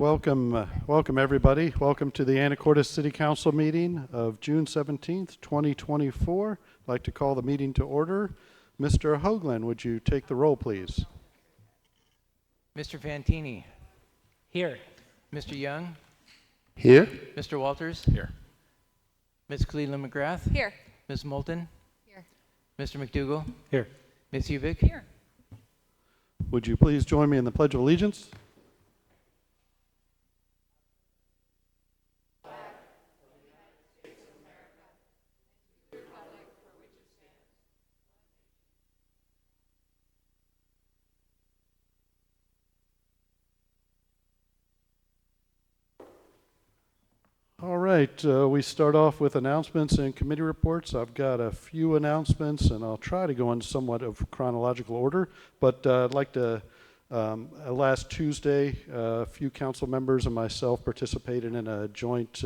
Welcome everybody. Welcome to the Anacortes City Council meeting of June 17th, 2024. I'd like to call the meeting to order. Mr. Hoagland, would you take the roll, please? Mr. Fantini. Here. Mr. Young. Here. Mr. Walters. Here. Ms. Cleveland McGrath. Here. Ms. Moulton. Here. Mr. McDougall. Here. Ms. Ubik. Here. Would you please join me in the Pledge of Allegiance? All right, we start off with announcements and committee reports. I've got a few announcements, and I'll try to go in somewhat of chronological order. But I'd like to, last Tuesday, a few council members and myself participated in a joint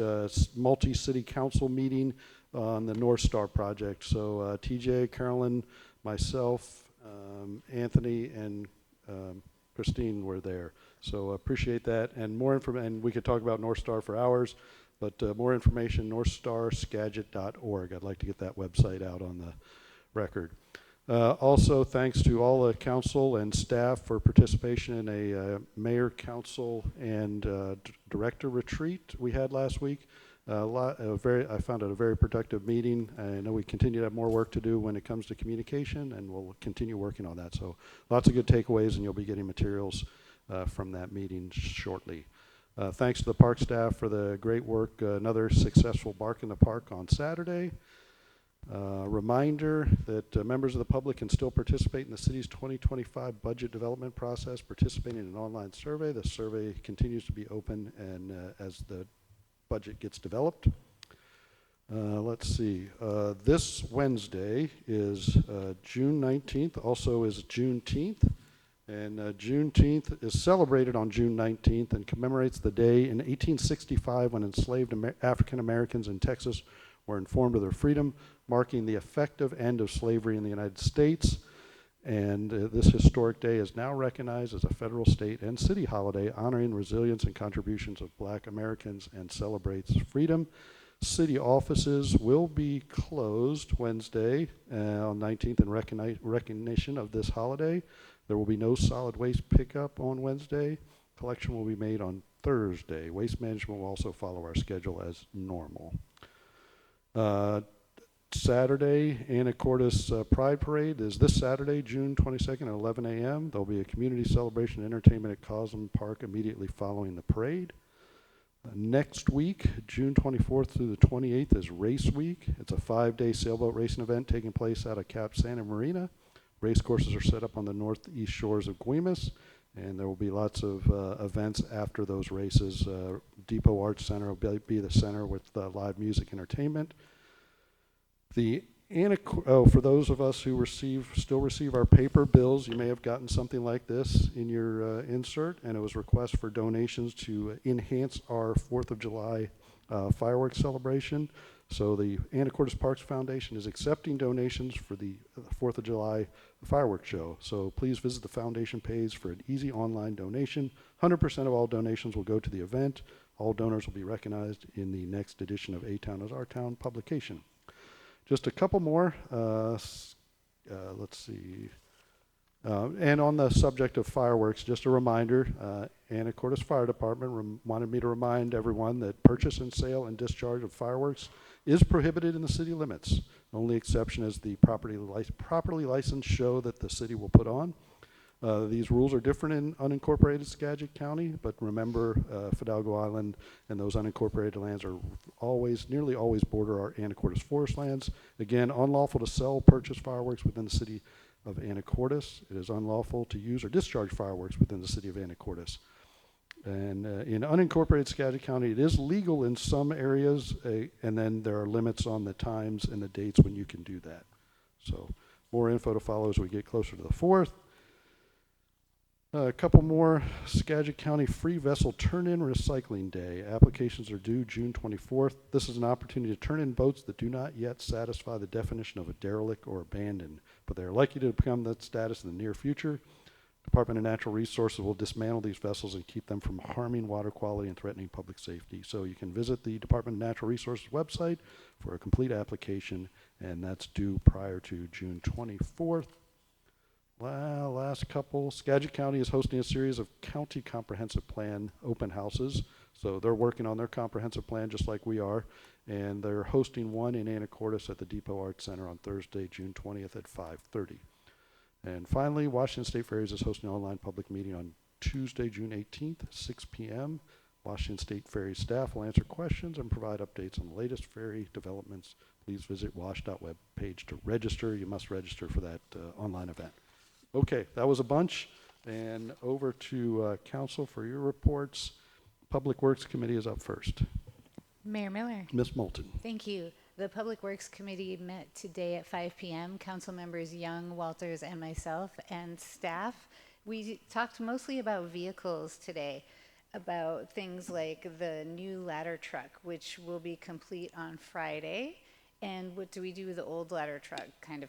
multi-city council meeting on the North Star project. So TJ, Carolyn, myself, Anthony, and Christine were there. So appreciate that. And more information, and we could talk about North Star for hours. But more information, northstarskagit.org. I'd like to get that website out on the record. Also, thanks to all the council and staff for participation in a mayor, council, and director retreat we had last week. I found it a very productive meeting. I know we continue to have more work to do when it comes to communication, and we'll continue working on that. So lots of good takeaways, and you'll be getting materials from that meeting shortly. Thanks to the park staff for the great work. Another successful Bark in the Park on Saturday. Reminder that members of the public can still participate in the city's 2025 budget development process, participating in an online survey. The survey continues to be open and as the budget gets developed. Let's see. This Wednesday is June 19th, also is Juneteenth. And Juneteenth is celebrated on June 19th and commemorates the day in 1865 when enslaved African Americans in Texas were informed of their freedom, marking the effective end of slavery in the United States. And this historic day is now recognized as a federal, state, and city holiday, honoring resilience and contributions of Black Americans and celebrates freedom. City offices will be closed Wednesday on 19th in recognition of this holiday. There will be no solid waste pickup on Wednesday. Collection will be made on Thursday. Waste management will also follow our schedule as normal. Saturday, Anacortes Pride Parade is this Saturday, June 22nd at 11 a.m. There will be a community celebration and entertainment at Cosm Park immediately following the parade. Next week, June 24th through the 28th, is Race Week. It's a 5-day sailboat racing event taking place out of Cap Santa Marina. Race courses are set up on the northeast shores of Guaymas, and there will be lots of events after those races. Depot Arts Center will be the center with live music entertainment. For those of us who still receive our paper bills, you may have gotten something like this in your insert, and it was request for donations to enhance our 4th of July fireworks celebration. So the Anacortes Parks Foundation is accepting donations for the 4th of July fireworks show. So please visit the foundation page for an easy online donation. 100% of all donations will go to the event. All donors will be recognized in the next edition of A Town is Our Town publication. Just a couple more. Let's see. And on the subject of fireworks, just a reminder, Anacortes Fire Department wanted me to remind everyone that purchase and sale and discharge of fireworks is prohibited in the city limits. The only exception is the properly licensed show that the city will put on. These rules are different in unincorporated Skagit County, but remember Fidalgo Island and those unincorporated lands are nearly always border our Anacortes forest lands. Again, unlawful to sell, purchase fireworks within the city of Anacortes. It is unlawful to use or discharge fireworks within the city of Anacortes. And in unincorporated Skagit County, it is legal in some areas, and then there are limits on the times and the dates when you can do that. So more info to follow as we get closer to the 4th. A couple more. Skagit County Free Vessel Turn-In Recycling Day. Applications are due June 24th. This is an opportunity to turn in boats that do not yet satisfy the definition of a derelict or abandoned, but they are likely to become that status in the near future. Department of Natural Resources will dismantle these vessels and keep them from harming water quality and threatening public safety. So you can visit the Department of Natural Resources website for a complete application, and that's due prior to June 24th. Well, last couple, Skagit County is hosting a series of county comprehensive plan open houses. So they're working on their comprehensive plan just like we are, and they're hosting one in Anacortes at the Depot Arts Center on Thursday, June 20th at 5:30. And finally, Washington State Ferries is hosting an online public meeting on Tuesday, June 18th, 6 p.m. Washington State Ferries staff will answer questions and provide updates on the latest ferry developments. Please visit wash.web page to register. You must register for that online event. Okay, that was a bunch. And over to council for your reports. Public Works Committee is up first. Mayor Miller. Ms. Moulton. Thank you. The Public Works Committee met today at 5 p.m. Council members Young, Walters, and myself, and staff. We talked mostly about vehicles today, about things like the new ladder truck, which will be complete on Friday, and what do we do with the old ladder truck kind of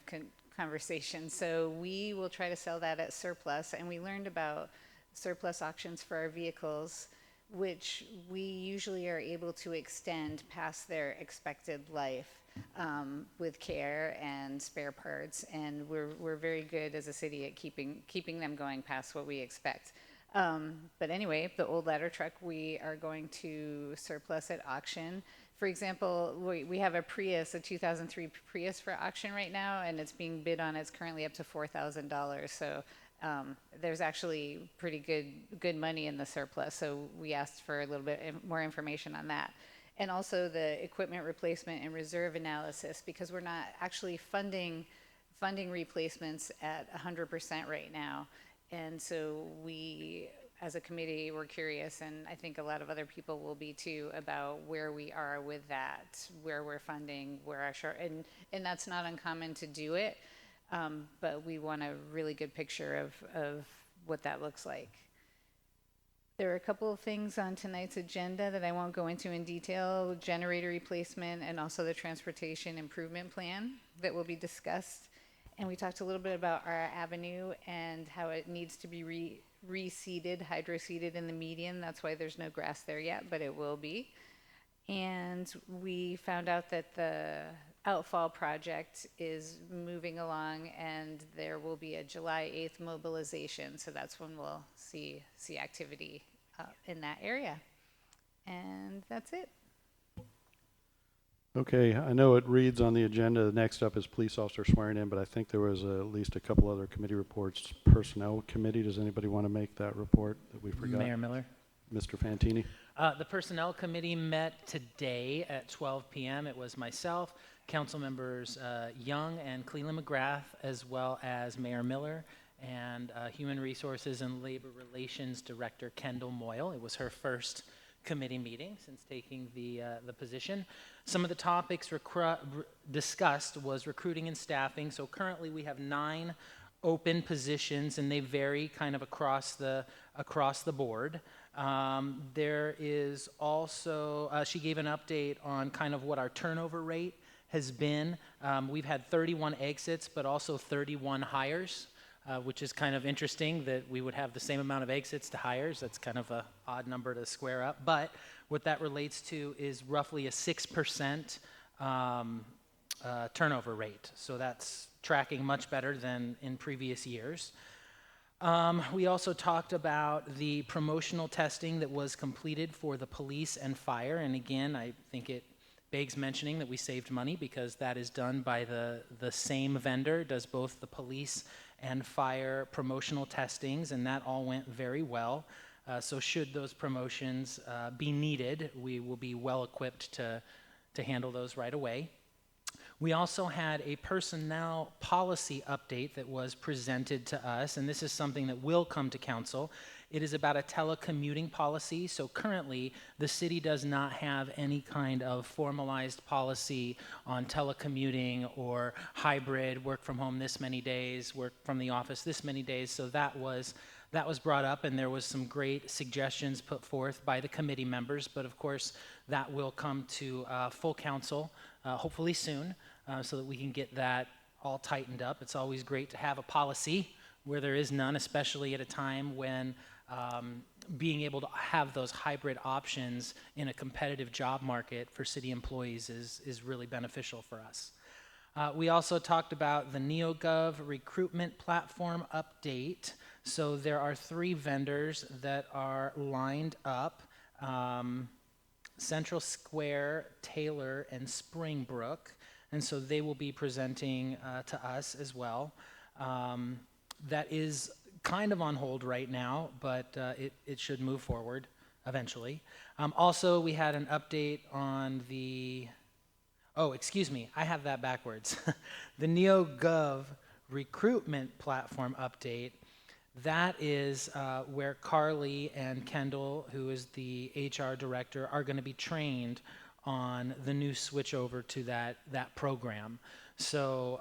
conversation. So we will try to sell that at surplus, and we learned about surplus auctions for our vehicles, which we usually are able to extend past their expected life with care and spare parts, and we're very good as a city at keeping them going past what we expect. But anyway, the old ladder truck we are going to surplus at auction. For example, we have a Prius, a 2003 Prius for auction right now, and it's being bid on. It's currently up to $4,000. So there's actually pretty good money in the surplus. So we asked for a little bit more information on that. And also the equipment replacement and reserve analysis, because we're not actually funding replacements at 100% right now. And so we, as a committee, we're curious, and I think a lot of other people will be too, about where we are with that, where we're funding, where our short, and that's not uncommon to do it. But we want a really good picture of what that looks like. There are a couple of things on tonight's agenda that I won't go into in detail: generator replacement and also the transportation improvement plan that will be discussed. And we talked a little bit about our avenue and how it needs to be reseeded, hydro-seeded in the median. That's why there's no grass there yet, but it will be. And we found out that the outfall project is moving along, and there will be a July 8th mobilization. So that's when we'll see activity in that area. And that's it. Okay, I know it reads on the agenda, next up is police officer swearing in, but I think there was at least a couple other committee reports. Personnel committee, does anybody want to make that report that we forgot? Mayor Miller. Mr. Fantini. The Personnel Committee met today at 12 p.m. It was myself, council members Young and Cleland McGrath, as well as Mayor Miller and Human Resources and Labor Relations Director Kendall Moyle. It was her first committee meeting since taking the position. Some of the topics discussed was recruiting and staffing. So currently we have 9 open positions, and they vary kind of across the board. There is also, she gave an update on kind of what our turnover rate has been. We've had 31 exits, but also 31 hires, which is kind of interesting that we would have the same amount of exits to hires. That's kind of an odd number to square up. But what that relates to is roughly a 6% turnover rate. So that's tracking much better than in previous years. We also talked about the promotional testing that was completed for the police and fire. And again, I think it begs mentioning that we saved money because that is done by the same vendor, does both the police and fire promotional testings, and that all went very well. So should those promotions be needed, we will be well equipped to handle those right away. We also had a personnel policy update that was presented to us, and this is something that will come to council. It is about a telecommuting policy. So currently, the city does not have any kind of formalized policy on telecommuting or hybrid, work from home this many days, work from the office this many days. So that was brought up, and there was some great suggestions put forth by the committee members. But of course, that will come to full council hopefully soon, so that we can get that all tightened up. It's always great to have a policy, where there is none, especially at a time when being able to have those hybrid options in a competitive job market for city employees is really beneficial for us. We also talked about the NeoGov recruitment platform update. So there are 3 vendors that are lined up, Central Square, Taylor, and Springbrook. And so they will be presenting to us as well. That is kind of on hold right now, but it should move forward eventually. Also, we had an update on the, oh, excuse me, I have that backwards. The NeoGov recruitment platform update, that is where Carly and Kendall, who is the HR director, are going to be trained on the new switch over to that program. So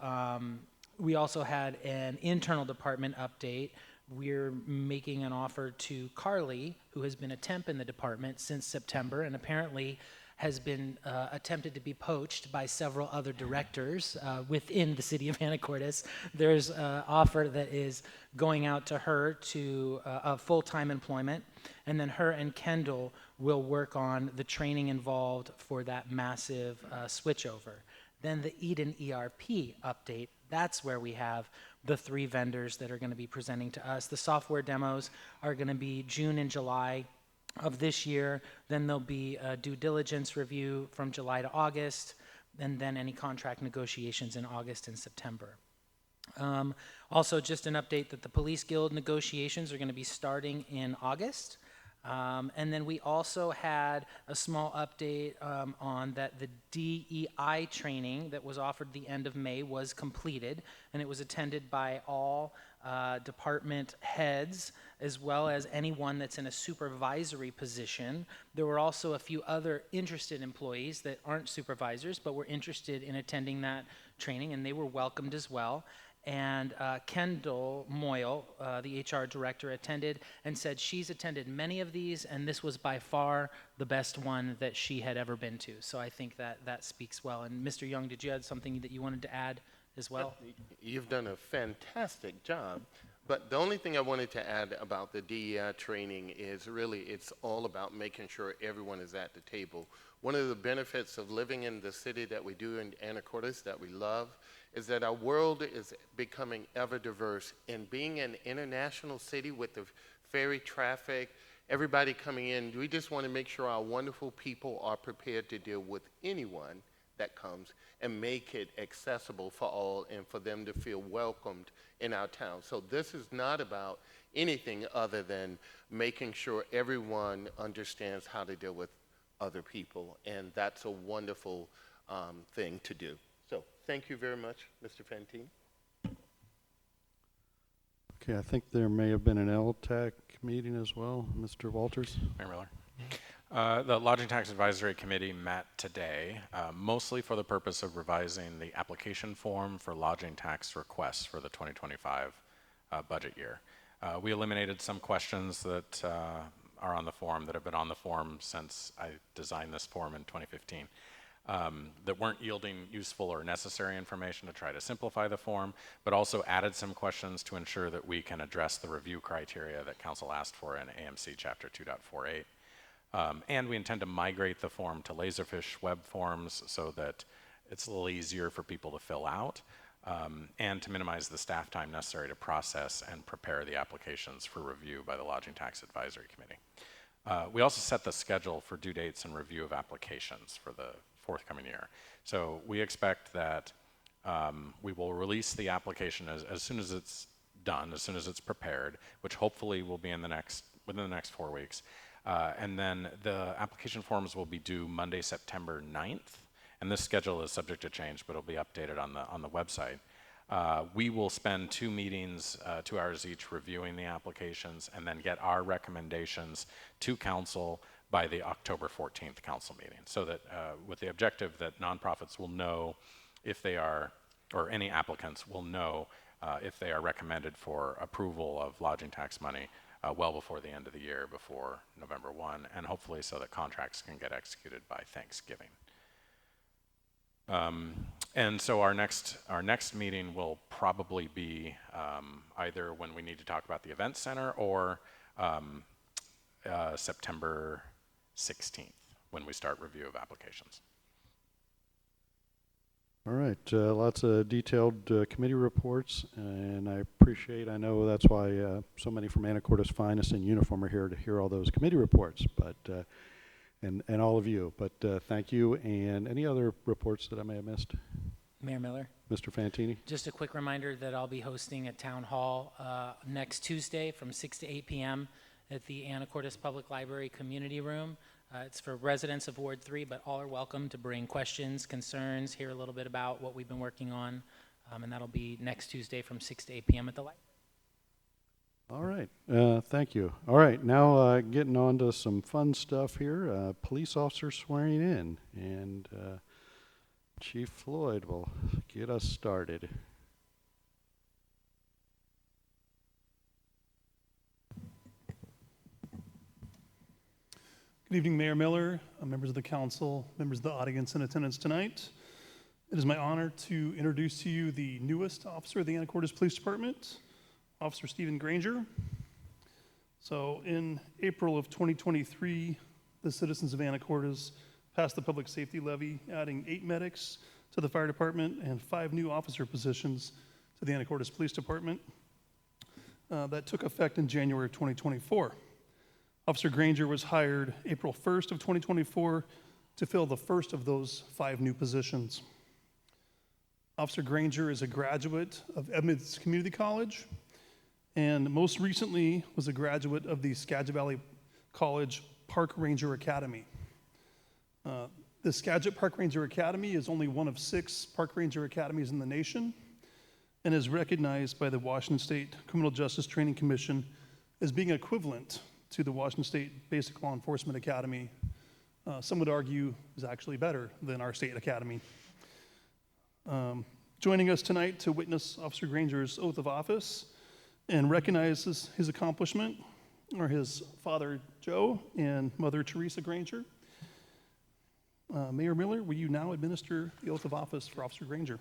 we also had an internal department update. We're making an offer to Carly, who has been a temp in the department since September and apparently has been attempted to be poached by several other directors within the city of Anacortes. There's an offer that is going out to her to full-time employment, and then her and Kendall will work on the training involved for that massive switchover. Then the Eden ERP update, that's where we have the 3 vendors that are going to be presenting to us. The software demos are going to be June and July of this year. Then there'll be a due diligence review from July to August, and then any contract negotiations in August and September. Also, just an update that the Police Guild negotiations are going to be starting in August. And then we also had a small update on that the DEI training that was offered the end of May was completed, and it was attended by all department heads, as well as anyone that's in a supervisory position. There were also a few other interested employees that aren't supervisors, but were interested in attending that training, and they were welcomed as well. And Kendall Moyle, the HR director, attended and said she's attended many of these, and this was by far the best one that she had ever been to. So I think that speaks well. And Mr. Young, did you have something that you wanted to add as well? You've done a fantastic job. But the only thing I wanted to add about the DEI training is really it's all about making sure everyone is at the table. One of the benefits of living in the city that we do in Anacortes that we love is that our world is becoming ever diverse, and being an international city with the ferry traffic, everybody coming in, we just want to make sure our wonderful people are prepared to deal with anyone that comes and make it accessible for all and for them to feel welcomed in our town. So this is not about anything other than making sure everyone understands how to deal with other people, and that's a wonderful thing to do. So thank you very much, Mr. Fantine. Okay, I think there may have been an LTAC meeting as well. Mr. Walters? Mayor Miller. The Lodging Tax Advisory Committee met today, mostly for the purpose of revising the application form for lodging tax requests for the 2025 budget year. We eliminated some questions that are on the form, that have been on the form since I designed this form in 2015. That weren't yielding useful or necessary information to try to simplify the form, but also added some questions to ensure that we can address the review criteria that Council asked for in AMC Chapter 2.48. And we intend to migrate the form to Laserfish web forms so that it's a little easier for people to fill out, and to minimize the staff time necessary to process and prepare the applications for review by the Lodging Tax Advisory Committee. We also set the schedule for due dates and review of applications for the forthcoming year. So we expect that we will release the application as soon as it's done, as soon as it's prepared, which hopefully will be within the next 4 weeks. And then the application forms will be due Monday, September 9th. And this schedule is subject to change, but it'll be updated on the website. We will spend 2 meetings, 2 hours each, reviewing the applications and then get our recommendations to council by the October 14th council meeting, so that with the objective that nonprofits will know if they are, or any applicants will know if they are recommended for approval of lodging tax money well before the end of the year, before November 1, and hopefully so that contracts can get executed by Thanksgiving. And so our next meeting will probably be either when we need to talk about the event center or September 16th when we start review of applications. All right, lots of detailed committee reports, and I know that's why so many from Anacortes Finest in uniform are here to hear all those committee reports, but and all of you. But thank you. And any other reports that I may have missed? Mayor Miller, Mr. Fantini? just a quick reminder that I'll be hosting at Town Hall next Tuesday from 6 to 8 p.m. at the Anacortes Public Library Community Room. It's for residents of Ward 3, but all are welcome to bring questions, concerns, hear a little bit about what we've been working on, and that'll be next Tuesday from 6 to 8 p.m. at the library. All right, thank you. All right, now getting on to some fun stuff here. Police officer swearing in, and Chief Floyd will get us started. Good evening, Mayor Miller, members of the council, members of the audience in attendance tonight. It is my honor to introduce to you the newest officer of the Anacortes Police Department, Officer Stephen Granger. So in April of 2023, the citizens of Anacortes passed the public safety levy, adding 8 medics to the fire department and 5 new officer positions to the Anacortes Police Department. That took effect in January of 2024. Officer Granger was hired April 1st of 2024 to fill the first of those 5 new positions. Officer Granger is a graduate of Edmonds Community College and most recently was a graduate of the Skagit Valley College Park Ranger Academy. The Skagit Park Ranger Academy is only one of 6 park ranger academies in the nation and is recognized by the Washington State Criminal Justice Training Commission as being equivalent to the Washington State Basic Law Enforcement Academy. Some would argue is actually better than our state academy. Joining us tonight to witness Officer Granger's oath of office and recognize his accomplishment are his father, Joe, and mother, Teresa Granger. Mayor Miller, will you now administer the oath of office for Officer Granger?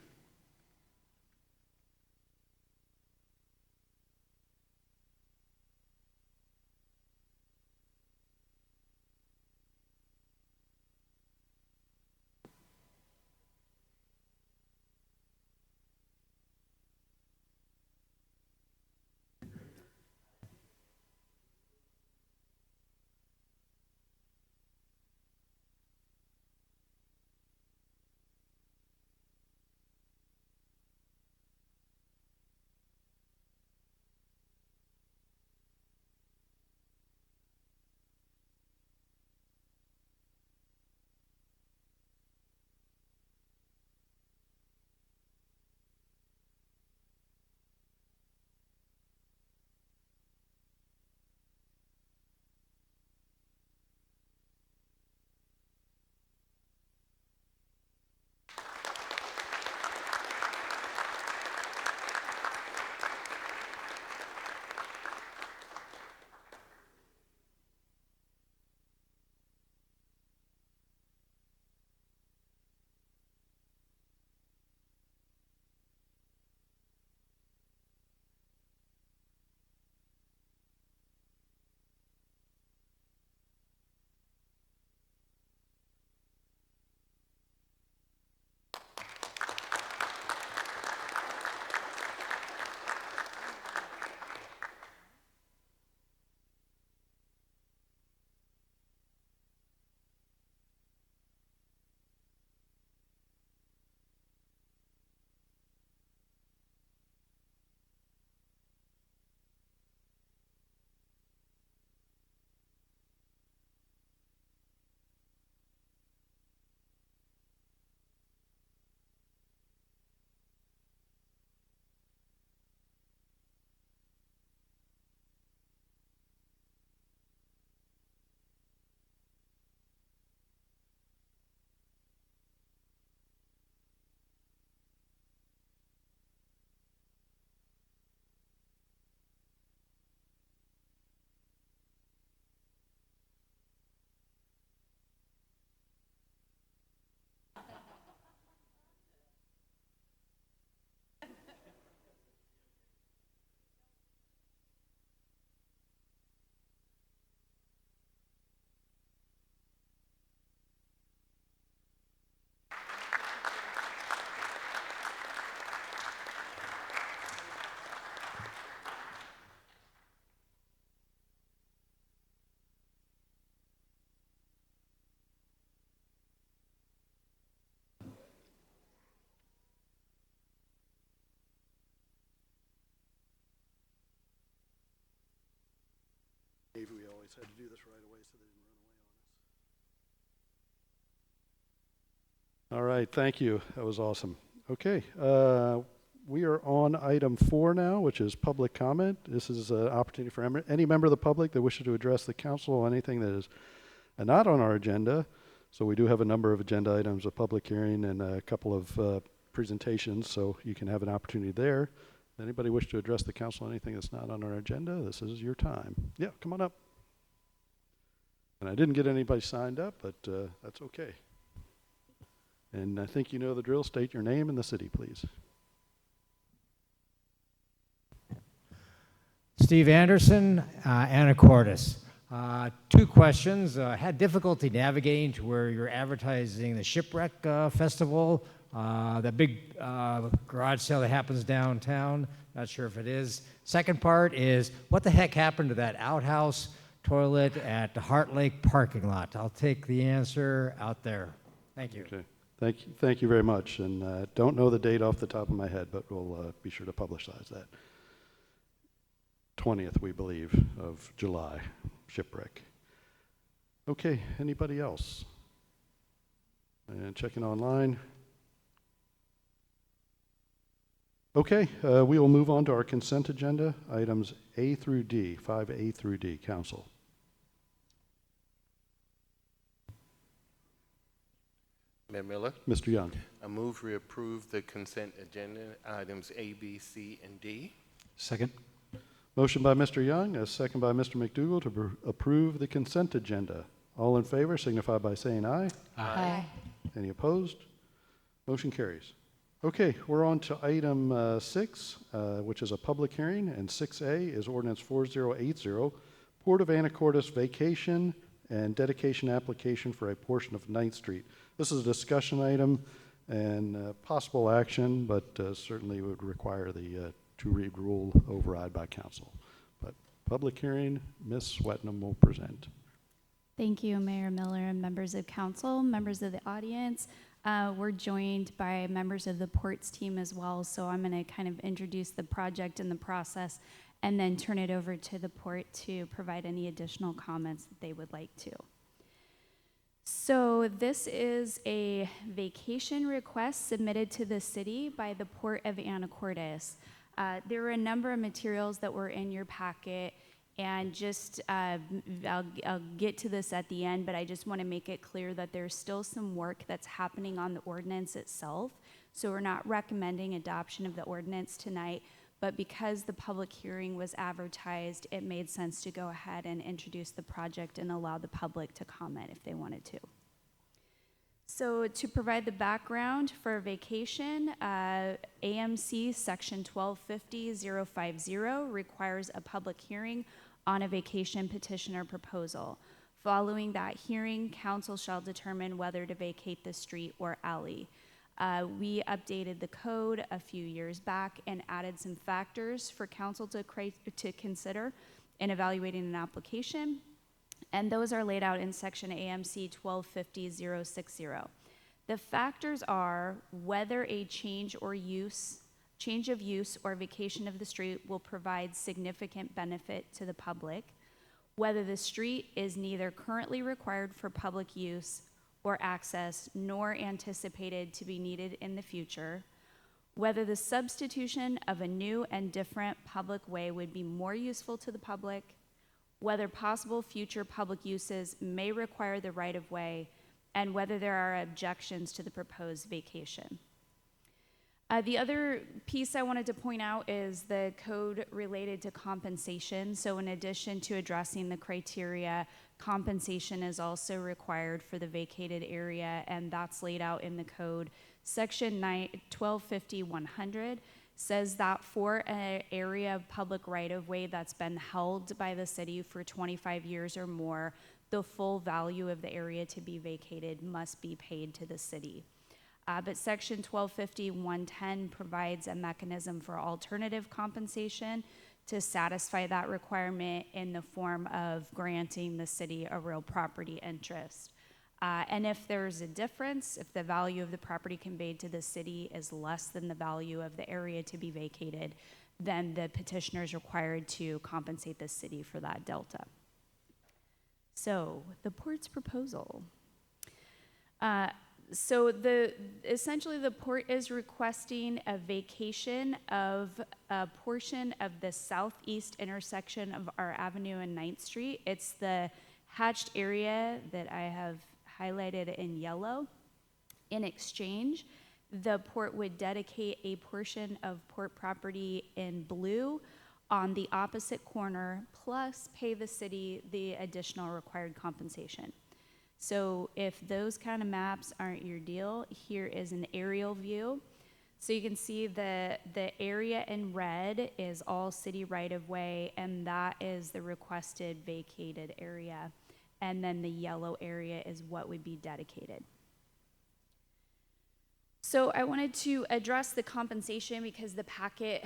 just had to do this right away so they didn't run away on us. All right, thank you. That was awesome. Okay, we are on item 4 now, which is public comment. This is an opportunity for any member of the public that wishes to address the council on anything that is not on our agenda. So we do have a number of agenda items, a public hearing, and a couple of presentations, so you can have an opportunity there. Anybody wish to address the council on anything that's not on our agenda, this is your time. Yeah, come on up. And I didn't get anybody signed up, but that's okay. And I think you know the drill. State your name and the city, please. Steve Anderson, Anacortes. 2 questions. Had difficulty navigating to where you're advertising the Shipwreck Festival, that big garage sale that happens downtown. Not sure if it is. Second part is, what the heck happened to that outhouse toilet at the Heart Lake parking lot? I'll take the answer out there. Thank you. Okay. Thank you very much. And don't know the date off the top of my head, but we'll be sure to publicize that. 20th, we believe, of July, Shipwreck. Okay, anybody else? And checking online. Okay, we will move on to our consent agenda, items A through D, 5A through D, council. Mayor Miller, Mr. Young. I move we approve the consent agenda, items A, B, C, and D. Second. Motion by Mr. Young, a second by Mr. McDougall to approve the consent agenda. All in favor signify by saying aye. Aye. Any opposed? Motion carries. Okay, we're on to item 6, which is a public hearing, and 6A is ordinance 4080, Port of Anacortes vacation and dedication application for a portion of 9th Street. This is a discussion item and possible action, but certainly would require the to-read rule override by council. But public hearing, Ms. Swetnam will present. Thank you, Mayor Miller and members of council, members of the audience. We're joined by members of the ports team as well, so I'm going to kind of introduce the project and the process and then turn it over to the port to provide any additional comments that they would like to. So this is a vacation request submitted to the city by the Port of Anacortes. There were a number of materials that were in your packet, and just I'll get to this at the end, but I just want to make it clear that there's still some work that's happening on the ordinance itself. So we're not recommending adoption of the ordinance tonight, but because the public hearing was advertised, it made sense to go ahead and introduce the project and allow the public to comment if they wanted to. So to provide the background for vacation, AMC section 1250.050 requires a public hearing on a vacation petition or proposal. Following that hearing, council shall determine whether to vacate the street or alley. We updated the code a few years back and added some factors for council to consider in evaluating an application. And those are laid out in section AMC 1250.060. The factors are whether a change of use or vacation of the street will provide significant benefit to the public, whether the street is neither currently required for public use or access nor anticipated to be needed in the future, whether the substitution of a new and different public way would be more useful to the public, whether possible future public uses may require the right-of-way, and whether there are objections to the proposed vacation. The other piece I wanted to point out is the code related to compensation. So in addition to addressing the criteria, compensation is also required for the vacated area, and that's laid out in the code. Section 1250.100 says that for an area of public right-of-way that's been held by the city for 25 years or more, the full value of the area to be vacated must be paid to the city. But section 1250.110 provides a mechanism for alternative compensation to satisfy that requirement in the form of granting the city a real property interest. And if there's a difference, if the value of the property conveyed to the city is less than the value of the area to be vacated, then the petitioner is required to compensate the city for that delta. So the port's proposal. Essentially the port is requesting a vacation of a portion of the southeast intersection of our avenue and 9th Street. It's the hatched area that I have highlighted in yellow. In exchange, the port would dedicate a portion of port property in blue on the opposite corner, plus pay the city the additional required compensation. So if those kind of maps aren't your deal, here is an aerial view. So you can see the area in red is all city right-of-way, and that is the requested vacated area. And then the yellow area is what would be dedicated. So I wanted to address the compensation because the packet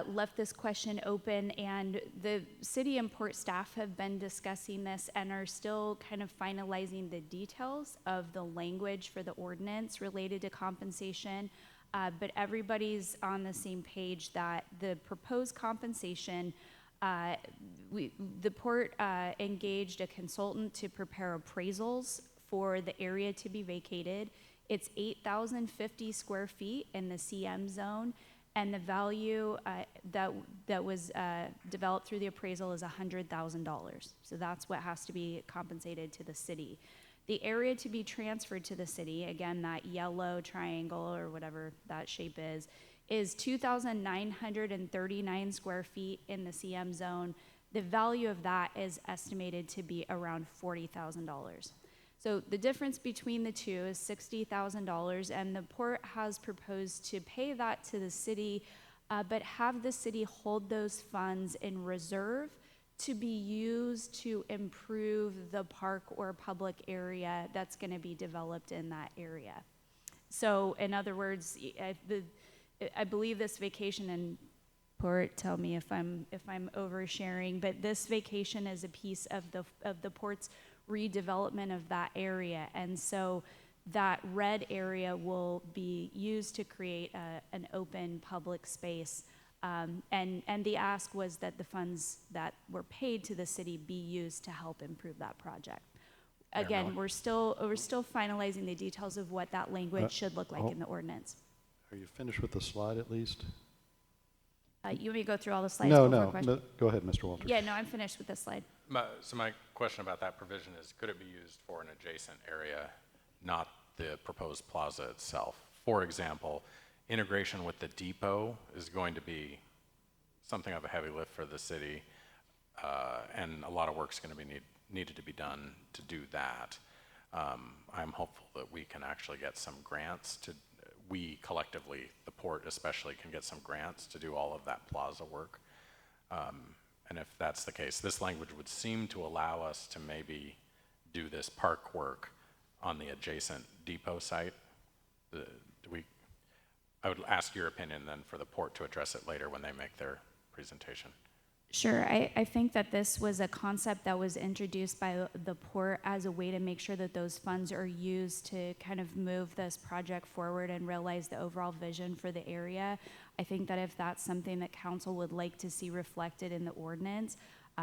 left this question open, and the city and port staff have been discussing this and are still kind of finalizing the details of the language for the ordinance related to compensation. But everybody's on the same page that the proposed compensation, the port engaged a consultant to prepare appraisals for the area to be vacated. It's 8,050 square feet in the CM zone, and the value that was developed through the appraisal is $100,000. So that's what has to be compensated to the city. The area to be transferred to the city, again, that yellow triangle or whatever that shape is 2,939 square feet in the CM zone. The value of that is estimated to be around $40,000. So the difference between the two is $60,000, and the port has proposed to pay that to the city, but have the city hold those funds in reserve to be used to improve the park or public area that's going to be developed in that area. So in other words, I believe this vacation, and port, tell me if I'm oversharing, but this vacation is a piece of the port's redevelopment of that area, and so that red area will be used to create an open public space, and the ask was that the funds that were paid to the city be used to help improve that project. Again, we're still finalizing the details of what that language should look like in the ordinance. Are you finished with the slide at least? You want me to go through all the slides? No, before no, question? no. Go ahead, Mr. Walters. Yeah, no, I'm finished with this slide. So my question about that provision is, could it be used for an adjacent area, not the proposed plaza itself? For example, integration with the depot is going to be something of a heavy lift for the city, and a lot of work's going to be needed to be done to do that. I'm hopeful that we can actually get some grants we collectively, the port especially, can get some grants to do all of that plaza work. And if that's the case, this language would seem to allow us to maybe do this park work on the adjacent depot site. I would ask your opinion then for the port to address it later when they make their presentation. Sure, I think that this was a concept that was introduced by the port as a way to make sure that those funds are used to kind of move this project forward and realize the overall vision for the area. I think that if that's something that council would like to see reflected in the ordinance,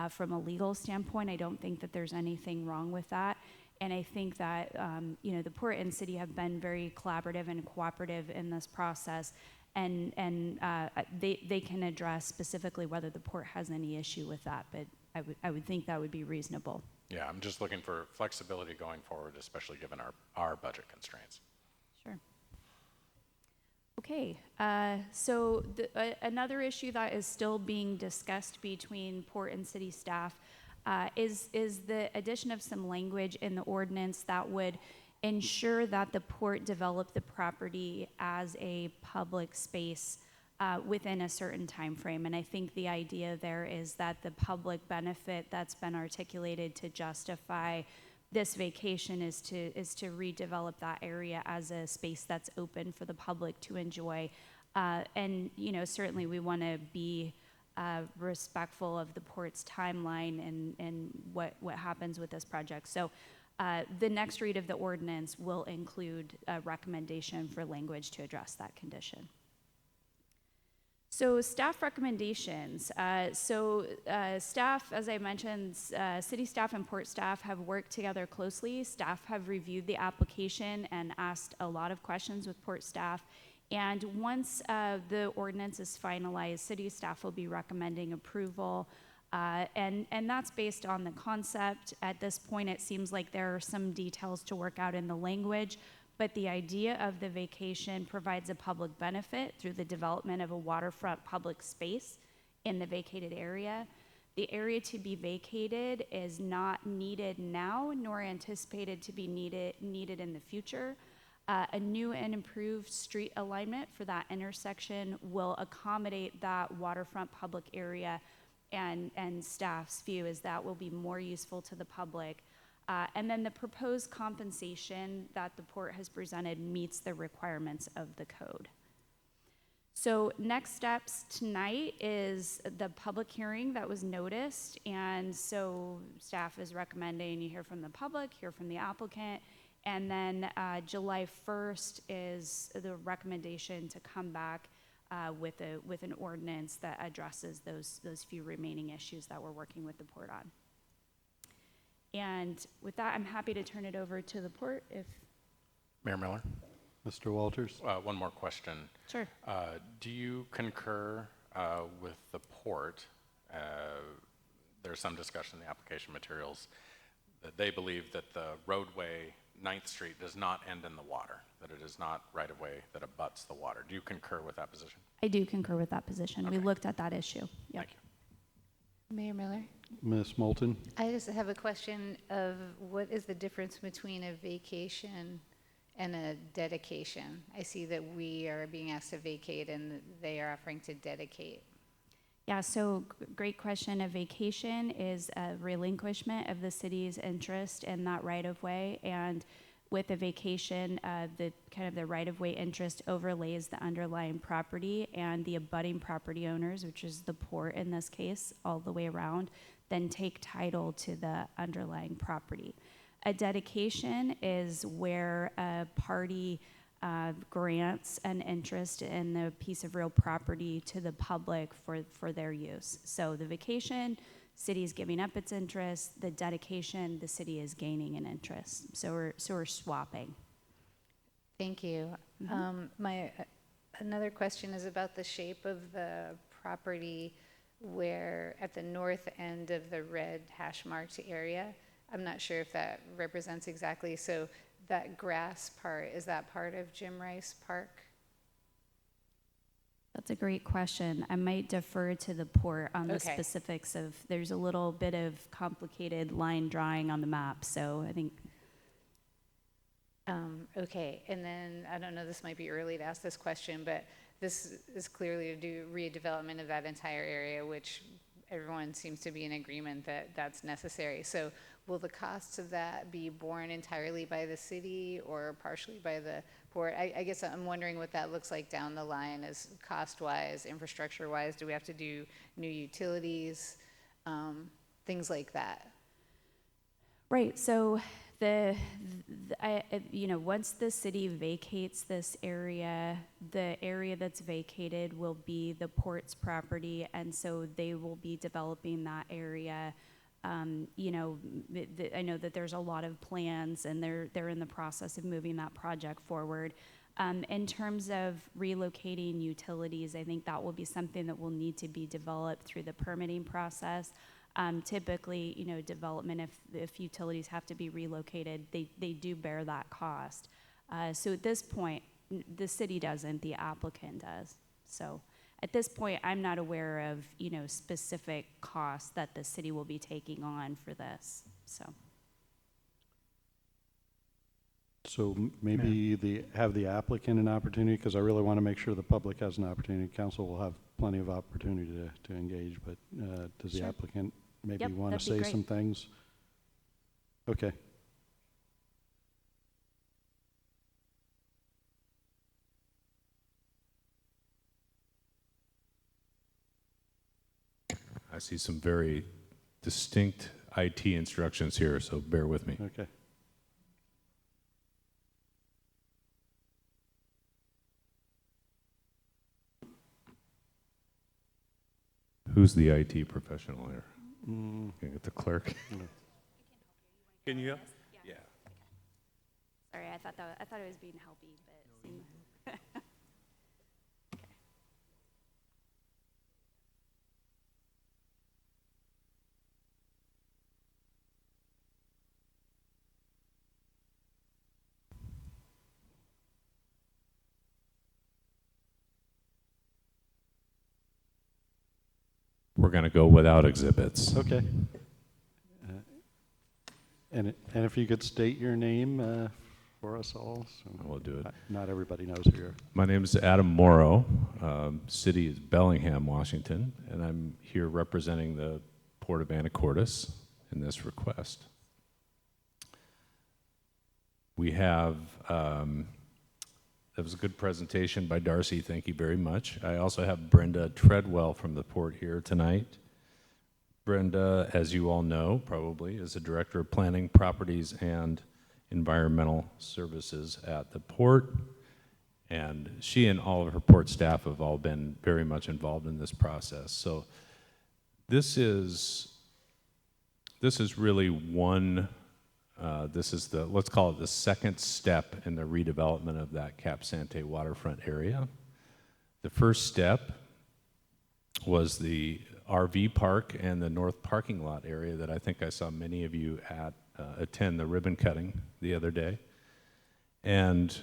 from a legal standpoint, I don't think that there's anything wrong with that. And I think that the port and city have been very collaborative and cooperative in this process. And they can address specifically whether the port has any issue with that, but I would think that would be reasonable. Yeah, I'm just looking for flexibility going forward, especially given our budget constraints. Sure. Okay, so another issue that is still being discussed between port and city staff is the addition of some language in the ordinance that would ensure that the port develop the property as a public space within a certain time frame. And I think the idea there is that the public benefit that's been articulated to justify this vacation is to redevelop that area as a space that's open for the public to enjoy. And certainly we want to be respectful of the port's timeline and what happens with this project. So the next read of the ordinance will include a recommendation for language to address that condition. So staff recommendations. Staff, as I mentioned, city staff and port staff have worked together closely. Staff have reviewed the application and asked a lot of questions with port staff. And once the ordinance is finalized, city staff will be recommending approval. And that's based on the concept. At this point, it seems like there are some details to work out in the language, but the idea of the vacation provides a public benefit through the development of a waterfront public space in the vacated area. The area to be vacated is not needed now, nor anticipated to be needed in the future. A new and improved street alignment for that intersection will accommodate that waterfront public area, and staff's view is that will be more useful to the public. And then the proposed compensation that the port has presented meets the requirements of the code. So next steps tonight is the public hearing that was noticed, and so staff is recommending you hear from the public, hear from the applicant, and then July 1st is the recommendation to come back with an ordinance that addresses those few remaining issues that we're working with the port on. And with that, I'm happy to turn it over to the port if... Mayor Miller? Mr. Walters? One more question. Sure. Do you concur with the port? There's some discussion in the application materials that they believe that the roadway 9th Street does not end in the water, that it is not right-of-way that abuts the water. Do you concur with that position? I do concur with that position. We Okay. looked at that issue. Yep. Thank you. Mayor Miller? Ms. Moulton? I just have a question of what is the difference between a vacation and a dedication? I see that we are being asked to vacate and they are offering to dedicate. Yeah, so great question. A vacation is a relinquishment of the city's interest in that right-of-way, and with a vacation, the right-of-way interest overlays the underlying property, and the abutting property owners, which is the port in this case, all the way around, then take title to the underlying property. A dedication is where a party grants an interest in the piece of real property to the public for their use. So the vacation, city is giving up its interest. The dedication, the city is gaining an interest. So we're swapping. Thank you. Another question is about the shape of the property where at the north end of the red hash marked area. I'm not sure if that represents exactly. So that grass part, is that part of Jim Rice Park? That's a great question. I might defer to the port on the specifics of, there's a little bit of complicated line drawing on the map, so I think. Okay, and then, I don't know, this might be early to ask this question, but this is clearly to do redevelopment of that entire area, which everyone seems to be in agreement that that's necessary. So will the costs of that be borne entirely by the city or partially by the port? I guess I'm wondering what that looks like down the line as cost-wise, infrastructure-wise. Do we have to do new utilities, things like that? Right, so once the city vacates this area, the area that's vacated will be the port's property, and so they will be developing that area. I know that there's a lot of plans, and they're in the process of moving that project forward. In terms of relocating utilities, I think that will be something that will need to be developed through the permitting process. Typically, development, if utilities have to be relocated, they do bear that cost. So at this point, the city doesn't, the applicant does. So at this point, I'm not aware of, specific costs that the city will be taking on for this, so. So maybe have the applicant an opportunity, because I really want to make sure the public has an opportunity. Council will have plenty of opportunity to engage, but does the applicant maybe want to say some things? Okay. I see some very distinct IT instructions here, so bear with me. Okay. Who's the IT professional here? Mm, Can I get the clerk? Can you help? Yeah. Sorry, I thought it was being helpy, but it seemed. We're going to go without exhibits. okay. And if you could state your name for us all. So We'll do it. not everybody knows who you are. My name is Adam Morrow. City is Bellingham, Washington, and I'm here representing the Port of Anacortes in this request. We have, that was a good presentation by Darcy, thank you very much. I also have Brenda Treadwell from the port here tonight. Brenda, as you all know, probably, is the Director of Planning, Properties, and Environmental Services at the port. And she and all of her port staff have all been very much involved in this process. So this is really one, this is the, let's call it the second step in the redevelopment of that Cap Sante waterfront area. The first step was the RV park and the north parking lot area that I think I saw many of you at attend the ribbon cutting the other day. And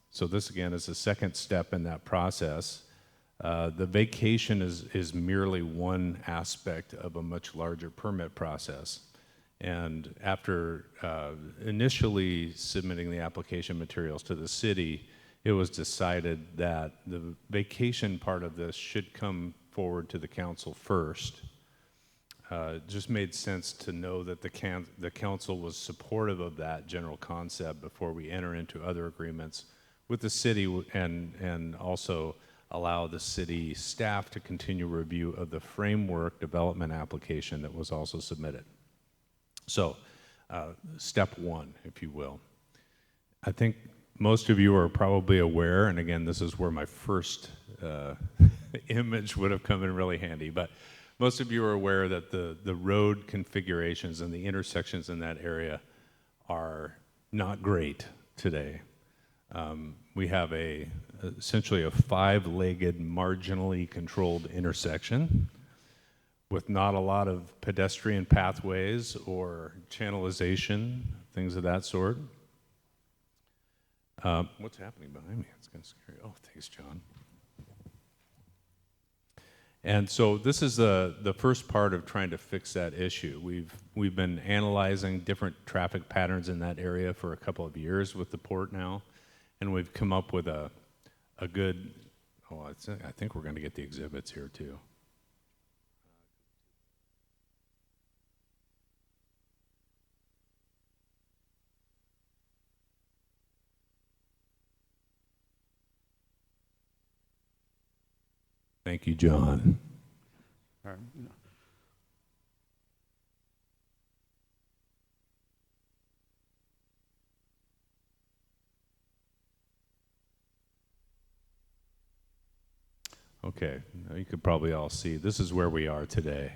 so this again is the second step in that process. The vacation is merely one aspect of a much larger permit process. And after initially submitting the application materials to the city, it was decided that the vacation part of this should come forward to the council first. It just made sense to know that the council was supportive of that general concept before we enter into other agreements with the city and also allow the city staff to continue review of the framework development application that was also submitted. So, step one, if you will. I think most of you are probably aware, and again, this is where my first image would have come in really handy, but most of you are aware that the road configurations and the intersections in that area are not great today. We have essentially a five-legged, marginally controlled intersection with not a lot of pedestrian pathways or channelization, things of that sort. What's happening behind me? It's kind of scary. Oh, thanks, John. And so this is the first part of trying to fix that issue. We've been analyzing different traffic patterns in that area for a couple of years with the port now, and we've come up with a good, I think we're going to get the exhibits here too. Thank you, John. All right. Okay, now you could probably all see, this is where we are today.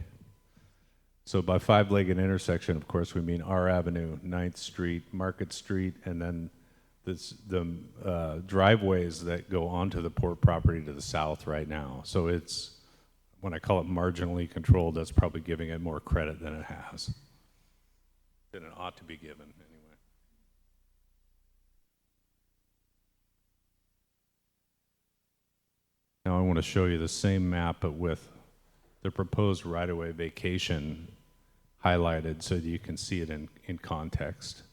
So by five-legged intersection, of course, we mean R Avenue, 9th Street, Market Street, and then the driveways that go onto the port property to the south right now. So it's, when I call it marginally controlled, that's probably giving it more credit than it has, than it ought to be given anyway. Now I want to show you the same map, but with the proposed right-of-way vacation highlighted so that you can see it in context.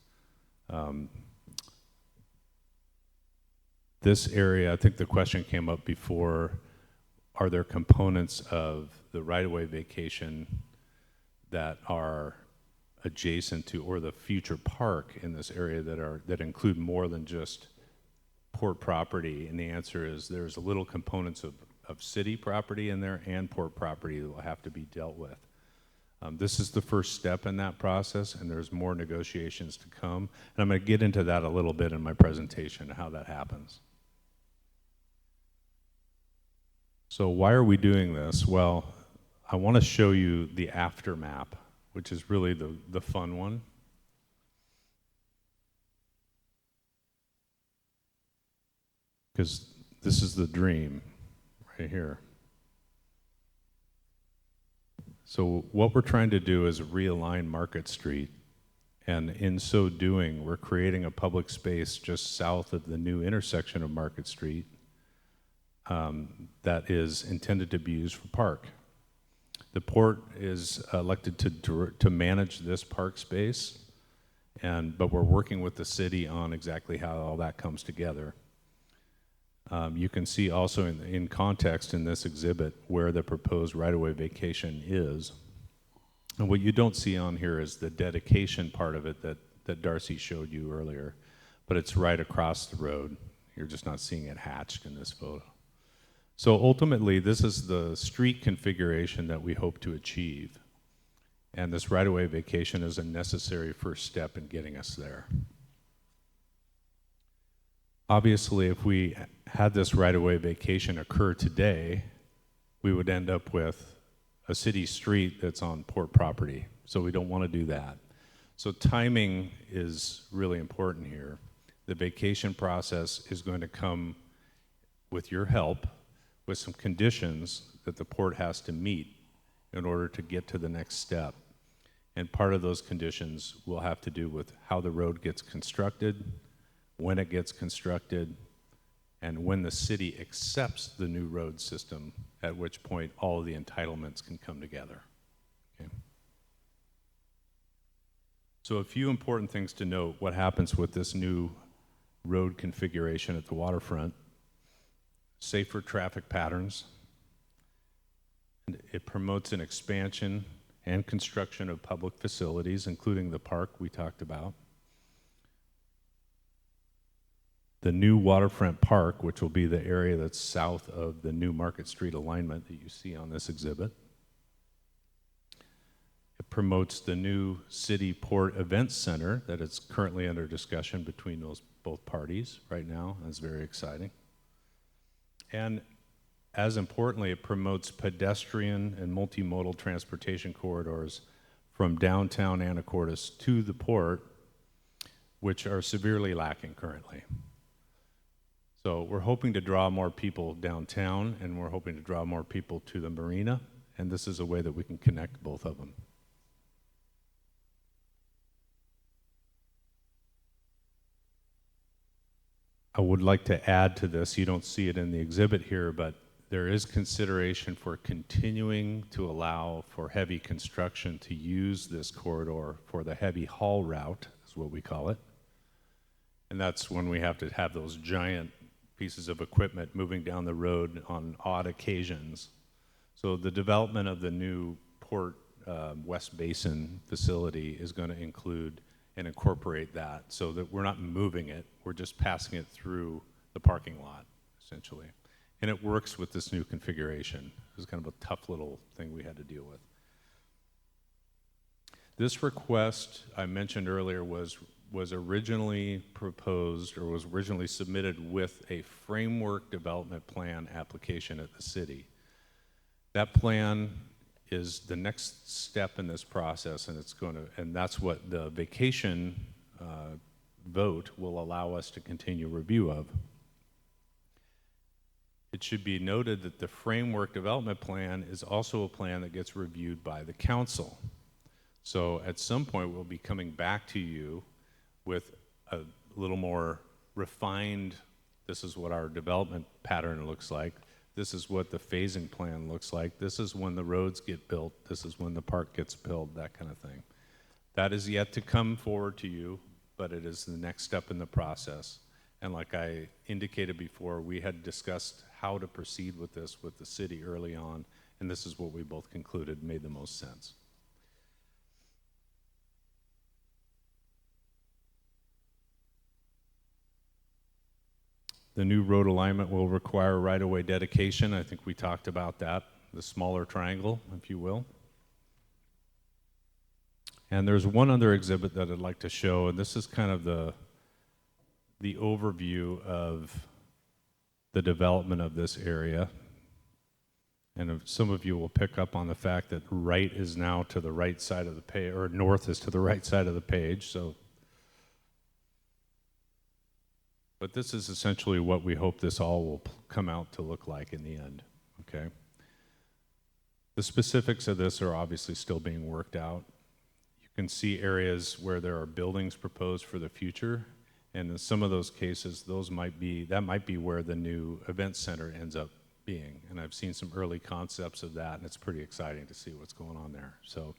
This area, I think the question came up before, are there components of the right-of-way vacation that are adjacent to, or the future park in this area that include more than just port property? And the answer is there's little components of city property in there and port property that will have to be dealt with. This is the first step in that process, and there's more negotiations to come. And I'm going to get into that a little bit in my presentation, how that happens. So why are we doing this? Well, I want to show you the after map, which is really the fun one. Because this is the dream right here. So what we're trying to do is realign Market Street, and in so doing, we're creating a public space just south of the new intersection of Market Street that is intended to be used for park. The port is elected to manage this park space, but we're working with the city on exactly how all that comes together. You can see also in context in this exhibit where the proposed right-of-way vacation is. And what you don't see on here is the dedication part of it that Darcy showed you earlier, but it's right across the road. You're just not seeing it hatched in this photo. So ultimately, this is the street configuration that we hope to achieve. And this right-of-way vacation is a necessary first step in getting us there. Obviously, if we had this right-of-way vacation occur today, we would end up with a city street that's on port property. So we don't want to do that. So timing is really important here. The vacation process is going to come with your help, with some conditions that the port has to meet in order to get to the next step. And part of those conditions will have to do with how the road gets constructed, when it gets constructed, and when the city accepts the new road system, at which point all of the entitlements can come together. Okay. So a few important things to note: what happens with this new road configuration at the waterfront. Safer traffic patterns. And it promotes an expansion and construction of public facilities, including the park we talked about. The new waterfront park, which will be the area that's south of the new Market Street alignment that you see on this exhibit. It promotes the new City Port Events Center that is currently under discussion between both parties right now. That's very exciting. And as importantly, it promotes pedestrian and multimodal transportation corridors from downtown Anacortes to the port, which are severely lacking currently. So we're hoping to draw more people downtown, and we're hoping to draw more people to the marina, and this is a way that we can connect both of them. I would like to add to this, you don't see it in the exhibit here, but there is consideration for continuing to allow for heavy construction to use this corridor for the heavy haul route, is what we call it. And that's when we have to have those giant pieces of equipment moving down the road on odd occasions. So the development of the new Port West Basin facility is going to include and incorporate that, so that we're not moving it, we're just passing it through the parking lot, essentially. And it works with this new configuration. It was kind of a tough little thing we had to deal with. This request I mentioned earlier was originally proposed, or was originally submitted with a framework development plan application at the city. That plan is the next step in this process, and that's what the vacation vote will allow us to continue review of. It should be noted that the framework development plan is also a plan that gets reviewed by the council. So at some point, we'll be coming back to you with a little more refined, this is what our development pattern looks like, this is what the phasing plan looks like, this is when the roads get built, this is when the park gets built, that kind of thing. That is yet to come forward to you, but it is the next step in the process. And like I indicated before, we had discussed how to proceed with this with the city early on, and this is what we both concluded made the most sense. The new road alignment will require right-of-way dedication. I think we talked about that, the smaller triangle, if you will. And there's one other exhibit that I'd like to show, and this is kind of the overview of the development of this area. And if some of you will pick up on the fact that right is now to the right side of the page, or north is to the right side of the page. So, but this is essentially what we hope this all will come out to look like in the end, okay? The specifics of this are obviously still being worked out. You can see areas where there are buildings proposed for the future, and in some of those cases, that might be where the new event center ends up being. And I've seen some early concepts of that, and it's pretty exciting to see what's going on there. So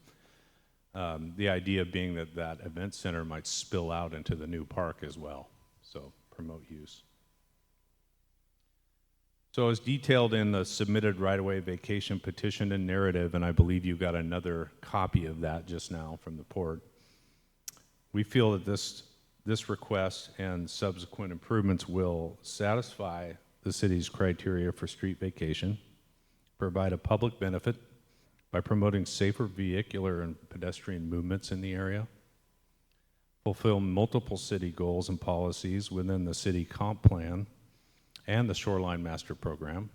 the idea being that that event center might spill out into the new park as well, so promote use. So as detailed in the submitted right-of-way vacation petition and narrative, and I believe you got another copy of that just now from the port, we feel that this request and subsequent improvements will satisfy the city's criteria for street vacation, provide a public benefit by promoting safer vehicular and pedestrian movements in the area, fulfill multiple city goals and policies within the city comp plan and the Shoreline Master Program,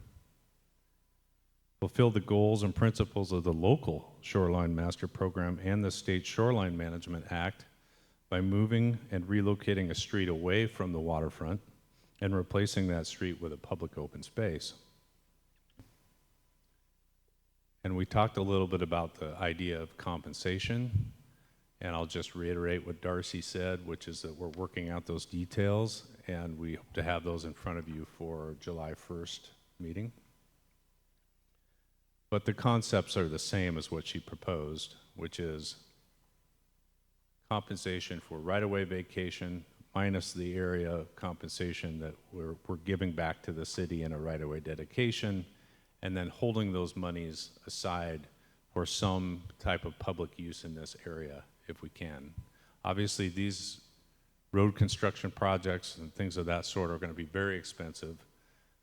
fulfill the goals and principles of the local Shoreline Master Program and the State Shoreline Management Act by moving and relocating a street away from the waterfront and replacing that street with a public open space. And we talked a little bit about the idea of compensation, and I'll just reiterate what Darcy said, which is that we're working out those details, and we hope to have those in front of you for July 1st meeting. But the concepts are the same as what she proposed, which is compensation for right-of-way vacation minus the area compensation that we're giving back to the city in a right-of-way dedication, and then holding those monies aside for some type of public use in this area if we can. Obviously, these road construction projects and things of that sort are going to be very expensive.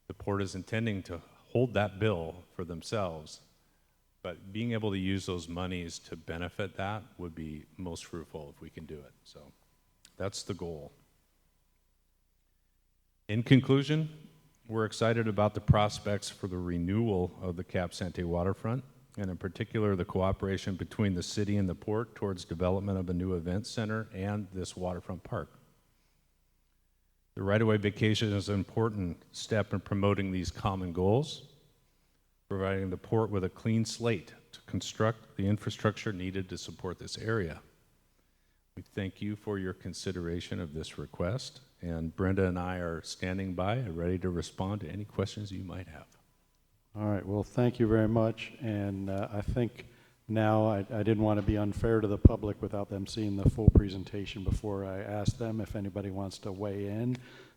The port is intending to hold that bill for themselves, but being able to use those monies to benefit that would be most fruitful if we can do it. So that's the goal. In conclusion, we're excited about the prospects for the renewal of the Cap Sante waterfront, and in particular, the cooperation between the city and the port towards development of a new event center and this waterfront park. The right-of-way vacation is an important step in promoting these common goals, providing the port with a clean slate to construct the infrastructure needed to support this area. We thank you for your consideration of this request, and Brenda and I are standing by and ready to respond to any questions you might have. All right, well, thank you very much. And I think now I didn't want to be unfair to the public without them seeing the full presentation before I ask them if anybody wants to weigh in.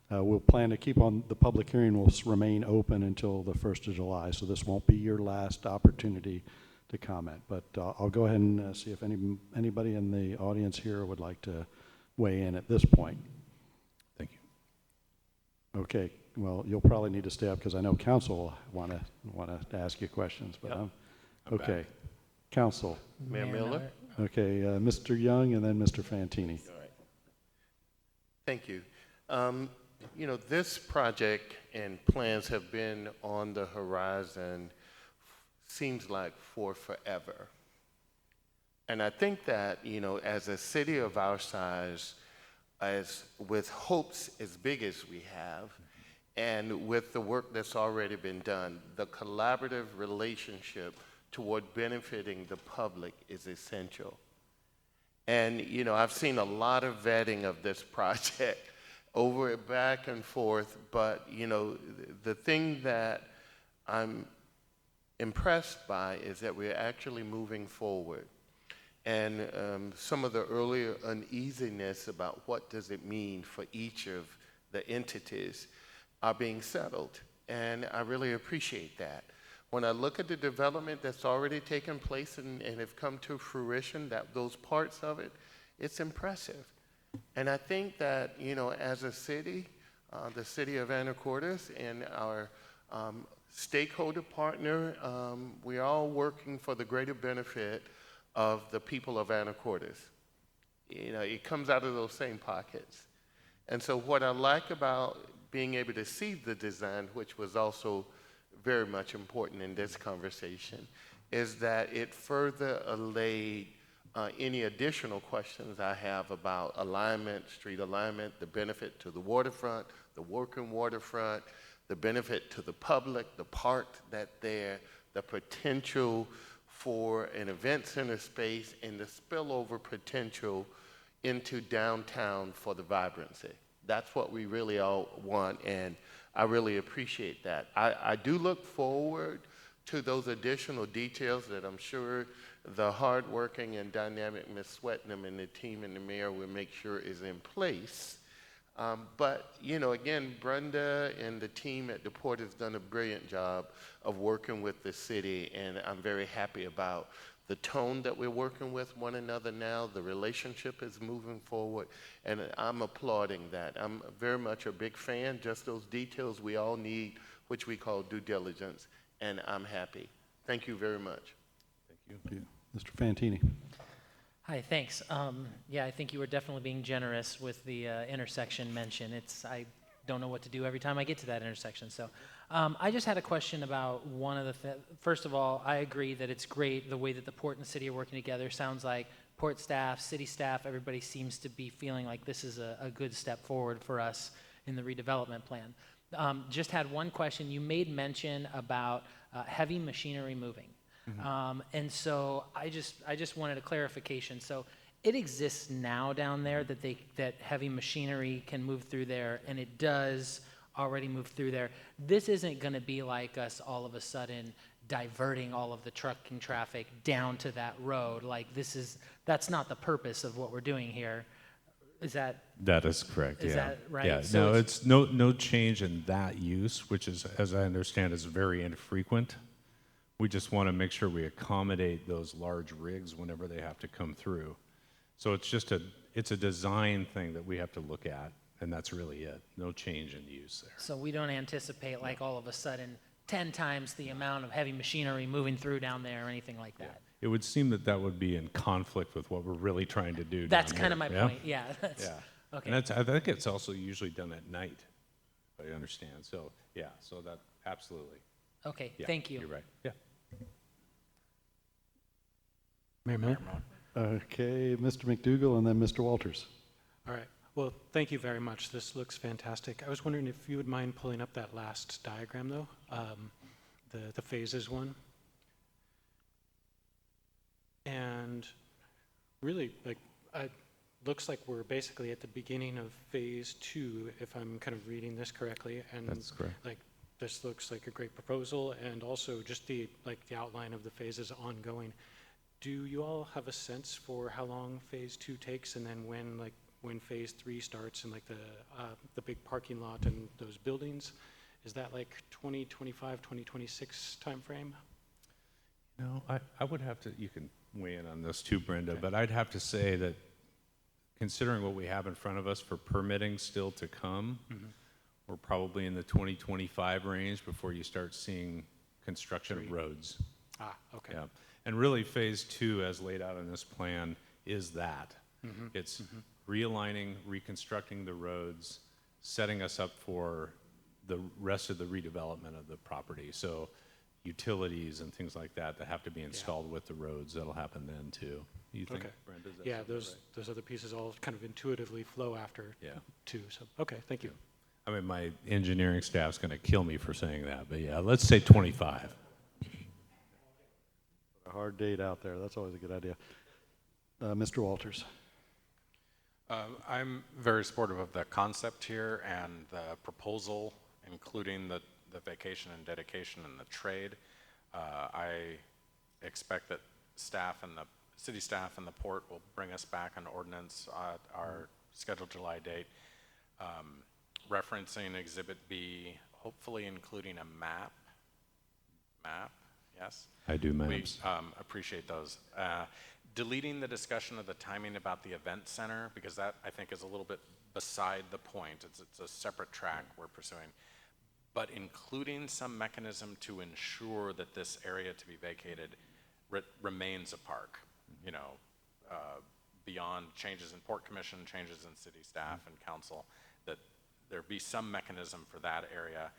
We'll plan to keep on, the public hearing will remain open until the 1st of July, so this won't be your last opportunity to comment. But I'll go ahead and see if anybody in the audience here would like to weigh in at this point. Thank you. Okay, well, you'll probably need to stay up because I know council will want to ask you questions. But Yep. Okay, council. Mayor Miller? Okay, Mr. Young and then Mr. Fantini. All right. Thank you. You know, this project and plans have been on the horizon, seems like for forever. And I think that, you know, as a city of our size, as with hopes as big as we have, and with the work that's already been done, the collaborative relationship toward benefiting the public is essential. And, you know, I've seen a lot of vetting of this project over back and forth, but, you know, the thing that I'm impressed by is that we're actually moving forward. And some of the earlier uneasiness about what does it mean for each of the entities are being settled. And I really appreciate that. When I look at the development that's already taken place and have come to fruition, those parts of it, it's impressive. And I think that, you know, as a city, the city of Anacortes and our stakeholder partner, we're all working for the greater benefit of the people of Anacortes. You know, it comes out of those same pockets. And so what I like about being able to see the design, which was also very much important in this conversation, is that it further allayed any additional questions I have about alignment, street alignment, the benefit to the waterfront, the working waterfront, the benefit to the public, the park that's there, the potential for an event center space, and the spillover potential into downtown for the vibrancy. That's what we really all want, and I really appreciate that. I do look forward to those additional details that I'm sure the hardworking and dynamic Ms. Swetnam and the team and the mayor will make sure is in place. But, you know, again, Brenda and the team at the port has done a brilliant job of working with the city, and I'm very happy about the tone that we're working with one another now. The relationship is moving forward, and I'm applauding that. I'm very much a big fan, just those details we all need, which we call due diligence, and I'm happy. Thank you very much. Thank you. Mr. Fantini. Hi, thanks. Yeah, I think you were definitely being generous with the intersection mention. I don't know what to do every time I get to that intersection. So I just had a question about one of the, first of all, I agree that it's great the way that the port and the city are working together. Sounds like port staff, city staff, everybody seems to be feeling like this is a good step forward for us in the redevelopment plan. Just had one question. You made mention about heavy machinery moving. And so I just wanted a clarification. So it exists now down there that heavy machinery can move through there, and it does already move through there. This isn't going to be like us all of a sudden diverting all of the trucking traffic down to that road. Like that's not the purpose of what we're doing here. Is that? That is correct. Is yeah. that right? Yeah. So no, it's no change in that use, which is, as I understand, is very infrequent. We just want to make sure we accommodate those large rigs whenever they have to come through. So it's a design thing that we have to look at, and that's really it. No change in use there. So we don't anticipate like all of a sudden 10 times the amount of heavy machinery moving through down there or anything like that. It would seem that would be in conflict with what we're really trying to do. That's down kind of here. my point. Yeah. Yeah. Okay. And I think it's also usually done at night, I understand. So yeah, so that absolutely. Okay. Yeah, Thank you. You're right. Yeah. Mayor Miller? Okay, Mr. McDougall and then Mr. Walters. All right. Well, thank you very much. This looks fantastic. I was wondering if you would mind pulling up that last diagram, though, the phases one. And really, like, looks like we're basically at the beginning of phase 2, if I'm kind of reading this correctly. And That's correct. like, this looks like a great proposal, and also just the outline of the phases ongoing. Do you all have a sense for how long phase 2 takes, and then when phase 3 starts, and like the big parking lot and those buildings? Is that like 2025, 2026 timeframe? No, I would have to, you can weigh in on this too, Brenda, but I'd have to say that considering what we have in front of us for permitting still to come, we're probably in the 2025 range before you start seeing construction of roads. Ah, okay. Yeah. And really phase 2 as laid out in this plan is that. It's realigning, reconstructing the roads, setting us up for the rest of the redevelopment of the property. So utilities and things like that have to be installed with the roads, that'll happen then too. You think, Okay. Brenda? Does that Yeah, sound those other pieces all kind of intuitively flow after too. So, okay, thank you. I mean, my engineering staff's going to kill me for saying that, but yeah, let's say 25. A hard date out there. That's always a good idea. Mr. Walters. I'm very supportive of the concept here and the proposal, including the vacation and dedication and the trade. I expect that staff and the city staff and the port will bring us back an ordinance at our scheduled July date, referencing Exhibit B, hopefully including a map. Yes? I do maps. We appreciate those. Deleting the discussion of the timing about the event center, because that, I think, is a little bit beside the point. It's a separate track we're pursuing. But including some mechanism to ensure that this area to be vacated remains a park, you know, beyond changes in Port Commission, changes in city staff and council, that there be some mechanism for that area.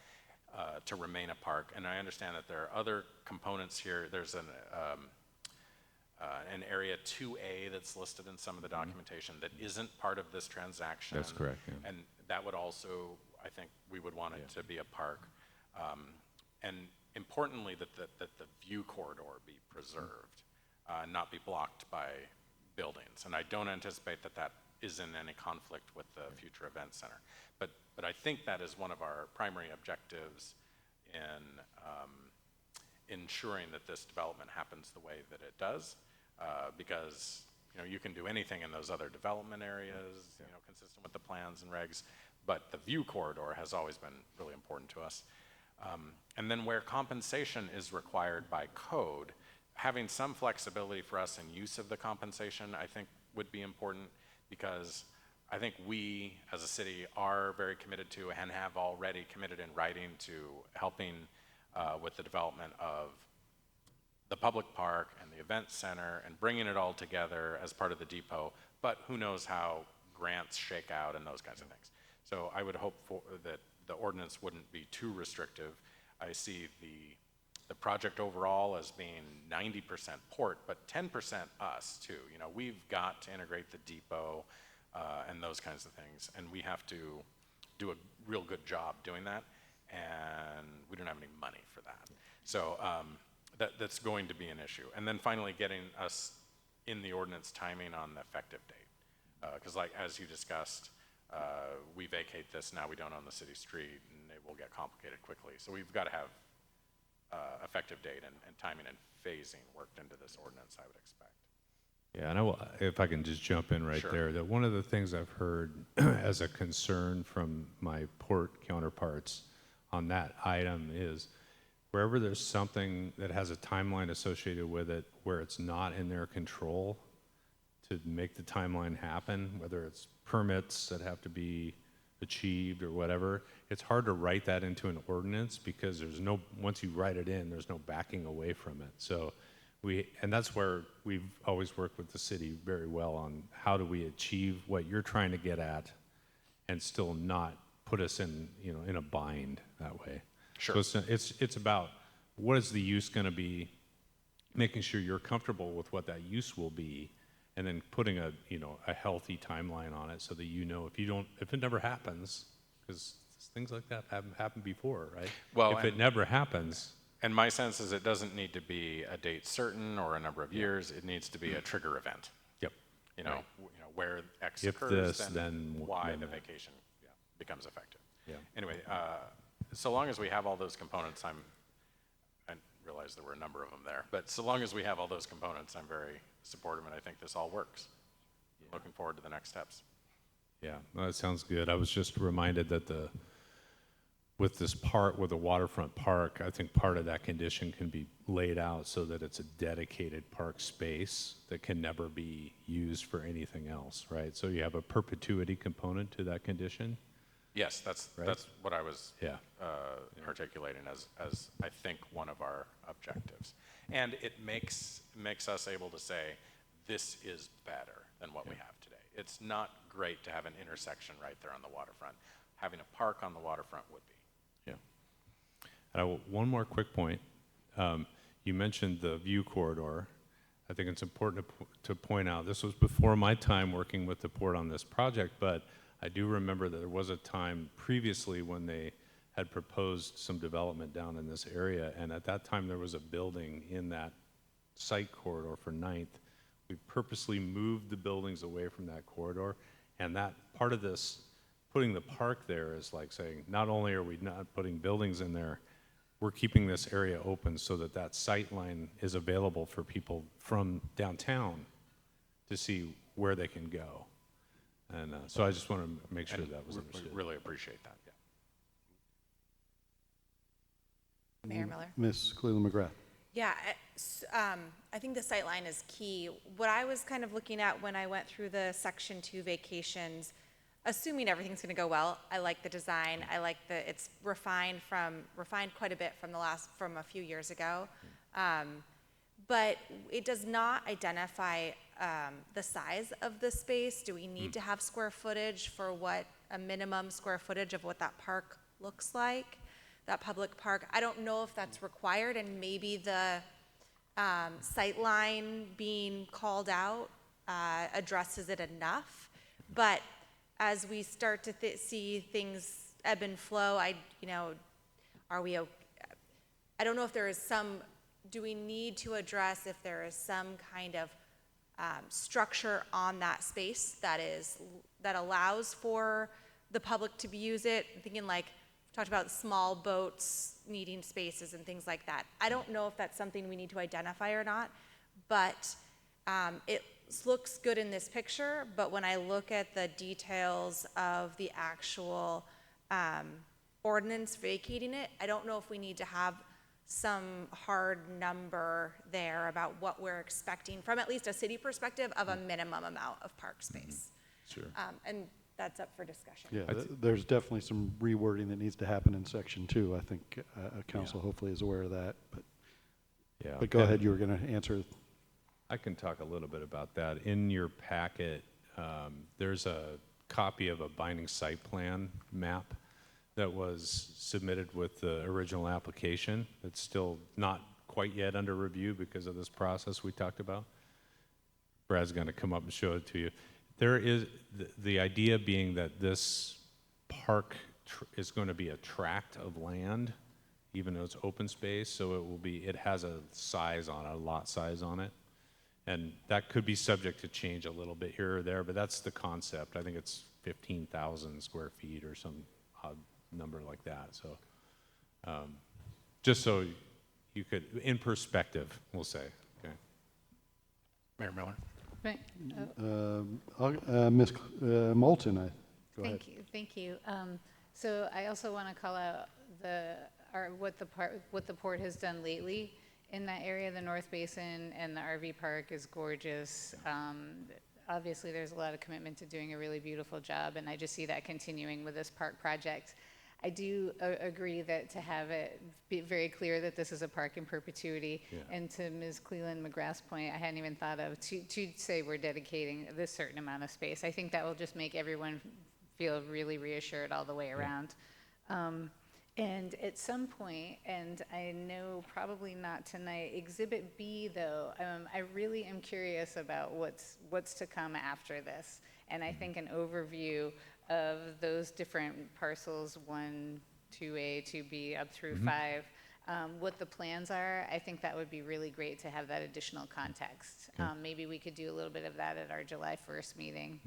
to remain a park. And I understand that there are other components here. There's an area 2A that's listed in some of the documentation that isn't part of this transaction. That's correct, yeah. And that would also, I think, we would want it to be a park. And importantly, that the view corridor be preserved, not be blocked by buildings. And I don't anticipate that that is in any conflict with the future event center. But I think that is one of our primary objectives in ensuring that this development happens the way that it does, because you can do anything in those other development areas, consistent with the plans and regs, but the view corridor has always been really important to us. And then where compensation is required by code, having some flexibility for us in use of the compensation, I think would be important, because I think we as a city are very committed to and have already committed in writing to helping with the development of the public park and the event center and bringing it all together as part of the depot, but who knows how grants shake out and those kinds of things. So I would hope that the ordinance wouldn't be too restrictive. I see the project overall as being 90% port, but 10% us too. We've got to integrate the depot and those kinds of things, and we have to do a real good job doing that, and we don't have any money for that. So that's going to be an issue. And then finally getting us in the ordinance timing on the effective date. Because as you discussed, we vacate this, now we don't own the city street, and it will get complicated quickly. So we've got to have effective date and timing and phasing worked into this ordinance, I would expect. Yeah, and if I can just jump in right Sure. there, that one of the things I've heard as a concern from my port counterparts on that item is wherever there's something that has a timeline associated with it where it's not in their control to make the timeline happen, whether it's permits that have to be achieved or whatever, it's hard to write that into an ordinance because once you write it in, there's no backing away from it. So and that's where we've always worked with the city very well on how do we achieve what you're trying to get at and still not put us in a bind that way. Sure. So it's about what is the use going to be, making sure you're comfortable with what that use will be, and then putting a healthy timeline on it so that if it never happens, because things like that haven't happened before, right? Well, if it never happens. And my sense is it doesn't need to be a date certain or a number of years. It needs to be a trigger event. Yep. Right. Where X If occurs, this, then Y, then the that. vacation becomes effective. Yeah. Anyway, so long as we have all those components, I realize there were a number of them there, but so long as we have all those components, I'm very supportive, and I think this all works. Yeah. Looking forward to the next steps. Yeah, well, that sounds good. I was just reminded that with the waterfront park, I think part of that condition can be laid out so that it's a dedicated park space that can never be used for anything else, right? So you have a perpetuity component to that condition. Yes, that's what I was articulating as I think one of our objectives. And it makes us able to say, this is better than what we have today. It's not great to have an intersection right there on the waterfront. Having a park on the waterfront would be. One more quick point. You mentioned the view corridor. I think it's important to point out, this was before my time working with the port on this project, but I do remember that there was a time previously when they had proposed some development down in this area, and at that time there was a building in that site corridor for 9th. We purposely moved the buildings away from that corridor, and that part of this, putting the park there is like saying, not only are we not putting buildings in there, we're keeping this area open so that sight line is available for people from downtown to see where they can go. And so I just want to make sure that was understood. We really appreciate that, yeah. Mayor Miller. Ms. Cleland McGrath. Yeah, I think the sight line is key. What I was kind of looking at when I went through the Section 2 vacations, assuming everything's going to go well, I like the design. I like it's refined quite a bit from a few years ago. But it does not identify the size of the space. Do we need to have square footage for what a minimum square footage of what that park looks like? that public park. I don't know if that's required, and maybe the sight line being called out addresses it enough. But as we start to see things ebb and flow, are we? I don't know if there is some. Do we need to address if there is some kind of structure on that space that allows for the public to use it? I'm thinking like we talked about small boats needing spaces and things like that. I don't know if that's something we need to identify or not, but it looks good in this picture. But when I look at the details of the actual ordinance vacating it, I don't know if we need to have some hard number there about what we're expecting from at least a city perspective of a minimum amount of park space. Sure. And that's up for discussion. Yeah, there's definitely some rewording that needs to happen in section 2. I think council hopefully is aware of that. But go ahead, you were going to answer. I can talk a little bit about that. In your packet, there's a copy of a binding site plan map that was submitted with the original application. It's still not quite yet under review because of this process we talked about. Brad's going to come up and show it to you. There is the idea being that this park is going to be a tract of land, even though it's open space, so it has a size on it, a lot size on it. And that could be subject to change a little bit here or there, but that's the concept. I think it's 15,000 square feet or some odd number like that. So just so you could, in perspective, we'll say. Okay. Mayor Miller. Right. Ms. Moulton, go ahead. Thank you. So I also want to call out what the port has done lately in that area. The North Basin and the RV park is gorgeous. Obviously, there's a lot of commitment to doing a really beautiful job, and I just see that continuing with this park project. I do agree that to have it be very clear that this is a park in perpetuity, and to Ms. Cleland McGrath's point, I hadn't even thought of, to say we're dedicating this certain amount of space. I think that will just make everyone feel really reassured all the way around. And at some point, and I know probably not tonight, Exhibit B though, I really am curious about what's to come after this. And I think an overview of those different parcels, 1, 2A, 2B, up through 5, what the plans are. I think that would be really great to have that additional context. Maybe we could do a little bit of that at our July 1st meeting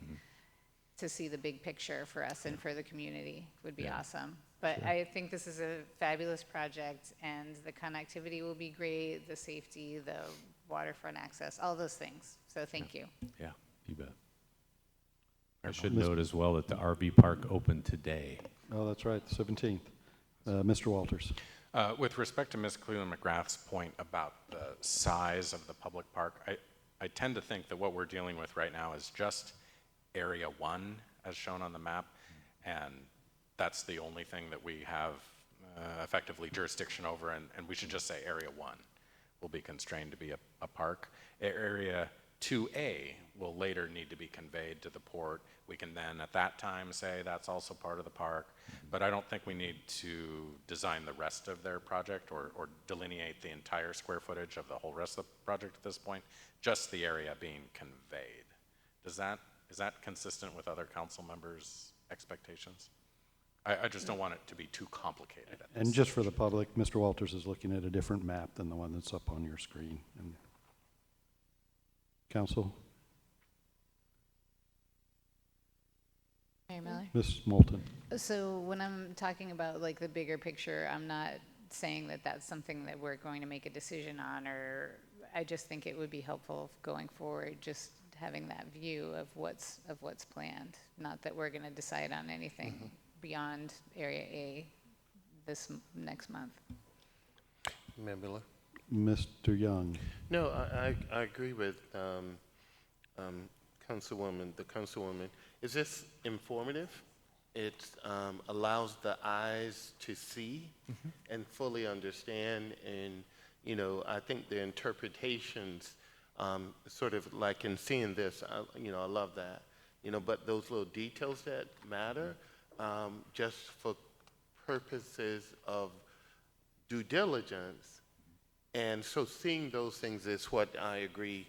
to see the big picture for us and for the community would be awesome. But I think this is a fabulous project, and the connectivity will be great, the safety, the waterfront access, all those things. So thank you. Yeah, you bet. I should note as well that the RV park opened today. Oh, that's right, the 17th. Mr. Walters. With respect to Ms. Cleland McGrath's point about the size of the public park, I tend to think that what we're dealing with right now is just Area 1 as shown on the map, and that's the only thing that we have effectively jurisdiction over, and we should just say Area 1 will be constrained to be a park. Area 2A will later need to be conveyed to the port. We can then at that time say that's also part of the park, but I don't think we need to design the rest of their project or delineate the entire square footage of the whole rest of the project at this point, just the area being conveyed. Is that consistent with other council members' expectations? I just don't want it to be too complicated. And just for the public, Mr. Walters is looking at a different map than the one that's up on your screen. And Council? Mayor Miller? Ms. Moulton. So when I'm talking about like the bigger picture, I'm not saying that that's something that we're going to make a decision on, or I just think it would be helpful going forward, just having that view of what's planned. Not that we're going to decide on anything beyond Area A this next month. Mayor Miller? Mr. Young. No, I agree with Councilwoman. Is this informative? It allows the eyes to see and fully understand, and I think the interpretations, sort of like in seeing this, I love that. But those little details that matter, just for purposes of due diligence. And so seeing those things is what I agree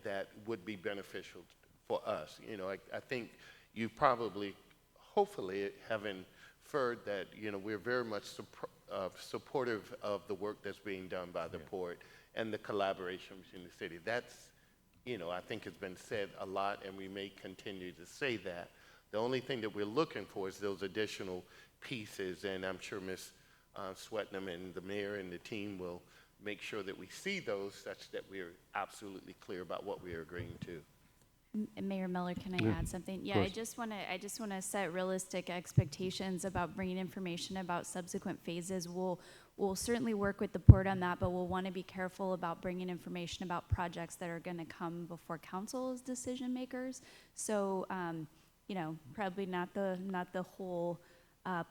that would be beneficial for us. You know, I think you probably, hopefully, have inferred that, you know, we're very much supportive of the work that's being done by the port and the collaboration between the city. That's, you know, I think has been said a lot, and we may continue to say that. The only thing that we're looking for is those additional pieces, and I'm sure Ms. Swetnam and the mayor and the team will make sure that we see those such that we're absolutely clear about what we are agreeing to. Mayor Miller, can I Yeah, add something? of Yeah, I course. just want to set realistic expectations about bringing information about subsequent phases. We'll certainly work with the port on that, but we'll want to be careful about bringing information about projects that are going to come before council as decision makers. So, you know, probably not the whole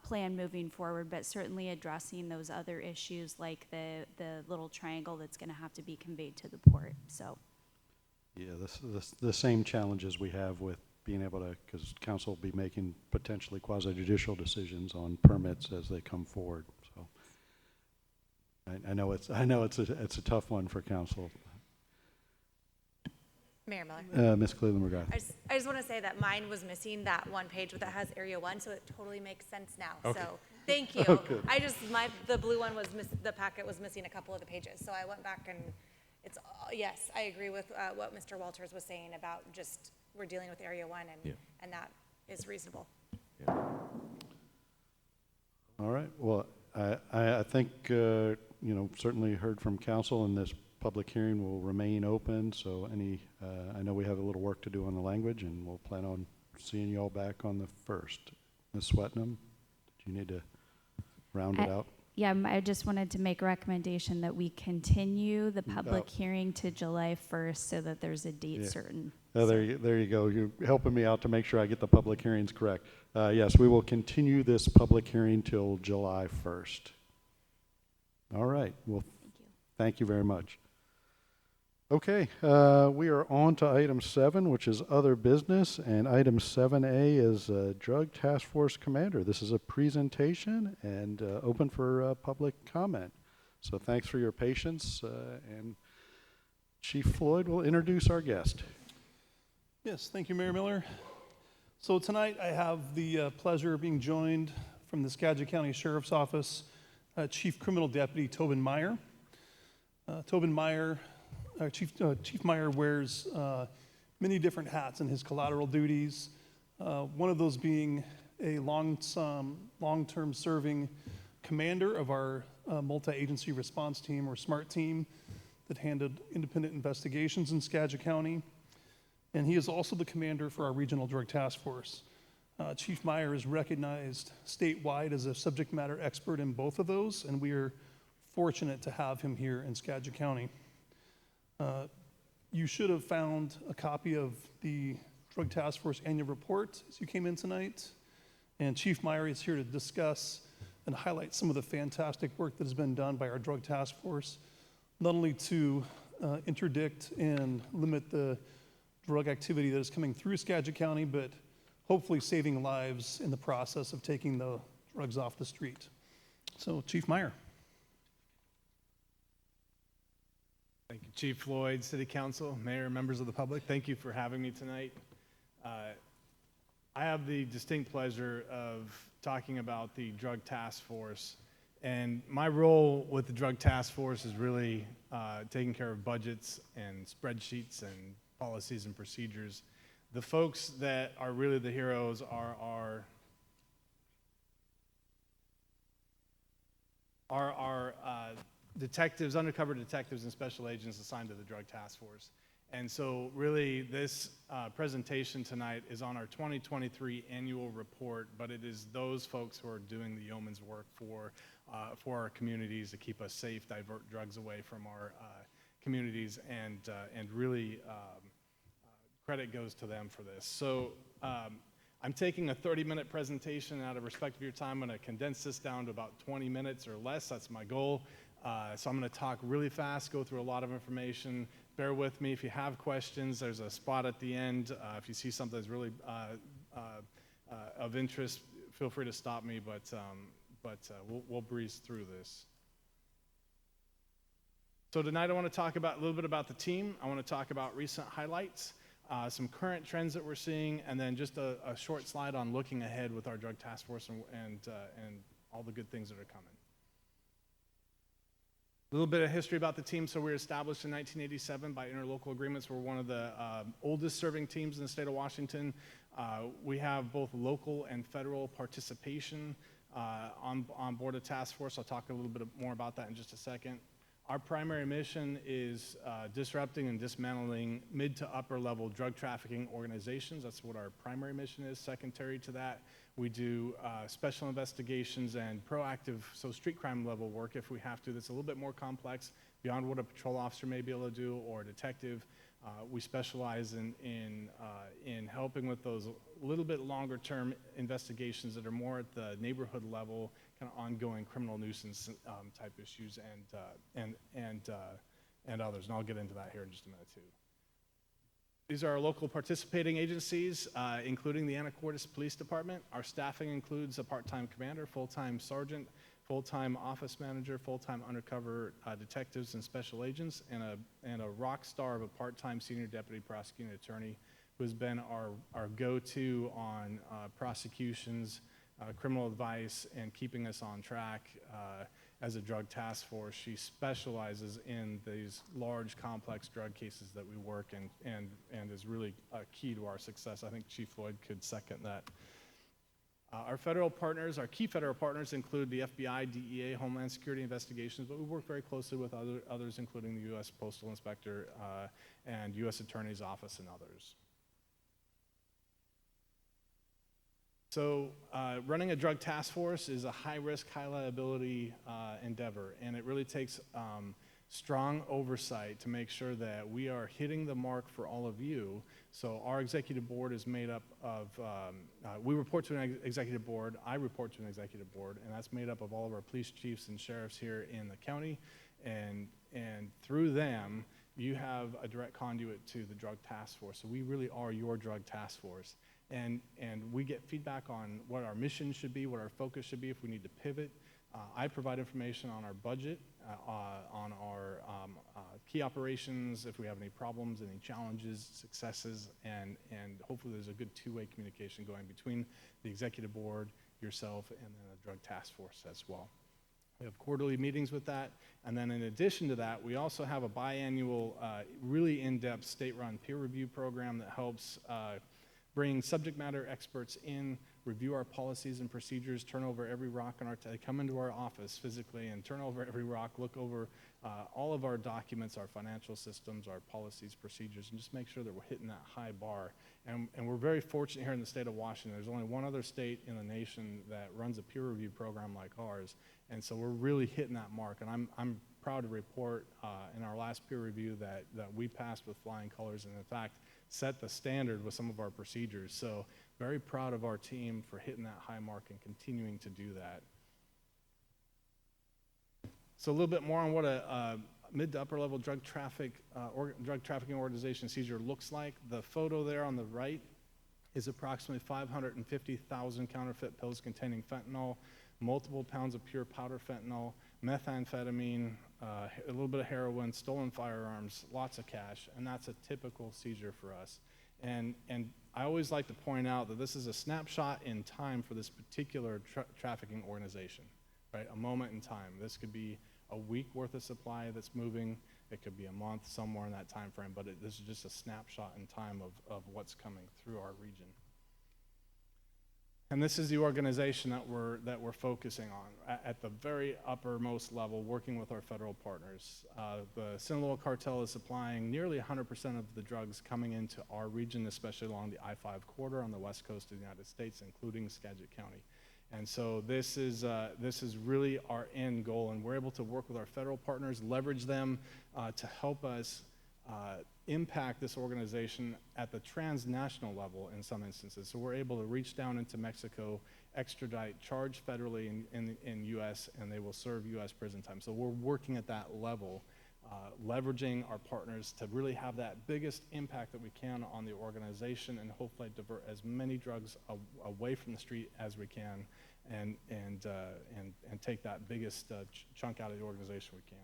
plan moving forward, but certainly addressing those other issues like the little triangle that's going to have to be conveyed to the port. So. Yeah, this the same challenges we have with being able to, because council will be making potentially quasi-judicial decisions on permits as they come forward. So I know it's a tough one for council. Mayor Miller. Ms. Cleveland McGrath. I just want to say that mine was missing that one page that has Area 1, so it totally makes sense now. Okay. So thank you. Okay. The blue one was the packet was missing a couple of the pages, so I went back and it's yes, I agree with what Mr. Walters was saying about just we're dealing with Area 1 and that is reasonable. All right. Well, I think you know, certainly heard from council, and this public hearing will remain open. So I know we have a little work to do on the language, and we'll plan on seeing you all back on the 1st. Ms. Swetnam, do you need to round it out? Yeah, I just wanted to make a recommendation that we continue the public hearing to July 1st so that there's a date certain. Oh, there you go. You're helping me out to make sure I get the public hearings correct. Yes, we will continue this public hearing till July 1st. All right. Well, thank you very much. Okay, we are on to item 7, which is other business, and item 7A is Drug Task Force Commander. This is a presentation and open for public comment. So thanks for your patience, and Chief Floyd will introduce our guest. Yes, thank you, Mayor Miller. So tonight I have the pleasure of being joined from the Skagit County Sheriff's Office, Chief Criminal Deputy Tobin Meyer. Chief Meyer wears many different hats in his collateral duties, one of those being a long-term serving commander of our multi-agency response team, or SMART team, that handled independent investigations in Skagit County. And he is also the commander for our Regional Drug Task Force. Chief Meyer is recognized statewide as a subject matter expert in both of those, and we are fortunate to have him here in Skagit County. You should have found a copy of the Drug Task Force annual report as you came in tonight. And Chief Meyer is here to discuss and highlight some of the fantastic work that has been done by our Drug Task Force, not only to interdict and limit the drug activity that is coming through Skagit County, but hopefully saving lives in the process of taking the drugs off the street. So, Chief Meyer. Thank you, Chief Floyd, City Council, Mayor, members of the public. Thank you for having me tonight. I have the distinct pleasure of talking about the Drug Task Force. And my role with the Drug Task Force is really taking care of budgets and spreadsheets and policies and procedures. The folks that are really the heroes are our detectives, undercover detectives and special agents assigned to the Drug Task Force. And so really this presentation tonight is on our 2023 annual report, but it is those folks who are doing the yeoman's work for our communities to keep us safe, divert drugs away from our communities, and really credit goes to them for this. So I'm taking a 30-minute presentation. Out of respect of your time, I'm going to condense this down to about 20 minutes or less. That's my goal. So I'm going to talk really fast, go through a lot of information. Bear with me. If you have questions, there's a spot at the end. If you see something that's really of interest, feel free to stop me. but we'll breeze through this. So tonight I want to talk a little bit about the team. I want to talk about recent highlights, some current trends that we're seeing, and then just a short slide on looking ahead with our drug task force and all the good things that are coming. A little bit of history about the team. So we were established in 1987 by interlocal agreements. We're one of the oldest serving teams in the state of Washington. We have both local and federal participation on board a task force. I'll talk a little bit more about that in just a second. Our primary mission is disrupting and dismantling mid to upper level drug trafficking organizations. That's what our primary mission is. Secondary to that, we do special investigations and proactive, so street crime level work if we have to. That's a little bit more complex, beyond what a patrol officer may be able to do or a detective. We specialize in helping with those little bit longer term investigations that are more at the neighborhood level, kind of ongoing criminal nuisance type issues and others. And I'll get into that here in just a minute too. These are our local participating agencies, including the Anacortes Police Department. Our staffing includes a part-time commander, full-time sergeant, full-time office manager, full-time undercover detectives and special agents, and a rock star of a part-time senior deputy prosecuting attorney who has been our go-to on prosecutions, criminal advice, and keeping us on track as a drug task force. She specializes in these large, complex drug cases that we work and is really key to our success. I think Chief Floyd could second that. Our federal partners, our key federal partners include the FBI, DEA, Homeland Security Investigations, but we work very closely with others, including the U.S. Postal Inspector and U.S. Attorney's Office and others. So running a drug task force is a high-risk, high-liability endeavor, and it really takes strong oversight to make sure that we are hitting the mark for all of you. So our executive board is made up of, we report to an executive board, I report to an executive board, and that's made up of all of our police chiefs and sheriffs here in the county, and through them, you have a direct conduit to the drug task force. So we really are your drug task force. And we get feedback on what our mission should be, what our focus should be, if we need to pivot. I provide information on our budget, on our key operations, if we have any problems, any challenges, successes, and hopefully there's a good two-way communication going between the executive board, yourself, and then the drug task force as well. We have quarterly meetings with that, and then in addition to that, we also have a biannual, really in-depth state-run peer review program that helps bring subject matter experts in, review our policies and procedures, turn over every rock in they come into our office physically and turn over every rock, look over all of our documents, our financial systems, our policies, procedures, and just make sure that we're hitting that high bar. And we're very fortunate here in the state of Washington. There's only one other state in the nation that runs a peer review program like ours, and so we're really hitting that mark. And I'm proud to report in our last peer review that we passed with flying colors, and in fact, set the standard with some of our procedures. So very proud of our team for hitting that high mark and continuing to do that. So a little bit more on what a mid to upper level drug trafficking organization seizure looks like. The photo there on the right is approximately 550,000 counterfeit pills containing fentanyl, multiple pounds of pure powder fentanyl, methamphetamine, a little bit of heroin, stolen firearms, lots of cash, and that's a typical seizure for us. And I always like to point out that this is a snapshot in time for this particular trafficking organization, right? A moment in time. This could be a week worth of supply that's moving. It could be a month, somewhere in that time frame, but this is just a snapshot in time of what's coming through our region. And this is the organization that we're focusing on at the very uppermost level, working with our federal partners. The Sinaloa cartel is supplying nearly 100% of the drugs coming into our region, especially along the I-5 corridor on the west coast of the United States, including Skagit County. And so this is really our end goal, and we're able to work with our federal partners, leverage them to help us impact this organization at the transnational level in some instances. So we're able to reach down into Mexico, extradite, charge federally in U.S., and they will serve U.S. prison time. So we're working at that level leveraging our partners to really have that biggest impact that we can on the organization and hopefully divert as many drugs away from the street as we can and take that biggest chunk out of the organization we can.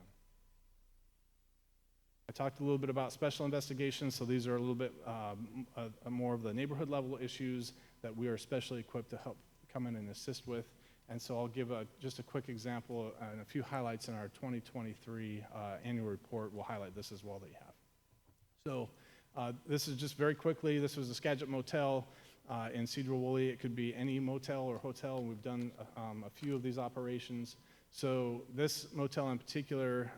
I talked a little bit about special investigations, so these are a little bit more of the neighborhood level issues that we are specially equipped to help come in and assist with. And so I'll give just a quick example and a few highlights in our 2023 annual report. We'll highlight this as well that you have. So this is just very quickly, this was a Skagit Motel in Cedar Woolley. It could be any motel or hotel, and we've done a few of these operations. So this motel in particular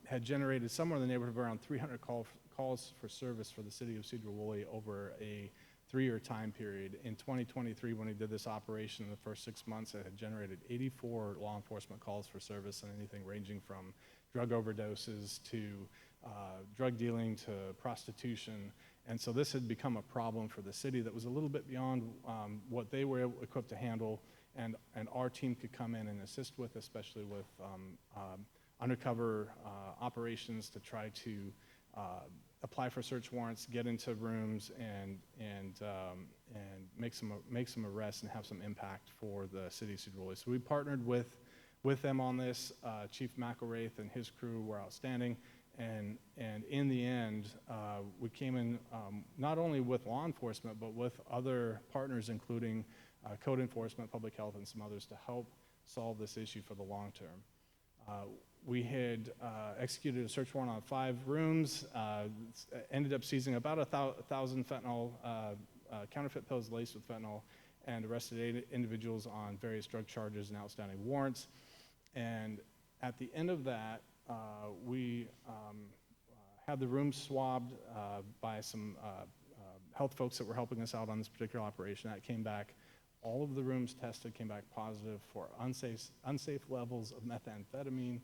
had generated somewhere in the neighborhood of around 300 calls for service for the city of Cedar Woolley over a 3-year time period. In 2023, when we did this operation in the first 6 months, it had generated 84 law enforcement calls for service and anything ranging from drug overdoses to drug dealing to prostitution. And so this had become a problem for the city that was a little bit beyond what they were equipped to handle, and our team could come in and assist with, especially with undercover operations to try to apply for search warrants, get into rooms, and make some arrests and have some impact for the city of Cedar Woolley. So we partnered with them on this. Chief McElraith and his crew were outstanding, and in the end, we came in not only with law enforcement, but with other partners, including code enforcement, public health, and some others to help solve this issue for the long term. We had executed a search warrant on 5 rooms, ended up seizing about 1,000 fentanyl, counterfeit pills laced with fentanyl, and arrested 8 individuals on various drug charges and outstanding warrants. And at the end of that, we had the rooms swabbed by some health folks that were helping us out on this particular operation. That came back. All of the rooms tested came back positive for unsafe levels of methamphetamine,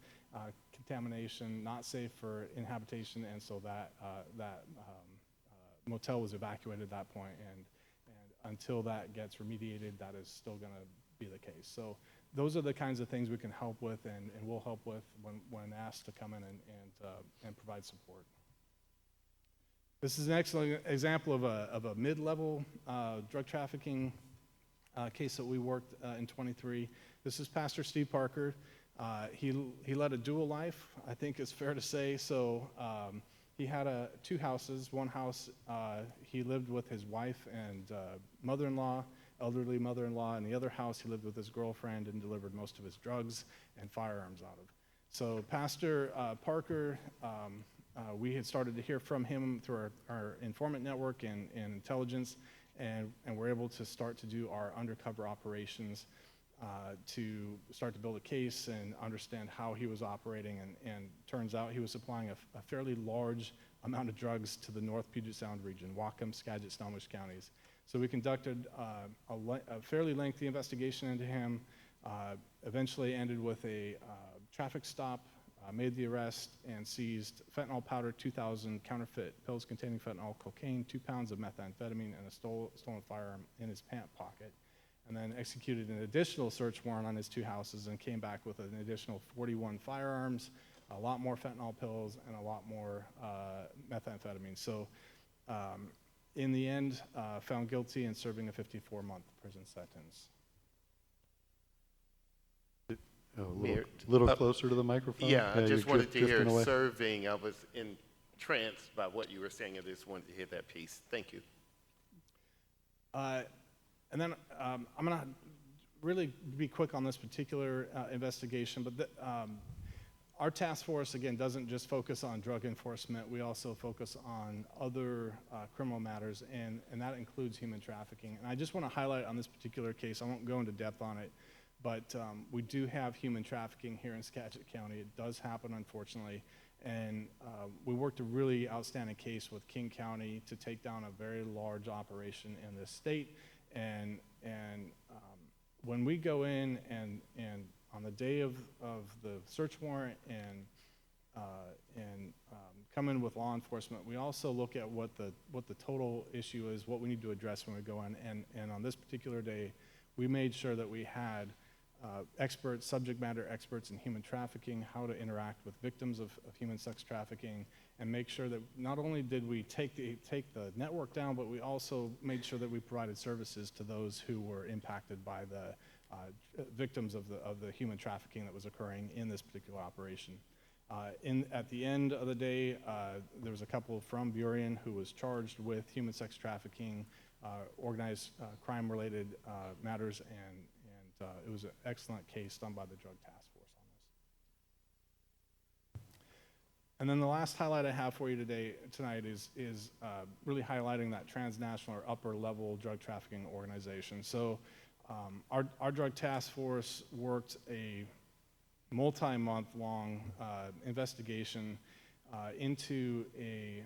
contamination, not safe for inhabitation, and so that motel was evacuated at that point, and until that gets remediated, that is still going to be the case. So those are the kinds of things we can help with and will help with when asked to come in and provide support. This is an excellent example of a mid-level drug trafficking case that we worked in 23. This is Pastor Steve Parker. He led a dual life, I think it's fair to say. So he had 2 houses. One house, he lived with his wife and mother-in-law, elderly mother-in-law. And the other house, he lived with his girlfriend and delivered most of his drugs and firearms out of. So Pastor Parker, we had started to hear from him through our informant network and intelligence, and we're able to start to do our undercover operations to start to build a case and understand how he was operating, and turns out he was supplying a fairly large amount of drugs to the North Puget Sound region, Whatcom, Skagit, Snohomish counties. So we conducted a fairly lengthy investigation into him, eventually ended with a traffic stop, made the arrest, and seized fentanyl powder, 2,000 counterfeit pills containing fentanyl, cocaine, 2 pounds of methamphetamine, and a stolen firearm in his pant pocket. And then executed an additional search warrant on his 2 houses and came back with an additional 41 firearms, a lot more fentanyl pills, and a lot more methamphetamine. So in the end, found guilty and serving a 54-month prison sentence. A little closer to the microphone? Yeah, I just wanted to hear drifting away. serving. I was entranced by what you were saying. I just wanted to hear that piece. Thank you. And then I'm going to really be quick on this particular investigation, but our task force, again, doesn't just focus on drug enforcement. We also focus on other criminal matters, and that includes human trafficking. And I just want to highlight on this particular case, I won't go into depth on it, but we do have human trafficking here in Skagit County. It does happen, unfortunately. And we worked a really outstanding case with King County to take down a very large operation in this state. And when we go in and on the day of the search warrant and come in with law enforcement, we also look at what the total issue is, what we need to address when we go in. And on this particular day, we made sure that we had experts, subject matter experts in human trafficking, how to interact with victims of human sex trafficking, and make sure that not only did we take the network down, but we also made sure that we provided services to those who were impacted by the victims of the human trafficking that was occurring in this particular operation. At the end of the day, there was a couple from Burien who was charged with human sex trafficking, organized crime-related matters, and it was an excellent case done by the Drug Task Force on this. And then the last highlight I have for you tonight is really highlighting that transnational or upper-level drug trafficking organization. So our Drug Task Force worked a multi-month-long investigation into a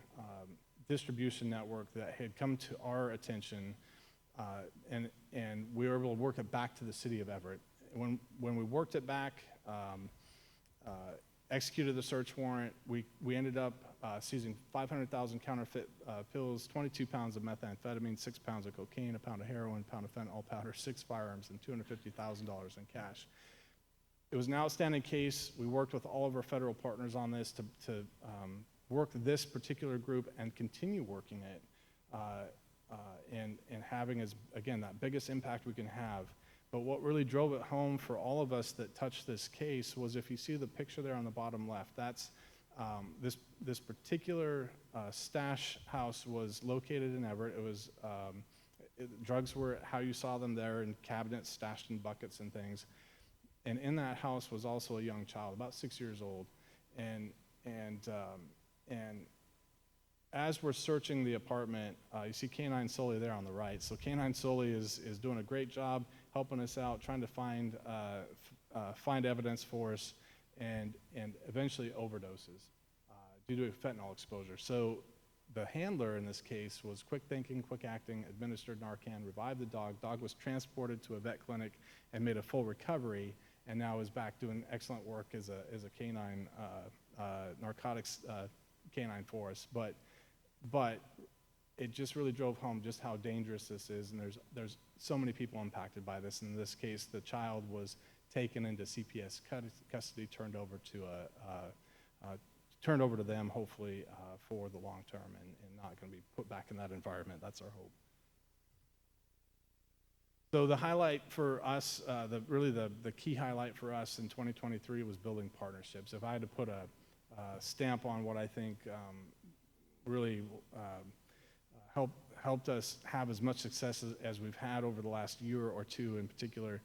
distribution network that had come to our attention, and we were able to work it back to the city of Everett. When we worked it back, executed the search warrant, we ended up seizing 500,000 counterfeit pills, 22 pounds of methamphetamine, 6 pounds of cocaine, a pound of heroin, a pound of fentanyl powder, 6 firearms, and $250,000 in cash. It was an outstanding case. We worked with all of our federal partners on this to work this particular group and continue working it and having, again, that biggest impact we can have. But what really drove it home for all of us that touched this case was, if you see the picture there on the bottom left, that's this particular stash house was located in Everett. It was drugs were how you saw them there, in cabinets stashed in buckets and things. And in that house was also a young child, about 6 years old. And as we're searching the apartment, you see Canine Sully there on the right. So Canine Sully is doing a great job helping us out, trying to find evidence for us, and eventually overdoses due to fentanyl exposure. So the handler in this case was quick thinking, quick acting, administered Narcan, revived the dog. Dog was transported to a vet clinic and made a full recovery, and now is back doing excellent work as a canine narcotics canine for us. But it just really drove home just how dangerous this is, and there's so many people impacted by this. In this case, the child was taken into CPS custody, turned over to them, hopefully for the long term, and not going to be put back in that environment. That's our hope. So the highlight for us, the key highlight for us in 2023 was building partnerships. If I had to put a stamp on what I think really helped us have as much success as we've had over the last year or two in particular,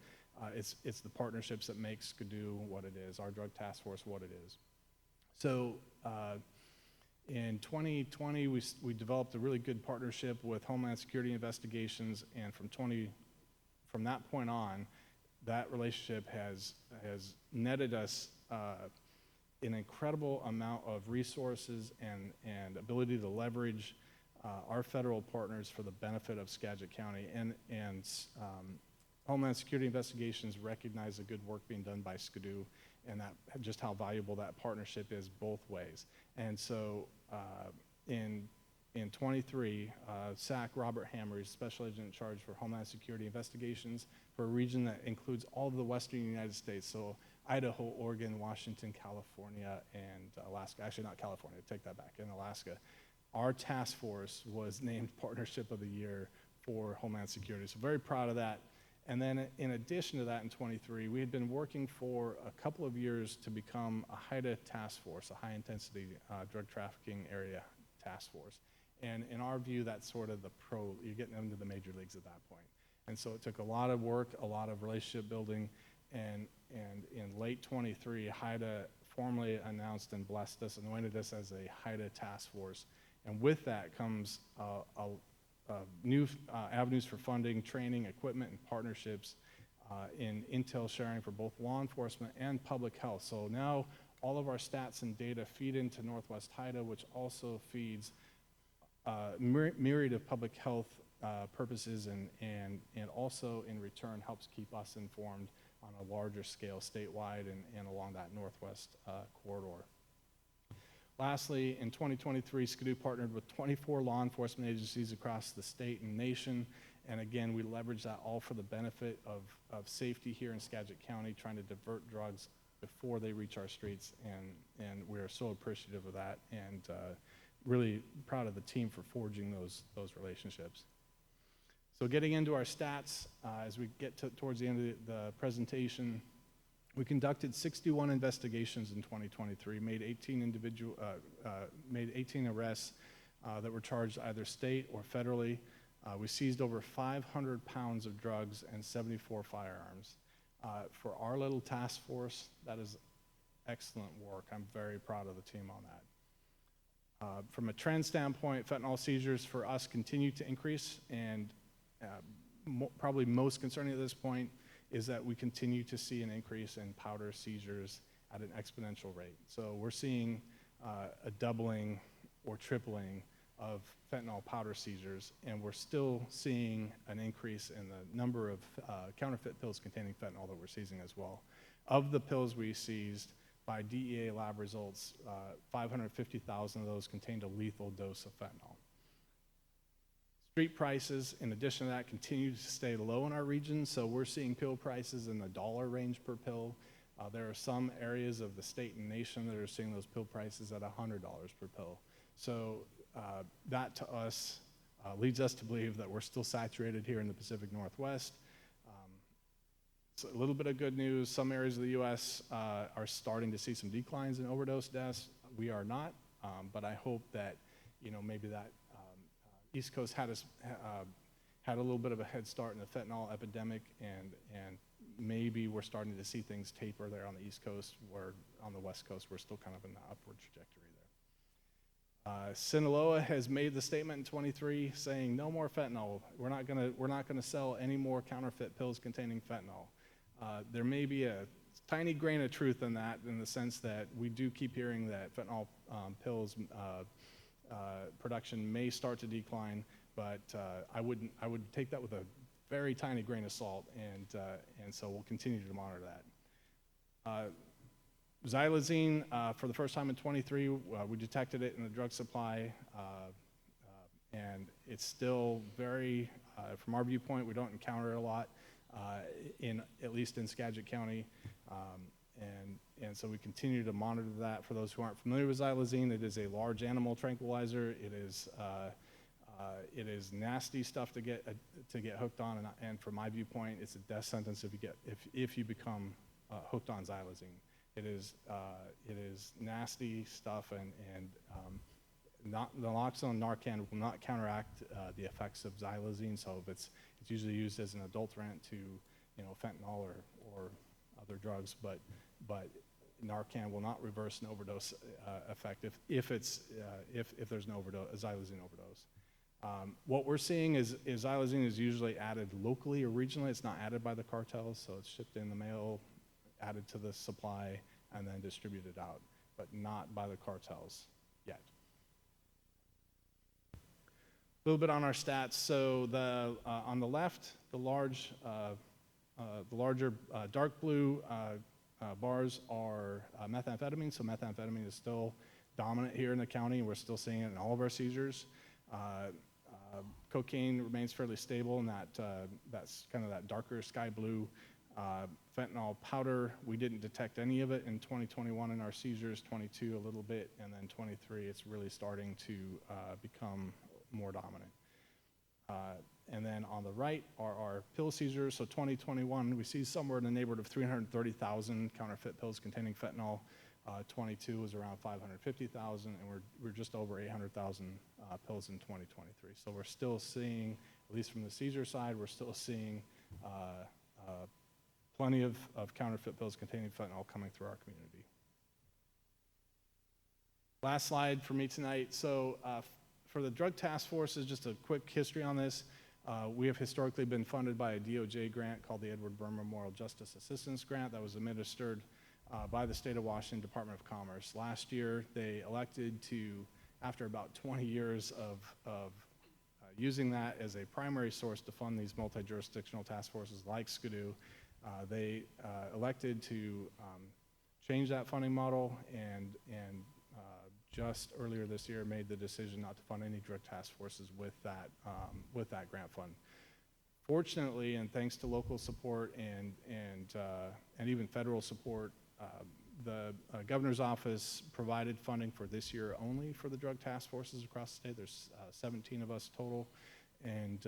it's the partnerships that make SCADU what it is, our Drug Task Force what it is. So in 2020, we developed a really good partnership with Homeland Security Investigations, and from that point on, that relationship has netted us an incredible amount of resources and ability to leverage our federal partners for the benefit of Skagit County. And Homeland Security Investigations recognize the good work being done by SCADU, and that just how valuable that partnership is both ways. And so in 23, SAC Robert Hammer is Special Agent in charge for Homeland Security Investigations for a region that includes all of the western United States, so Idaho, Oregon, Washington, California, and Alaska. Actually, not California, take that back, in Alaska. Our task force was named Partnership of the Year for Homeland Security, so very proud of that. And then in addition to that, in 23, we had been working for a couple of years to become a HIDTA task force, a high-intensity drug trafficking area task force. And in our view, that's sort of you're getting into the major leagues at that point. And so it took a lot of work, a lot of relationship building, and in late 23, HIDTA formally announced and blessed us, anointed us as a HIDTA task force. And with that comes new avenues for funding, training, equipment, and partnerships in intel sharing for both law enforcement and public health. So now all of our stats and data feed into Northwest HIDTA, which also feeds myriad of public health purposes, and also in return helps keep us informed on a larger scale statewide and along that Northwest corridor. Lastly, in 2023, SCADU partnered with 24 law enforcement agencies across the state and nation, And again, we leverage that all for the benefit of safety here in Skagit County, trying to divert drugs before they reach our streets, and we are so appreciative of that, and really proud of the team for forging those relationships. So getting into our stats, as we get towards the end of the presentation, we conducted 61 investigations in 2023, made 18 arrests that were charged either state or federally. We seized over 500 pounds of drugs and 74 firearms. For our little task force, that is excellent work. I'm very proud of the team on that. From a trend standpoint, fentanyl seizures for us continue to increase, and probably most concerning at this point is that we continue to see an increase in powder seizures at an exponential rate. So we're seeing a doubling or tripling of fentanyl powder seizures, and we're still seeing an increase in the number of counterfeit pills containing fentanyl that we're seizing as well. Of the pills we seized, by DEA lab results, 550,000 of those contained a lethal dose of fentanyl. Street prices, in addition to that, continue to stay low in our region, so we're seeing pill prices in the dollar range per pill. There are some areas of the state and nation that are seeing those pill prices at $100 per pill. So that to us leads us to believe that we're still saturated here in the Pacific Northwest. So a little bit of good news, some areas of the U.S. Are starting to see some declines in overdose deaths. We are not, but I hope that, maybe that East Coast had a little bit of a head start in the fentanyl epidemic, and maybe we're starting to see things taper there on the East Coast, where on the West Coast we're still kind of in the upward trajectory there. Sinaloa has made the statement in 23 saying no more fentanyl. We're not gonna sell any more counterfeit pills containing fentanyl. There may be a tiny grain of truth in that, in the sense that we do keep hearing that fentanyl pills production may start to decline, but I would take that with a very tiny grain of salt, and so we'll continue to monitor that. Xylazine, for the first time in 23, we detected it in the drug supply, and it's still very, from our viewpoint, we don't encounter it a lot, at least in Skagit County, and so we continue to monitor that. For those who aren't familiar with xylazine, it is a large animal tranquilizer. It is nasty stuff to get hooked on, and from my viewpoint, it's a death sentence if you become hooked on xylazine. It is nasty stuff, and naloxone and Narcan will not counteract the effects of xylazine. So it's usually used as an adulterant to fentanyl or other drugs, but Narcan will not reverse an overdose effect if there's no xylazine overdose. What we're seeing is xylazine is usually added locally or regionally. It's not added by the cartels, so it's shipped in the mail, added to the supply, and then distributed out, but not by the cartels yet. A little bit on our stats. So on the left, the larger dark blue bars are methamphetamine. So methamphetamine is still dominant here in the county, and we're still seeing it in all of our seizures. Cocaine remains fairly stable, and that's kind of that darker sky blue. Fentanyl powder, we didn't detect any of it in 2021 in our seizures, 22 a little bit, and then 23 it's really starting to become more dominant. And then on the right are our pill seizures. So 2021, we see somewhere in the neighborhood of 330,000 counterfeit pills containing fentanyl. 22 was around 550,000, and we're just over 800,000 pills in 2023. So we're still seeing, at least from the seizure side, we're still seeing plenty of counterfeit pills containing fentanyl coming through our community. Last slide for me tonight. So for the Drug Task Force, is just a quick history on this. We have historically been funded by a DOJ grant called the Edward Burr Memorial Justice Assistance Grant that was administered by the state of Washington Department of Commerce. Last year, they elected to, after about 20 years of using that as a primary source to fund these multi-jurisdictional task forces like SCADU, they elected to change that funding model, and just earlier this year made the decision not to fund any drug task forces with that grant fund. Fortunately, and thanks to local support and even federal support, the governor's office provided funding for this year only for the drug task forces across the state. There's 17 of us total, and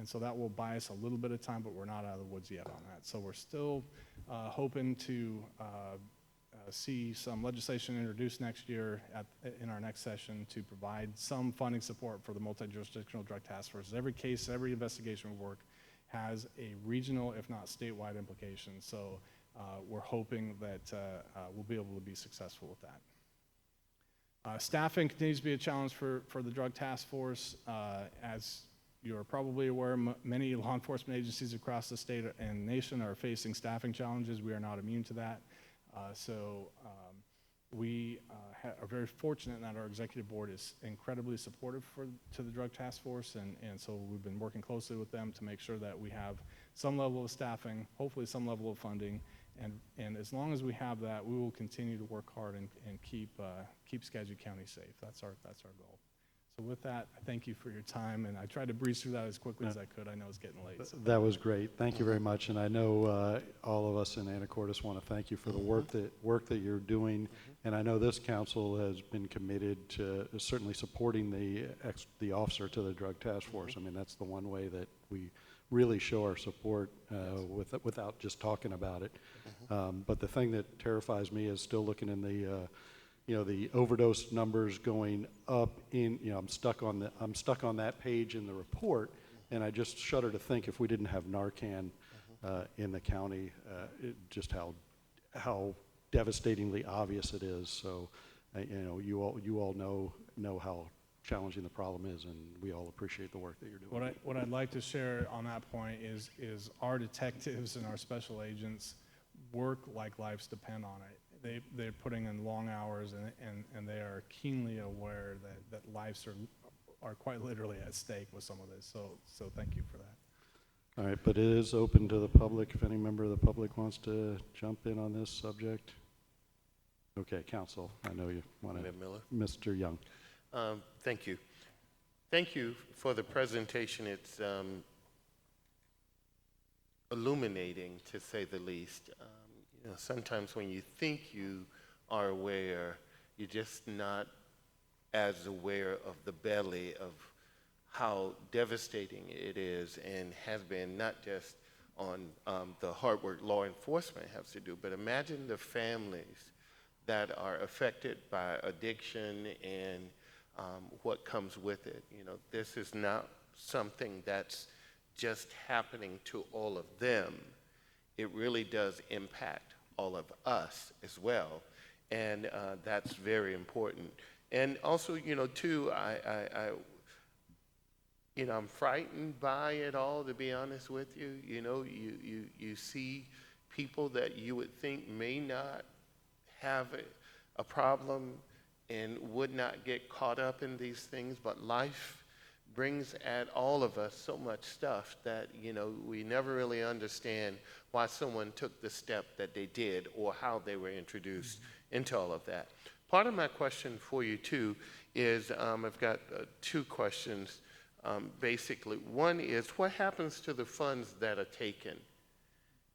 so that will buy us a little bit of time, but we're not out of the woods yet on that. So we're still hoping to see some legislation introduced next year in our next session to provide some funding support for the multi-jurisdictional drug task forces. Every case, every investigation work has a regional, if not statewide implication. So we're hoping that we'll be able to be successful with that. Staffing continues to be a challenge for the drug task force. As you're probably aware, many law enforcement agencies across the state and nation are facing staffing challenges. We are not immune to that. We are very fortunate that our executive board is incredibly supportive to the drug task force, and so we've been working closely with them to make sure that we have some level of staffing, hopefully some level of funding, and as long as we have that, we will continue to work hard and keep Skagit County safe. That's our goal. So with that, I thank you for your time, and I tried to breeze through that as quickly as I could. I know it's getting late. So. That was great. Thank you very much. And I know all of us in Anacortes want to thank you for the work that you're doing. And I know this council has been committed to certainly supporting the officer to the drug task force. I mean, that's the one way that we really show our support without just talking about it. But the thing that terrifies me is still looking in the overdose numbers going up I'm stuck on that page in the report, and I just shudder to think if we didn't have Narcan in the county, just how devastatingly obvious it is. So, you all know how challenging the problem is, and we all appreciate the work that you're doing. What I'd like to share on that point is our detectives and our special agents work like lives depend on it. They're putting in long hours, and they are keenly aware that lives are quite literally at stake with some of this. So thank you for that. All right, but it is open to the public if any member of the public wants to jump in on this subject. Okay, counsel, I know you want to. Miller. Mr. Young. Thank you. Thank you for the presentation. It's illuminating, to say the least. Sometimes when you think you are aware, you're just not as aware of the belly of how devastating it is and has been, not just on the hard work law enforcement has to do, but imagine the families that are affected by addiction and what comes with it. This is not something that's just happening to all of them. It really does impact all of us as well, and that's very important. And also, too, I'm frightened by it all, to be honest with you. You see people that you would think may not have a problem and would not get caught up in these things, but life brings at all of us so much stuff that, we never really understand why someone took the step that they did or how they were introduced into all of that. Part of my question for you, too, is I've got two questions, basically. One is, what happens to the funds that are taken?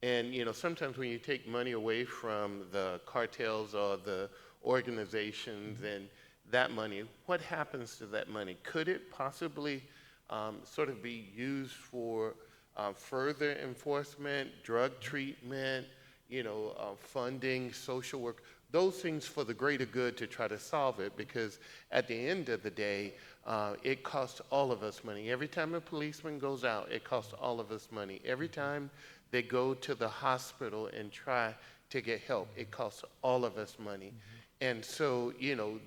And, sometimes when you take money away from the cartels or the organizations and that money, what happens to that money? Could it possibly sort of be used for further enforcement, drug treatment, funding, social work, those things for the greater good to try to solve it? Because at the end of the day, it costs all of us money. Every time a policeman goes out, it costs all of us money. Every time they go to the hospital and try to get help, it costs all of us money. And so,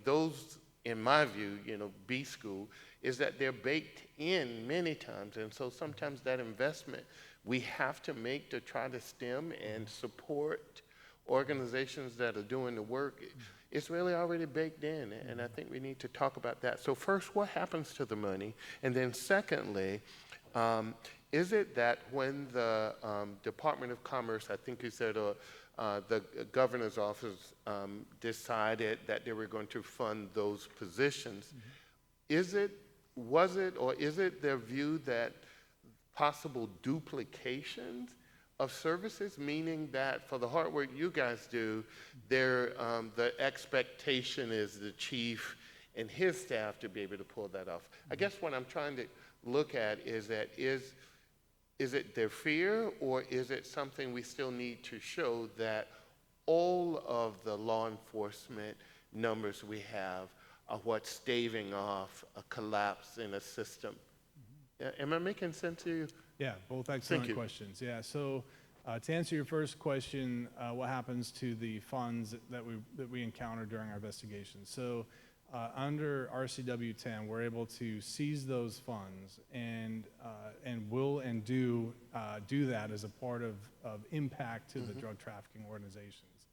those, in my view, B school, is that they're baked in many times. And so sometimes that investment we have to make to try to stem and support organizations that are doing the work, it's really already baked in. And I think we need to talk about that. So first, what happens to the money? And then secondly, is it that when the Department of Commerce, I think you said, the governor's office decided that they were going to fund those positions, was it or is it their view that possible duplications of services, meaning that for the hard work you guys do, the expectation is the chief and his staff to be able to pull that off. I guess what I'm trying to look at is that is it their fear, or is it something we still need to show that all of the law enforcement numbers we have are what's staving off a collapse in a system? Am I making sense to you? Yeah, both Thank excellent you. questions. Yeah, so to answer your first question, what happens to the funds that we encounter during our investigation? So under RCW 10, we're able to seize those funds and will and do that as a part of impact to the drug trafficking organizations.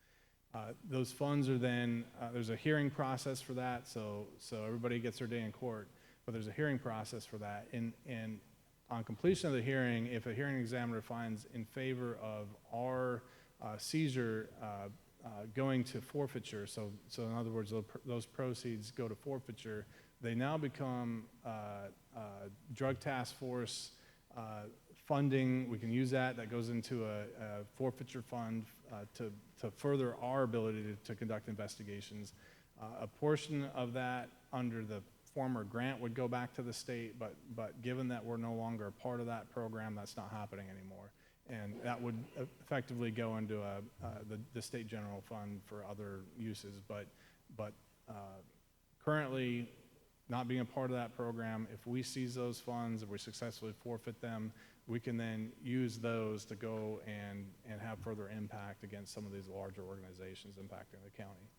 Those funds are then, there's a hearing process for that, so everybody gets their day in court, but there's a hearing process for that. And on completion of the hearing, if a hearing examiner finds in favor of our seizure going to forfeiture, so in other words, those proceeds go to forfeiture, they now become drug task force funding. We can use that. That goes into a forfeiture fund to further our ability to conduct investigations. A portion of that under the former grant would go back to the state, but given that we're no longer a part of that program, that's not happening anymore. And that would effectively go into the state general fund for other uses. But currently, not being a part of that program, if we seize those funds, if we successfully forfeit them, we can then use those to go and have further impact against some of these larger organizations impacting the county.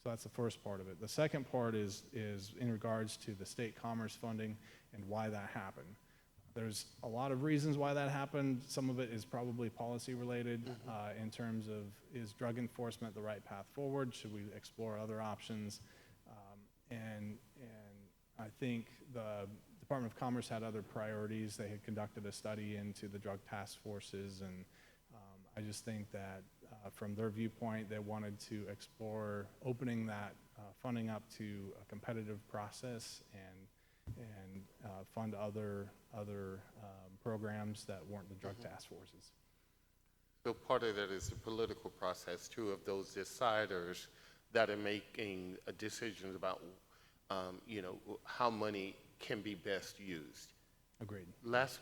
So that's the first part of it. The second part is in regards to the state commerce funding and why that happened. There's a lot of reasons why that happened. Some of it is probably policy related in terms of, is drug enforcement the right path forward? Should we explore other options? And I think the Department of Commerce had other priorities. They had conducted a study into the drug task forces, and I just think that from their viewpoint, they wanted to explore opening that funding up to a competitive process and fund other programs that weren't the drug task forces. So part of that is the political process too, of those deciders that are making decisions about, how money can be best used. Agreed. Last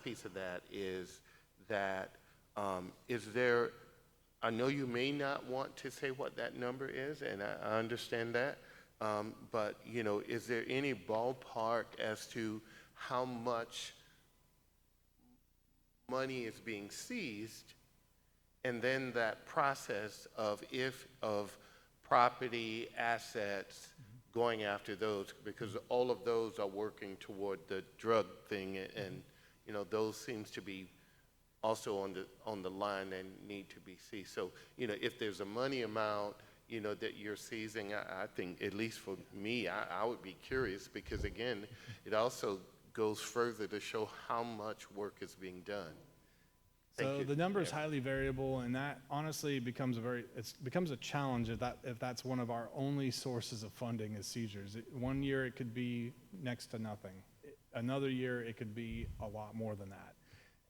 piece of that is that is there, I know you may not want to say what that number is, and I understand that, but is there any ballpark as to how much money is being seized, and then that process of property, assets, going after those, because all of those are working toward the drug thing, and those seems to be also on the line and need to be seized. So if there's a money amount that you're seizing, I think, at least for me, I would be curious, because again, it also goes further to show how much work is being done. So the number is highly variable, and that honestly becomes a challenge if that's one of our only sources of funding is seizures. One year it could be next to nothing. Another year it could be a lot more than that.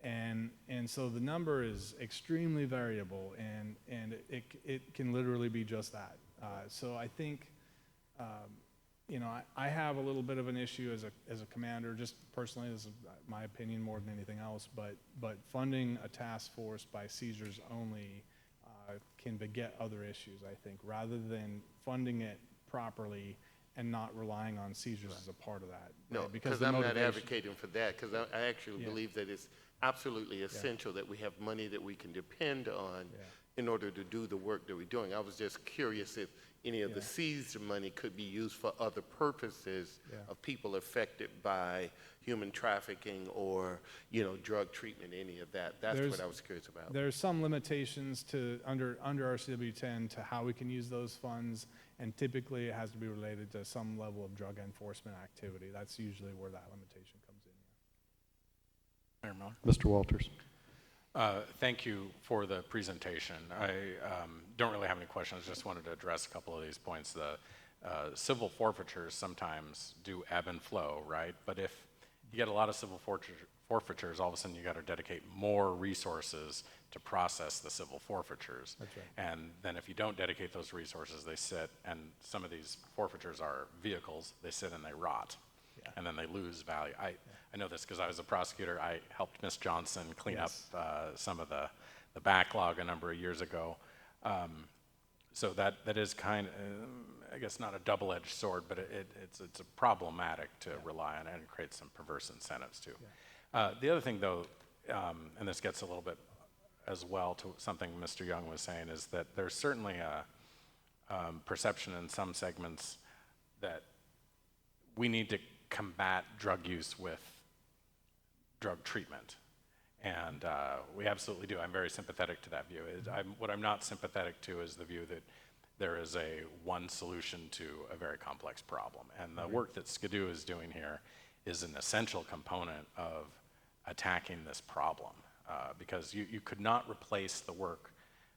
And so the number is extremely variable, and it can literally be just that. So I think, I have a little bit of an issue as a commander, just personally, this is my opinion more than anything else, but funding a task force by seizures only can beget other issues, I think, rather than funding it properly and not relying on seizures as a part of that. No, right? because I'm not advocating for that, because I actually believe that it's absolutely essential that we have money that we can depend on in order to do the work that we're doing. I was just curious if any of the seized money could be used for other purposes of people affected by human trafficking or, drug treatment, any of that. That's what I was curious about. There's some limitations under RCW 10 to how we can use those funds, and typically it has to be related to some level of drug enforcement activity. That's usually where that limitation comes in. Mayor Miller. Mr. Walters. Thank you for the presentation. I don't really have any questions, just wanted to address a couple of these points. The civil forfeitures sometimes do ebb and flow, right? But if you get a lot of civil forfeitures, all of a sudden you got to dedicate more resources to process the civil forfeitures. That's right. And then if you don't dedicate those resources, they sit, and some of these forfeitures are vehicles, they sit and they rot. Yeah. And then they lose value. I know this because I was a prosecutor. I helped Miss Johnson clean Yes. up some of the backlog a number of years ago. So that is kind of, I guess not a double-edged sword, but it's problematic to rely on it, and it creates some perverse incentives too. The other thing though, and this gets a little bit as well to something Mr. Young was saying, is that there's certainly a perception in some segments that we need to combat drug use with drug treatment. And we absolutely do. I'm very sympathetic to that view. What I'm not sympathetic to is the view that there is a one solution to a very complex problem. And the work that Skidoo is doing here is an essential component of attacking this problem, because you could not replace the work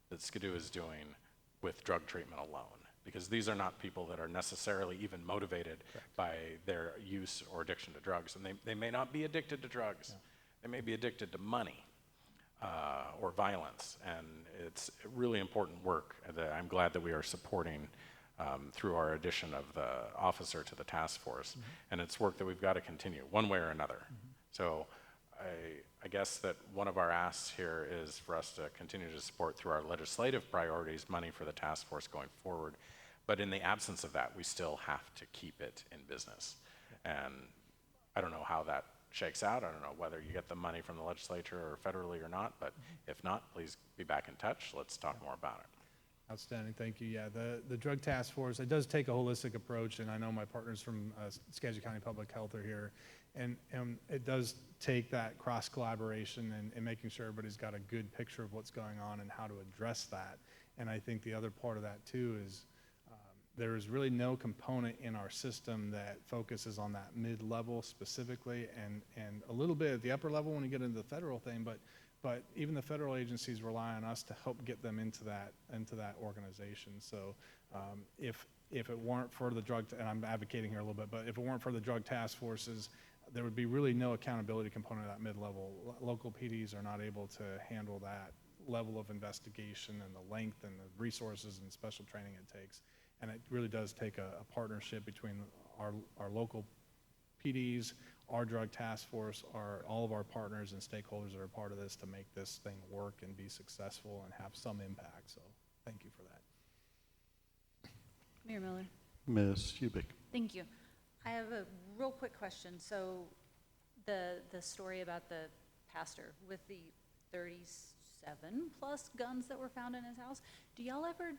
that Skidoo is doing with drug treatment alone, because these are not people that are necessarily even motivated by their use or addiction to drugs. And they may not be addicted to drugs. Yeah. They may be addicted to money or violence, and it's really important work that I'm glad that we are supporting through our addition of the officer to the task force. And it's work that we've got to continue one way or another. So I guess that one of our asks here is for us to continue to support through our legislative priorities money for the task force going forward. But in the absence of that, we still have to keep it in business. And I don't know how that shakes out. I don't know whether you get the money from the legislature or federally or not, but if not, please be back in touch. Let's talk more about it. Outstanding, thank you. Yeah, the Drug Task Force, it does take a holistic approach, and I know my partners from Skagit County Public Health are here, and it does take that cross-collaboration and making sure everybody's got a good picture of what's going on and how to address that. And I think the other part of that too is there is really no component in our system that focuses on that mid-level specifically, and a little bit at the upper level when you get into the federal thing, but even the federal agencies rely on us to help get them into that organization. So if it weren't for the and I'm advocating here a little bit, but if it weren't for the drug task forces, there would be really no accountability component at that mid-level. Local PDs are not able to handle that level of investigation and the length and the resources and special training it takes. And it really does take a partnership between our local PDs, our drug task force, all of our partners and stakeholders that are part of this to make this thing work and be successful and have some impact. So thank you for that. Mayor Miller. Ms. Hubick. Thank you. I have a real quick question. So the story about the pastor with the 37 plus guns that were found in his house, do y'all ever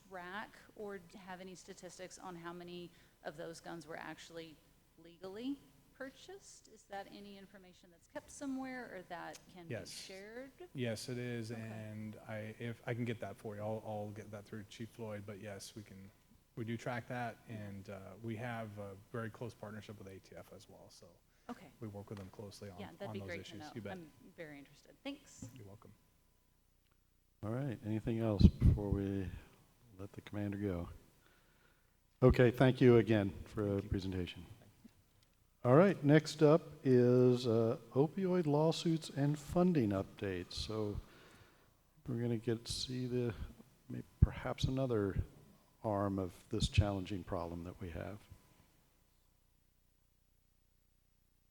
track or have any statistics on how many of those guns were actually legally purchased? Is that any information that's kept somewhere or that can be shared? Yes, it is. Okay. And if I can get that for you, I'll get that through Chief Floyd. But yes, we do track that, and we have a very close partnership with ATF as well. So okay, we work with them closely on, yeah, that'd be those great issues. to know. You bet. I'm very interested. Thanks. You're welcome. All right, anything else before we let the commander go? Okay, thank you again for the presentation. All right, next up is opioid lawsuits and funding updates. So we're going to see perhaps another arm of this challenging problem that we have.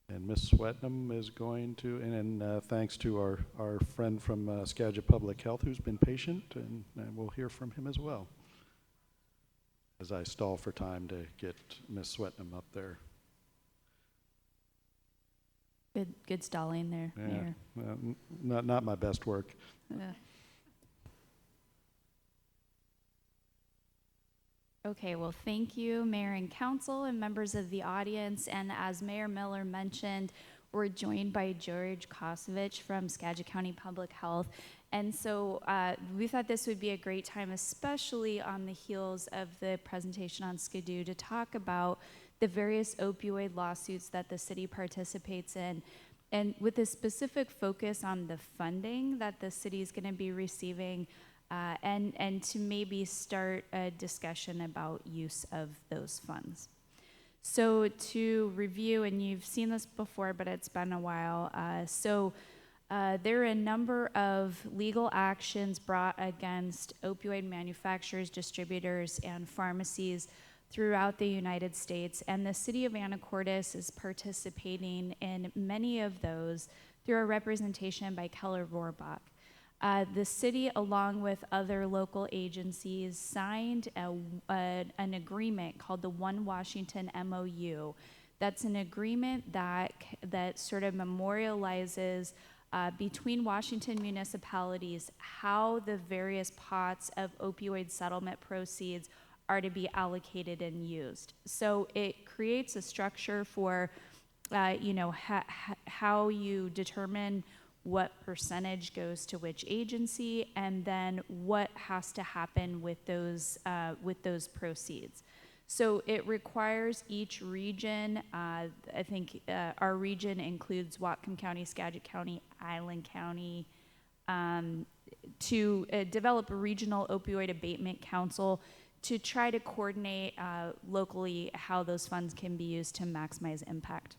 And Ms. Swetnam is going to, and thanks to our friend from Skagit Public Health who's been patient, and we'll hear from him as well. As I stall for time to get Ms. Swetnam up there. Good stalling there, Yeah, Mayor. not my best work. Yeah. Okay, well, thank you, Mayor and Council and members of the audience. And as Mayor Miller mentioned, we're joined by George Kosovich from Skagit County Public Health. And so we thought this would be a great time, especially on the heels of the presentation on Skidoo, to talk about the various opioid lawsuits that the city participates in, and with a specific focus on the funding that the city is going to be receiving, and to maybe start a discussion about use of those funds. So to review, and you've seen this before, but it's been a while. There are a number of legal actions brought against opioid manufacturers, distributors, and pharmacies throughout the United States, and the city of Anacortes is participating in many of those through a representation by Keller Rohrbach. The city, along with other local agencies, signed an agreement called the One Washington MOU. That's an agreement that sort of memorializes between Washington municipalities how the various pots of opioid settlement proceeds are to be allocated and used. So it creates a structure for, how you determine what percentage goes to which agency, and then what has to happen with those proceeds. So it requires each region, I think our region includes Whatcom County, Skagit County, Island County, to develop a regional opioid abatement council to try to coordinate locally how those funds can be used to maximize impact.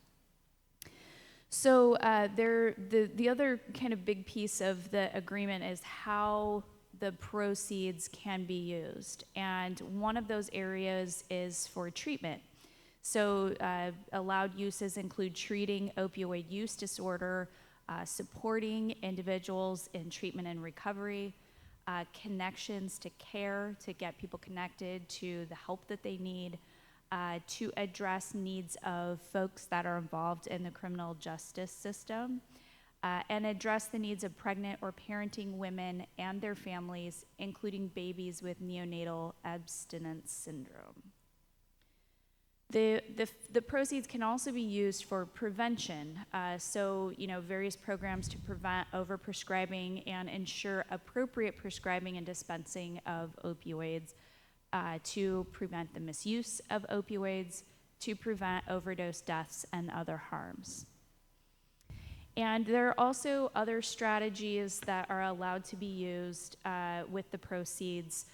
So the other kind of big piece of the agreement is how the proceeds can be used. And one of those areas is for treatment. So allowed uses include treating opioid use disorder, supporting individuals in treatment and recovery, connections to care to get people connected to the help that they need, to address needs of folks that are involved in the criminal justice system, and address the needs of pregnant or parenting women and their families, including babies with neonatal abstinence syndrome. The proceeds can also be used for prevention. So, various programs to prevent overprescribing and ensure appropriate prescribing and dispensing of opioids, to prevent the misuse of opioids, to prevent overdose deaths and other harms. And there are also other strategies that are allowed to be used with the proceeds,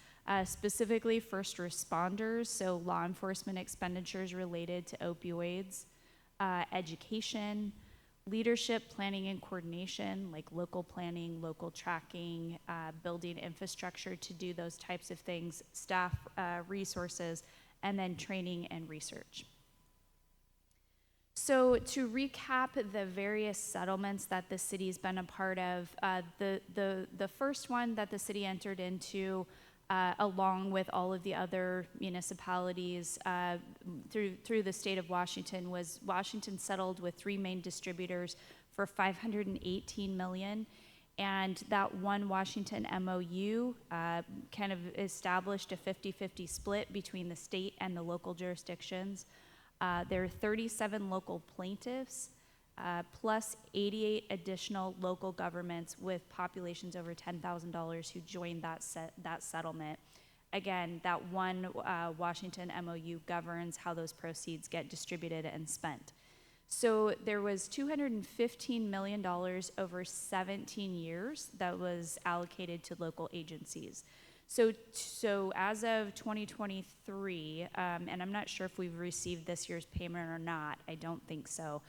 specifically first responders, so law enforcement expenditures related to opioids, education, leadership, planning, and coordination, like local planning, local tracking, building infrastructure to do those types of things, staff resources, and then training and research. So to recap the various settlements that the city's been a part of, the first one that the city entered into, along with all of the other municipalities through the state of Washington, was Washington settled with 3 main distributors for $518 million. And that One Washington MOU kind of established a 50-50 split between the state and the local jurisdictions. There are 37 local plaintiffs, plus 88 additional local governments with populations over $10,000 who joined that settlement. Again, that One Washington MOU governs how those proceeds get distributed and spent. So there was $215 million over 17 years that was allocated to local agencies. So as of 2023, and I'm not sure if we've received this year's payment or not, I don't think so,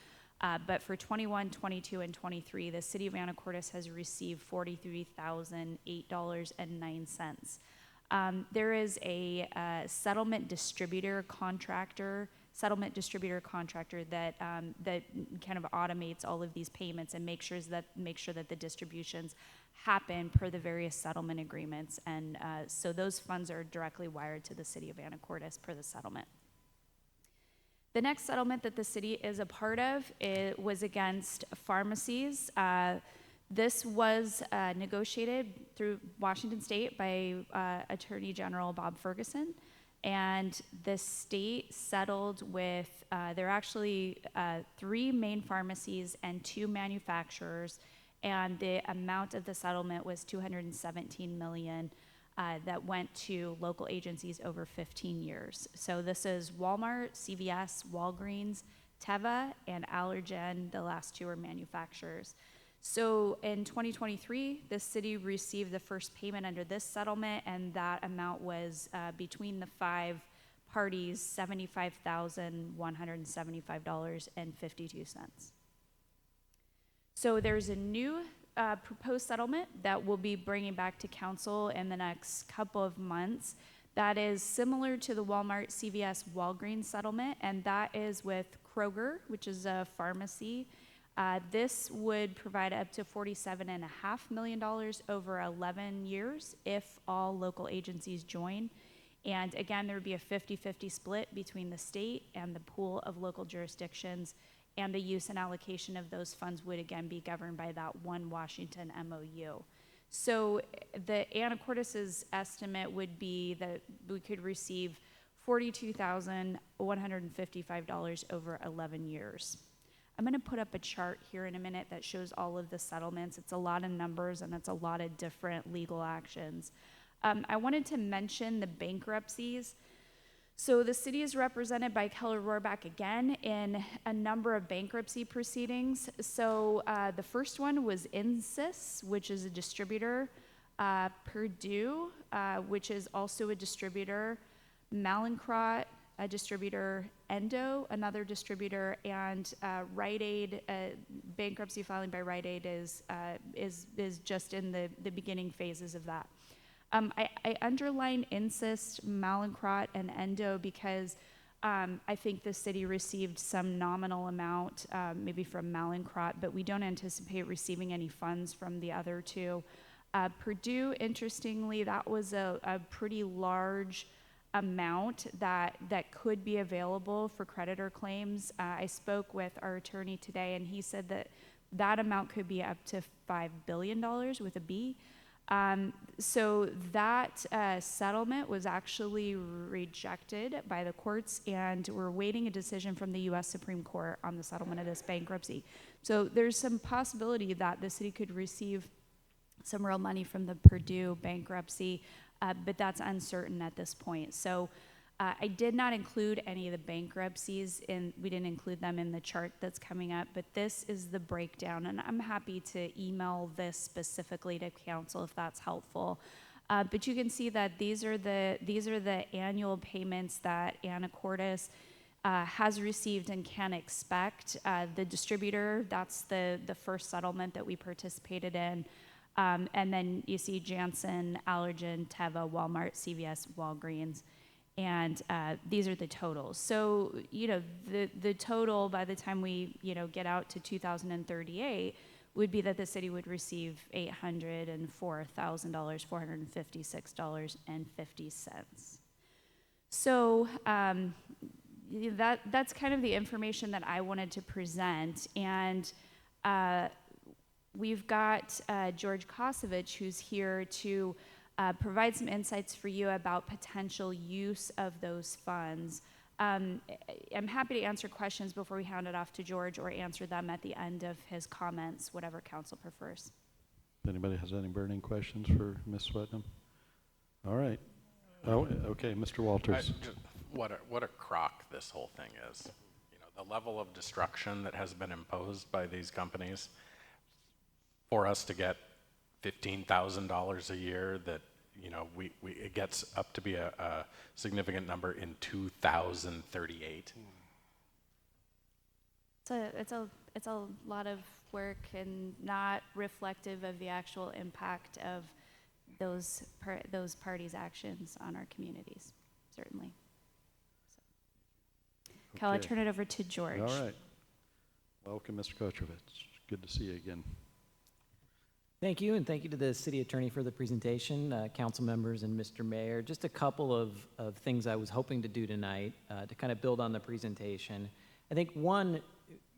but for 21, 22, and 23, the city of Anacortes has received $43,008.09. There is a settlement distributor contractor that that kind of automates all of these payments and make sure that the distributions happen per the various settlement agreements, and so those funds are directly wired to the city of Anacortes per the settlement. The next settlement that the city is a part of was against pharmacies. This was negotiated through Washington State by Attorney General Bob Ferguson, and the state settled with, there are actually 3 main pharmacies and 2 manufacturers, and the amount of the settlement was $217 million that went to local agencies over 15 years. So this is Walmart, CVS, Walgreens, Teva, and Allergen. The last 2 are manufacturers. So in 2023, the city received the first payment under this settlement, and that amount was between the 5 parties $75,175.52. So there's a new proposed settlement that we'll be bringing back to council in the next couple of months that is similar to the Walmart, CVS, Walgreens settlement, and that is with Kroger, which is a pharmacy. This would provide up to $47.5 million over 11 years if all local agencies join. And again, there would be a 50-50 split between the state and the pool of local jurisdictions, and the use and allocation of those funds would again be governed by that one Washington MOU. So the Anacortes' estimate would be that we could receive $42,155 over 11 years. I'm going to put up a chart here in a minute that shows all of the settlements. It's a lot of numbers and it's a lot of different legal actions. I wanted to mention the bankruptcies. So the city is represented by Keller Rohrbach again in a number of bankruptcy proceedings. So the first one was Insys, which is a distributor, Purdue, which is also a distributor, Mallinckrodt, a distributor, Endo, another distributor, and Rite Aid, bankruptcy filing by Rite Aid is just in the beginning phases of that. I underline Insys, Mallinckrodt, and Endo because I think the city received some nominal amount, maybe from Mallinckrodt, but we don't anticipate receiving any funds from the other two. Purdue, interestingly, that was a pretty large amount that could be available for creditor claims. I spoke with our attorney today, and he said that that amount could be up to $5 billion with a B. So that settlement was actually rejected by the courts, and we're waiting a decision from the U.S. Supreme Court on the settlement of this bankruptcy. So there's some possibility that the city could receive some real money from the Purdue bankruptcy, but that's uncertain at this point. So I did not include any of the bankruptcies, we didn't include them in the chart that's coming up, but this is the breakdown, and I'm happy to email this specifically to council if that's helpful. But you can see that these are the annual payments that Anacortes has received and can expect. The distributor, that's the first settlement that we participated in. And then you see Janssen, Allergan, Teva, Walmart, CVS, Walgreens. And these are the totals. So, the total by the time we, get out to 2038 would be that the city would receive $804,000, $456.50. So that's kind of the information that I wanted to present. And we've got George Kosovich, who's here to provide some insights for you about potential use of those funds. I'm happy to answer questions before we hand it off to George or answer them at the end of his comments, whatever council prefers. If anybody has any burning questions for Ms. Swetnam? All right. Oh, okay, Mr. Walters. What a crock this whole thing is. The level of destruction that has been imposed by these companies for us to get $15,000 a year, that it gets up to be a significant number in 2038. It's a lot of work and not reflective of the actual impact of those parties' actions on our communities, certainly. Cal, I'll turn it over to George. All right. Welcome, Mr. Kotrovich. Good to see you again. Thank you, and thank you to the city attorney for the presentation, council members and Mr. Mayor. Just a couple of things I was hoping to do tonight to kind of build on the presentation. I think one,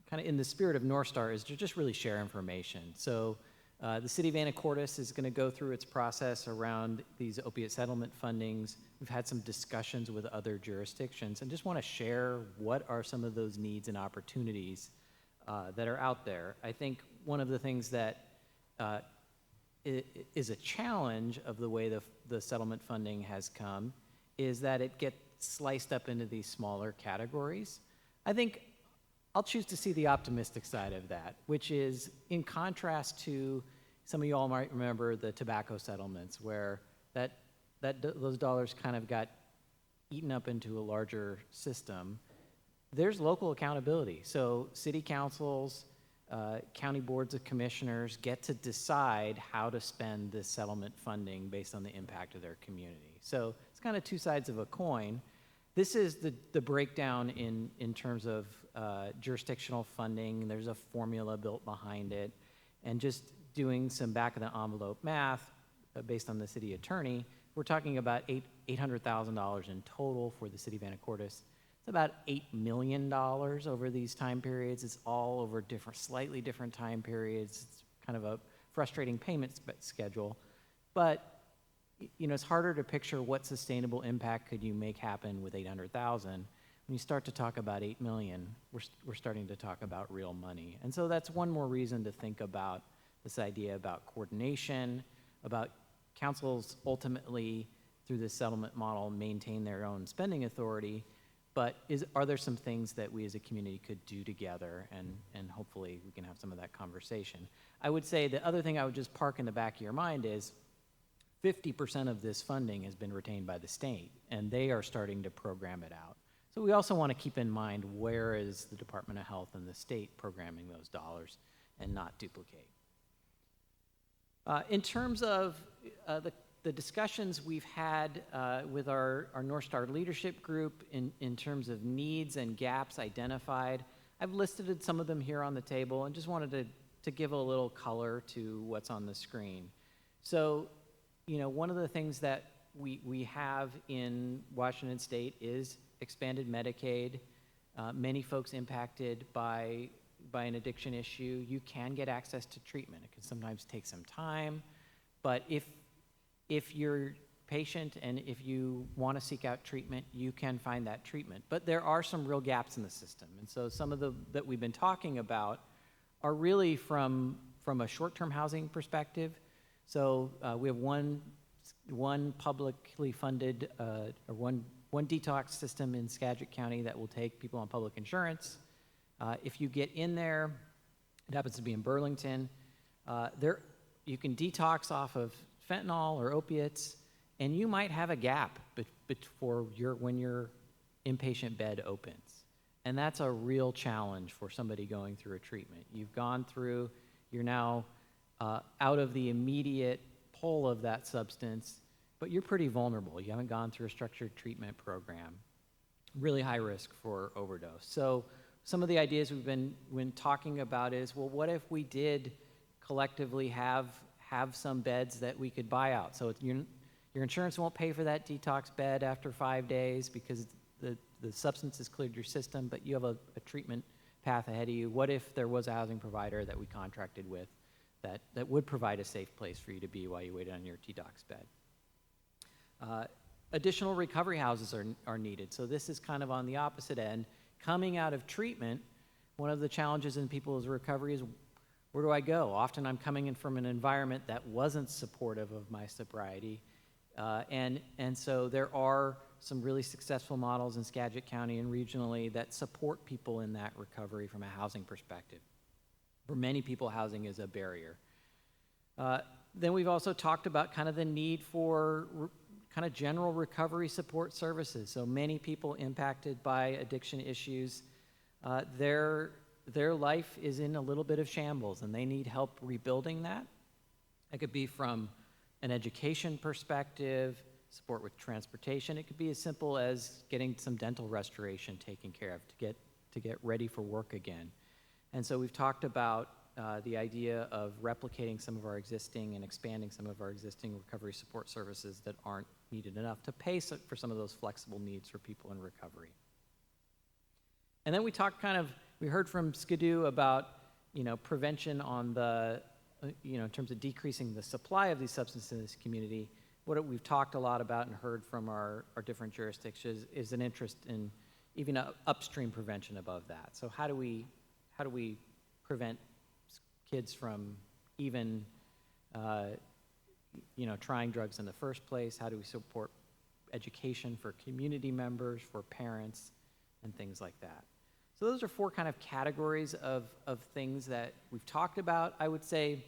kind of in the spirit of North Star, is to just really share information. So the city of Anacortes is going to go through its process around these opiate settlement fundings. We've had some discussions with other jurisdictions, and just want to share what are some of those needs and opportunities that are out there. I think one of the things that is a challenge of the way the settlement funding has come is that it gets sliced up into these smaller categories. I think I'll choose to see the optimistic side of that, which is in contrast to some of you all might remember the tobacco settlements where those dollars kind of got eaten up into a larger system, there's local accountability. So city councils, county boards of commissioners get to decide how to spend this settlement funding based on the impact of their community. So it's kind of two sides of a coin. This is the breakdown in terms of jurisdictional funding. There's a formula built behind it. And just doing some back of the envelope math based on the city attorney, we're talking about $800,000 in total for the city of Anacortes. It's about $8 million over these time periods. It's all over slightly different time periods. It's kind of a frustrating payment schedule. But it's harder to picture what sustainable impact could you make happen with 800,000. When you start to talk about 8 million, we're starting to talk about real money. And so that's one more reason to think about this idea about coordination, about councils ultimately, through this settlement model, maintain their own spending authority. But are there some things that we as a community could do together, and hopefully we can have some of that conversation. I would say the other thing I would just park in the back of your mind is 50% of this funding has been retained by the state, and they are starting to program it out. So we also want to keep in mind where is the Department of Health and the state programming those dollars and not duplicate. In terms of the discussions we've had with our North Star leadership group in terms of needs and gaps identified, I've listed some of them here on the table and just wanted to give a little color to what's on the screen. So, one of the things that we have in Washington State is expanded Medicaid. Many folks impacted by an addiction issue, you can get access to treatment. It can sometimes take some time, but if you're patient and if you want to seek out treatment, you can find that treatment. But there are some real gaps in the system, and so some of that we've been talking about are really from a short-term housing perspective. So we have one publicly funded or one detox system in Skagit County that will take people on public insurance. If you get in there, it happens to be in Burlington, you can detox off of fentanyl or opiates, and you might have a gap when your inpatient bed opens. And that's a real challenge for somebody going through a treatment. You're now out of the immediate pull of that substance, but you're pretty vulnerable. You haven't gone through a structured treatment program. Really high risk for overdose. So some of the ideas we've been talking about is, well, what if we did collectively have some beds that we could buy out? So your insurance won't pay for that detox bed after 5 days because the substance has cleared your system, but you have a treatment path ahead of you. What if there was a housing provider that we contracted with that would provide a safe place for you to be while you waited on your detox bed? Additional recovery houses are needed. So this is kind of on the opposite end. Coming out of treatment, one of the challenges in people's recovery is, where do I go? Often I'm coming in from an environment that wasn't supportive of my sobriety. And so there are some really successful models in Skagit County and regionally that support people in that recovery from a housing perspective. For many people, housing is a barrier. Then we've also talked about kind of the need for kind of general recovery support services. So many people impacted by addiction issues, their life is in a little bit of shambles and they need help rebuilding that. It could be from an education perspective, support with transportation. It could be as simple as getting some dental restoration taken care of to get ready for work again. And so we've talked about the idea of replicating some of our existing and expanding some of our existing recovery support services that aren't needed enough to pay for some of those flexible needs for people in recovery. And then we heard from Skidoo about, prevention on in terms of decreasing the supply of these substances in this community. What we've talked a lot about and heard from our different jurisdictions is an interest in even upstream prevention above that. So how do we prevent kids from even trying drugs in the first place? How do we support education for community members, for parents, and things like that? So those are 4 kind of categories of things that we've talked about. I would say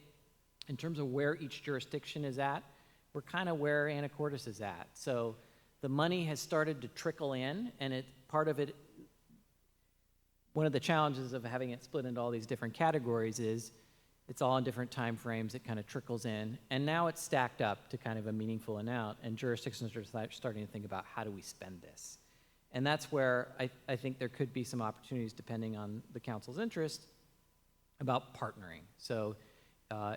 in terms of where each jurisdiction is at, we're kind of where Anacortes is at. So the money has started to trickle in, and part of it, one of the challenges of having it split into all these different categories is it's all in different time frames. It kind of trickles in, and now it's stacked up to kind of a meaningful amount, and jurisdictions are starting to think about how do we spend this. And that's where I think there could be some opportunities, depending on the council's interest, about partnering. So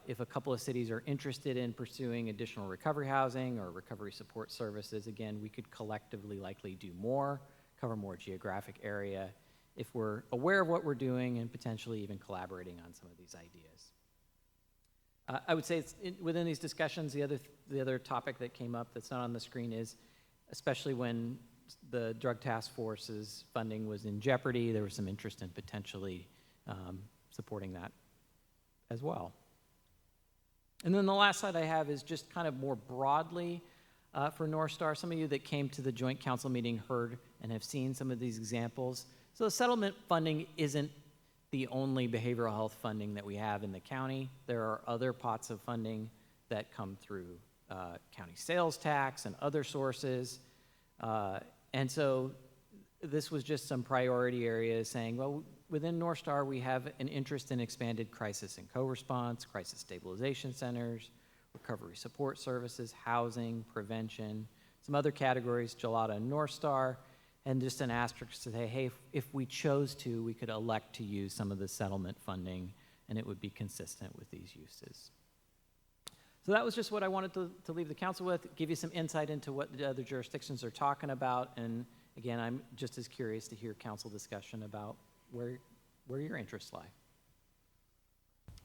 if a couple of cities are interested in pursuing additional recovery housing or recovery support services, again, we could collectively likely do more, cover more geographic area, if we're aware of what we're doing and potentially even collaborating on some of these ideas. I would say within these discussions, the other topic that came up that's not on the screen is, especially when the Drug Task Force's funding was in jeopardy, there was some interest in potentially supporting that as well. And then the last slide I have is just kind of more broadly for North Star. Some of you that came to the joint council meeting heard and have seen some of these examples. So the settlement funding isn't the only behavioral health funding that we have in the county. There are other pots of funding that come through county sales tax and other sources. And so this was just some priority areas saying, well, within North Star, we have an interest in expanded crisis and co-response, crisis stabilization centers, recovery support services, housing, prevention, some other categories, Gelada and North Star, and just an asterisk to say, hey, if we chose to, we could elect to use some of the settlement funding, and it would be consistent with these uses. So that was just what I wanted to leave the council with, give you some insight into what the other jurisdictions are talking about, and again, I'm just as curious to hear council discussion about where your interests lie.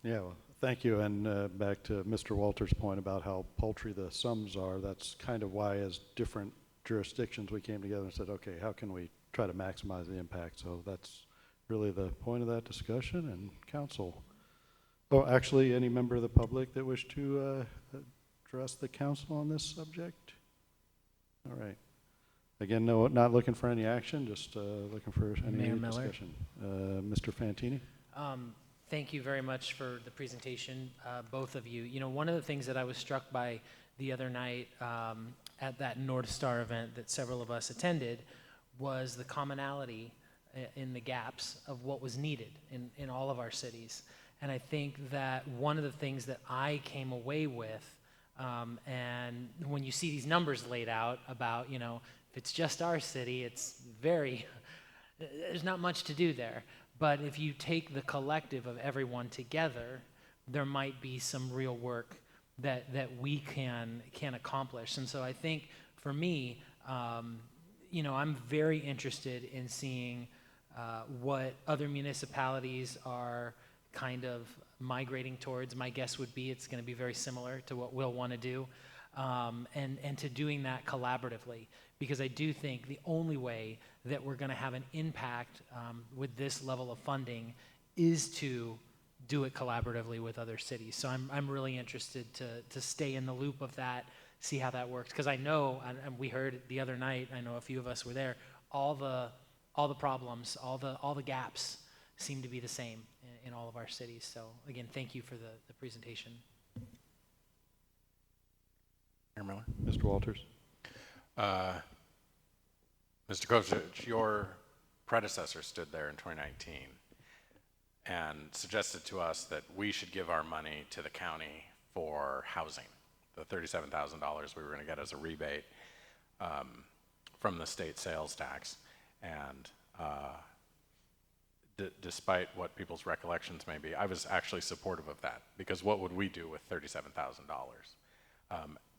Yeah, well, thank you. And back to Mr. Walters' point about how paltry the sums are, that's kind of why as different jurisdictions we came together and said, okay, how can we try to maximize the impact? So that's really the point of that discussion. And council. Oh, actually, any member of the public that wish to address the council on this subject? All right. Again, no, not looking for any action, just looking for any Mayor Miller. discussion. Mr. Fantini? Thank you very much for the presentation, both of you. You know, one of the things that I was struck by the other night at that North Star event that several of us attended was the commonality in the gaps of what was needed in all of our cities. And I think that one of the things that I came away with, and when you see these numbers laid out about, you know, if it's just our city, it's there's not much to do there. But if you take the collective of everyone together, there might be some real work that we can accomplish. And so I think for me, you know, I'm very interested in seeing what other municipalities are kind of migrating towards. My guess would be it's going to be very similar to what we'll want to do, and to doing that collaboratively. Because I do think the only way that we're going to have an impact with this level of funding is to do it collaboratively with other cities. So I'm really interested to stay in the loop of that, see how that works. Because I know, and we heard it the other night, I know a few of us were there, all the problems, all the gaps seem to be the same in all of our cities. So again, thank you for the presentation. Mayor Miller? Mr. Walters? Mr. Kovacich, your predecessor stood there in 2019 and suggested to us that we should give our money to the county for housing, the $37,000 we were going to get as a rebate from the state sales tax. And despite what people's recollections may be, I was actually supportive of that, because what would we do with $37,000?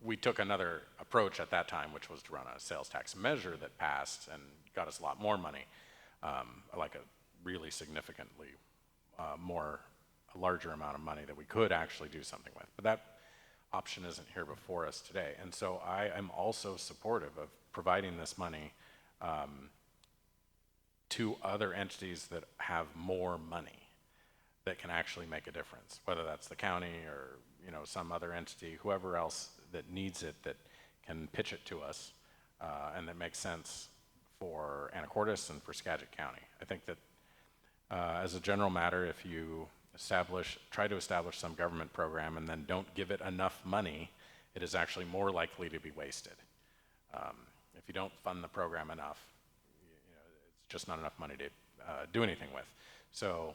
We took another approach at that time, which was to run a sales tax measure that passed and got us a lot more money, like a really significantly a larger amount of money that we could actually do something with. But that option isn't here before us today. And so I am also supportive of providing this money to other entities that have more money that can actually make a difference, whether that's the county or, you know, some other entity, whoever else that needs it, that can pitch it to us, and that makes sense for Anacortes and for Skagit County. I think that as a general matter, if you try to establish some government program and then don't give it enough money, it is actually more likely to be wasted. if you don't fund the program enough, it's just not enough money to do anything with. So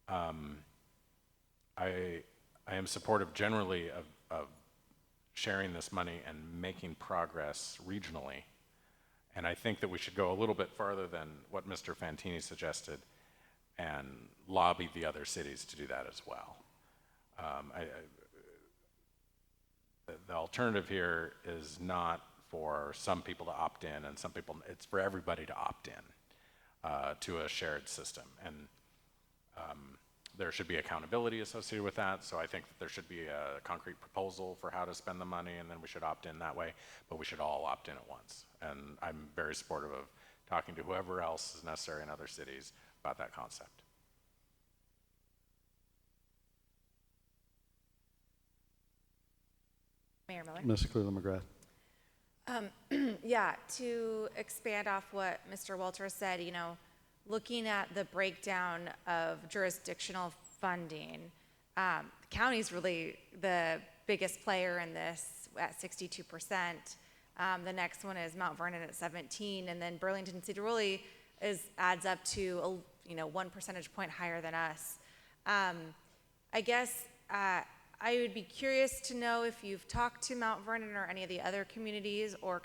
I am supportive generally of sharing this money and making progress regionally. And I think that we should go a little bit farther than what Mr. Fantini suggested and lobby the other cities to do that as well. The alternative here is not for some people to opt in and some people, it's for everybody to opt in to a shared system. And there should be accountability associated with that, so I think that there should be a concrete proposal for how to spend the money, and then we should opt in that way, but we should all opt in at once. And I'm very supportive of talking to whoever else is necessary in other cities about that concept. Mayor Miller? Ms. Cleland McGrath. Yeah, to expand off what Mr. Walter said, looking at the breakdown of jurisdictional funding, the county's really the biggest player in this at 62%. The next one is Mount Vernon at 17%, and then Burlington Cedar Woolley adds up to 1 percentage point higher than us. I guess I would be curious to know if you've talked to Mount Vernon or any of the other communities or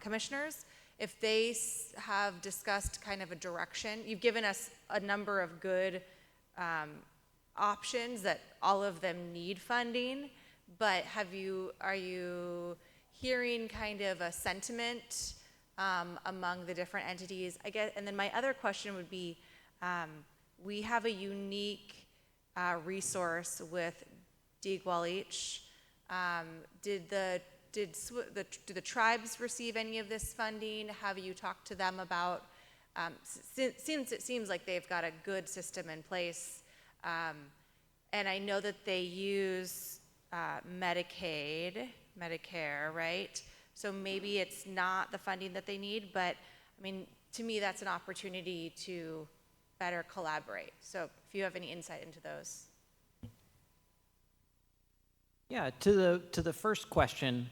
commissioners, if they have discussed kind of a direction. You've given us a number of good options that all of them need funding, but are you hearing kind of a sentiment among the different entities? I guess, and then my other question would be, we have a unique resource with Deagwaleach. Do the tribes receive any of this funding? Have you talked to them about, since it seems like they've got a good system in place, and I know that they use Medicaid, Medicare, right? So maybe it's not the funding that they need, but I mean, to me, that's an opportunity to better collaborate. So if you have any insight into those. Yeah, to the first question,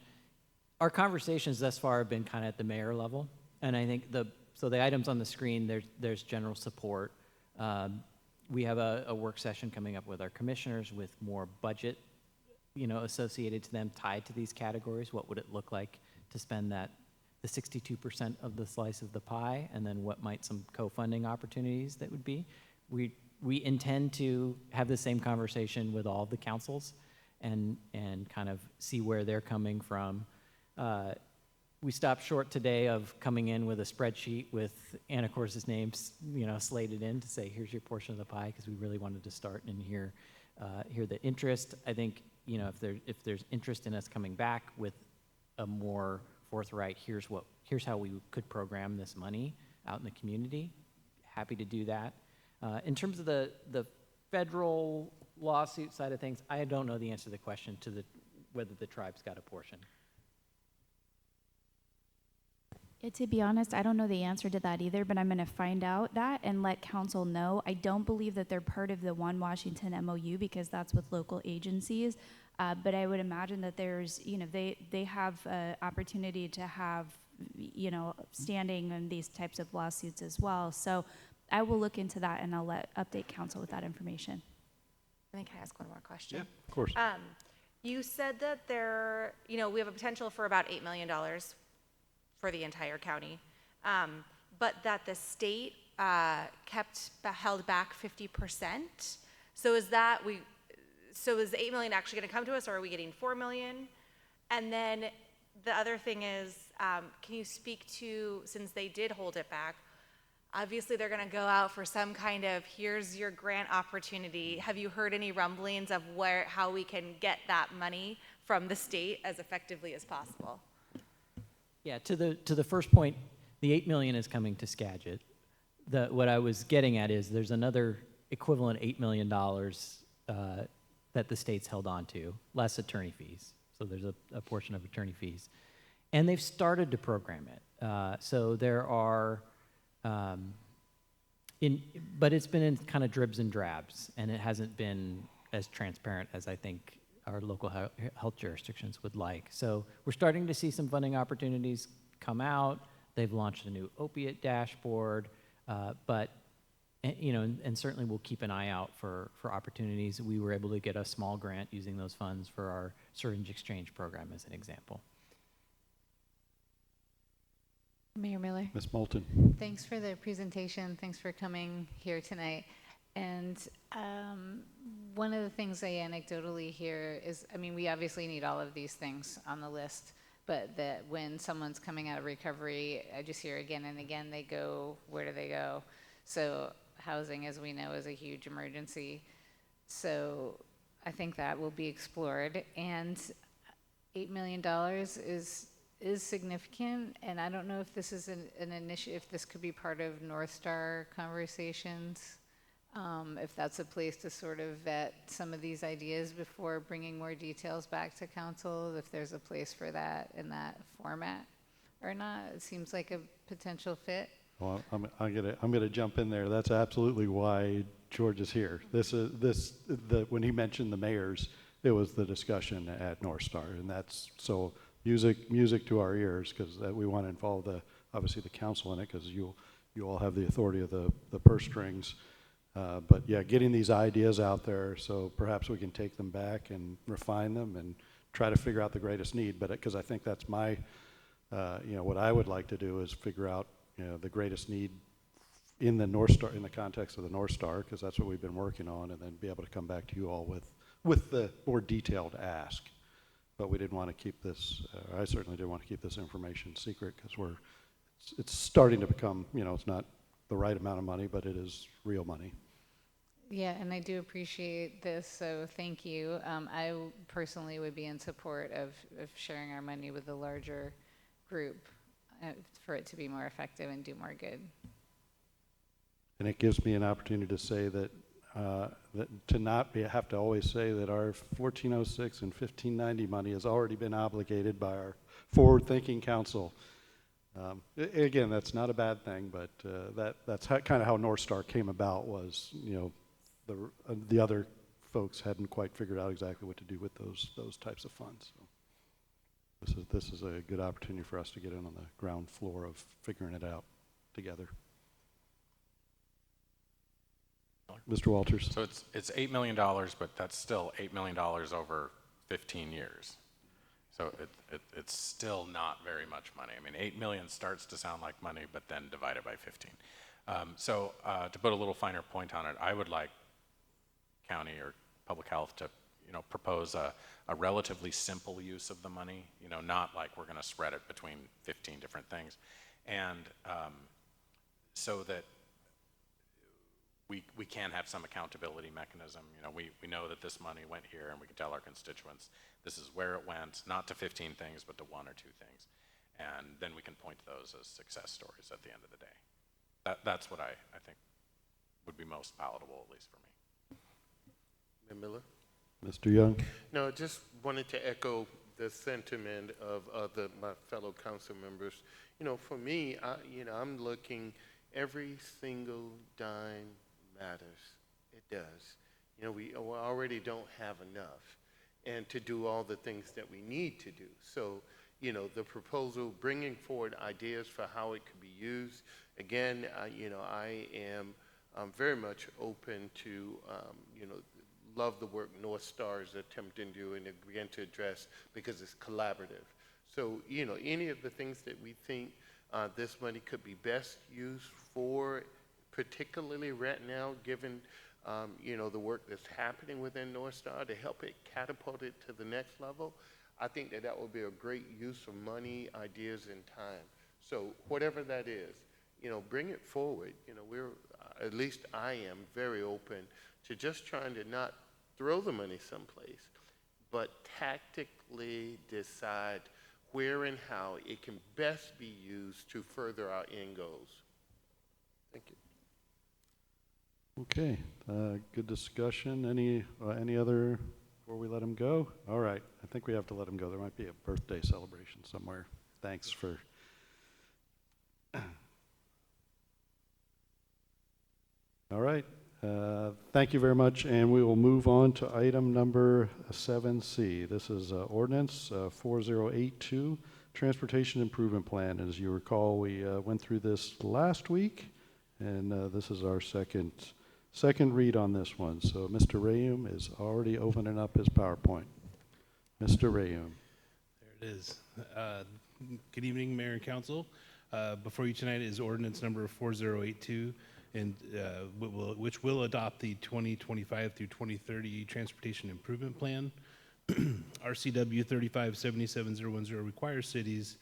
our conversations thus far have been kind of at the mayor level, and I think the items on the screen, there's general support. We have a work session coming up with our commissioners with more budget, associated to them, tied to these categories. What would it look like to spend the 62% of the slice of the pie, and then what might some co-funding opportunities that would be? We intend to have the same conversation with all of the councils and kind of see where they're coming from. We stopped short today of coming in with a spreadsheet with Anacortes' names, slated in to say, here's your portion of the pie, because we really wanted to start and hear the interest. I think, if there's interest in us coming back with a more forthright, here's how we could program this money out in the community, happy to do that. In terms of the federal lawsuit side of things, I don't know the answer to the question whether the tribe's got a portion. Yeah, to be honest, I don't know the answer to that either, but I'm going to find out that and let council know. I don't believe that they're part of the One Washington MOU because that's with local agencies, but I would imagine that there's, they have an opportunity to have, standing in these types of lawsuits as well. So I will look into that and I'll update council with that information. And then can I ask one more question? Yeah, of course. You said that we have a potential for about $8 million for the entire county, but that the state held back 50%. So is the $8 million actually going to come to us, or are we getting $4 million? And then the other thing is, can you speak to, since they did hold it back, obviously they're going to go out for some kind of, here's your grant opportunity. Have you heard any rumblings of how we can get that money from the state as effectively as possible? Yeah, to the first point, the $8 million is coming to Skagit. What I was getting at is there's another equivalent $8 million that the state's held on to, less attorney fees. So there's a portion of attorney fees. And they've started to program it. So there are, but it's been in kind of dribs and drabs, and it hasn't been as transparent as I think our local health jurisdictions would like. So we're starting to see some funding opportunities come out. They've launched a new opiate dashboard, and certainly we'll keep an eye out for opportunities. We were able to get a small grant using those funds for our syringe exchange program as an example. Mayor Miller. Ms. Moulton. Thanks for the presentation. Thanks for coming here tonight. And one of the things I anecdotally hear is, I mean, we obviously need all of these things on the list, but that when someone's coming out of recovery, I just hear again and again, they go, where do they go? So housing, as we know, is a huge emergency. So I think that will be explored. And $8 million is significant, and I don't know if this is an initiative, if this could be part of North Star conversations, if that's a place to sort of vet some of these ideas before bringing more details back to council, if there's a place for that in that format or not. It seems like a potential fit. Well, I'm gonna jump in there. That's absolutely why George is here. When he mentioned the mayors, it was the discussion at North Star, and that's so music to our ears, because we want to involve obviously the council in it, because you all have the authority of the purse strings. But yeah, getting these ideas out there, so perhaps we can take them back and refine them and try to figure out the greatest need. But because I think that's my, what I would like to do is figure out, the greatest need in the North Star, in the context of the North Star, because that's what we've been working on, and then be able to come back to you all with the more detailed ask. But we didn't want to keep this, I certainly didn't want to keep this information secret, because it's starting to become, it's not the right amount of money, but it is real money. Yeah, and I do appreciate this, so thank you. I personally would be in support of sharing our money with a larger group for it to be more effective and do more good. And it gives me an opportunity to say that to not have to always say that our 1406 and 1590 money has already been obligated by our forward-thinking council. Again, that's not a bad thing, but that's kind of how North Star came about. Was the other folks hadn't quite figured out exactly what to do with those types of funds. So this is a good opportunity for us to get in on the ground floor of figuring it out together. Mr. Walters. So it's $8 million, but that's still $8 million over 15 years. So it's still not very much money. I mean, 8 million starts to sound like money, but then divided by 15. So to put a little finer point on it, I would like county or public health to propose a relatively simple use of the money, not like we're going to spread it between 15 different things. And so that we can have some accountability mechanism. We know that this money went here, and we can tell our constituents this is where it went, not to 15 things, but to 1 or 2 things. And then we can point to those as success stories at the end of the day. That's what I think would be most palatable, at least for me. Mayor Miller? Mr. Young? No, just wanted to echo the sentiment of my fellow council members. For me, I'm looking, every single dime matters. It does. We already don't have enough, and to do all the things that we need to do. So, the proposal, bringing forward ideas for how it could be used. Again, I am very much open to, love the work North Star is attempting to do and begin to address, because it's collaborative. So, any of the things that we think this money could be best used for, particularly right now, given the work that's happening within North Star, to help it catapult it to the next level, I think that would be a great use of money, ideas, and time. So whatever that is, bring it forward. We're, at least I am, very open to just trying to not throw the money someplace, but tactically decide where and how it can best be used to further our end goals. Thank you. Okay, good discussion. Any other before we let him go? All right, I think we have to let him go. There might be a birthday celebration somewhere. Thanks for. All right, thank you very much, and we will move on to item number 7C. This is ordinance 4082, Transportation Improvement Plan. As you recall, we went through this last week, and this is our second read on this one. So Mr. Rayum is already opening up his PowerPoint. Mr. Rayum. There it is. Good evening, Mayor and Council. Before you tonight is ordinance number 4082, and which will adopt the 2025 through 2030 Transportation Improvement Plan. RCW 3577010 requires cities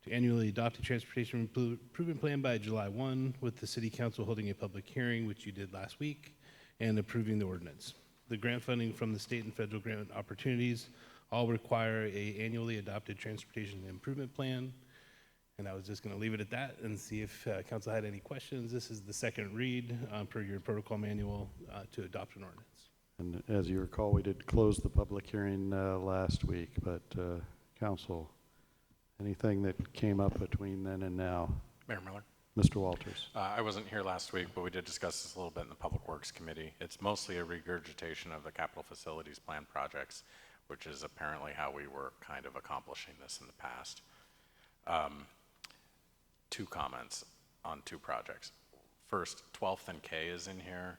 to annually adopt a transportation improvement plan by July 1, with the City Council holding a public hearing, which you did last week, and approving the ordinance. The grant funding from the state and federal grant opportunities all require a annually adopted transportation improvement plan. And I was just going to leave it at that and see if council had any questions. This is the second read per your protocol manual to adopt an ordinance. And as you recall, we did close the public hearing last week, but council, anything that came up between then and now? Mayor Miller. Mr. Walters. I wasn't here last week, but we did discuss this a little bit in the Public Works Committee. It's mostly a regurgitation of the capital facilities plan projects, which is apparently how we were kind of accomplishing this in the past. 2 comments on 2 projects. First, 12th and K is in here,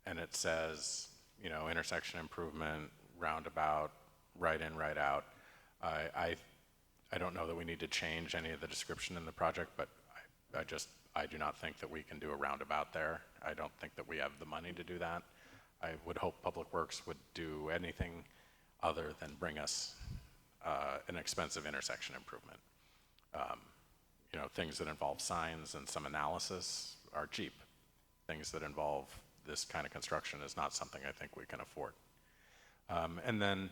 and it says, you know, intersection improvement, roundabout, right in, right out. I don't know that we need to change any of the description in the project, but I do not think that we can do a roundabout there. I don't think that we have the money to do that. I would hope Public Works would do anything other than bring us an expensive intersection improvement. You know, things that involve signs and some analysis are cheap. Things that involve this kind of construction is not something I think we can afford. And then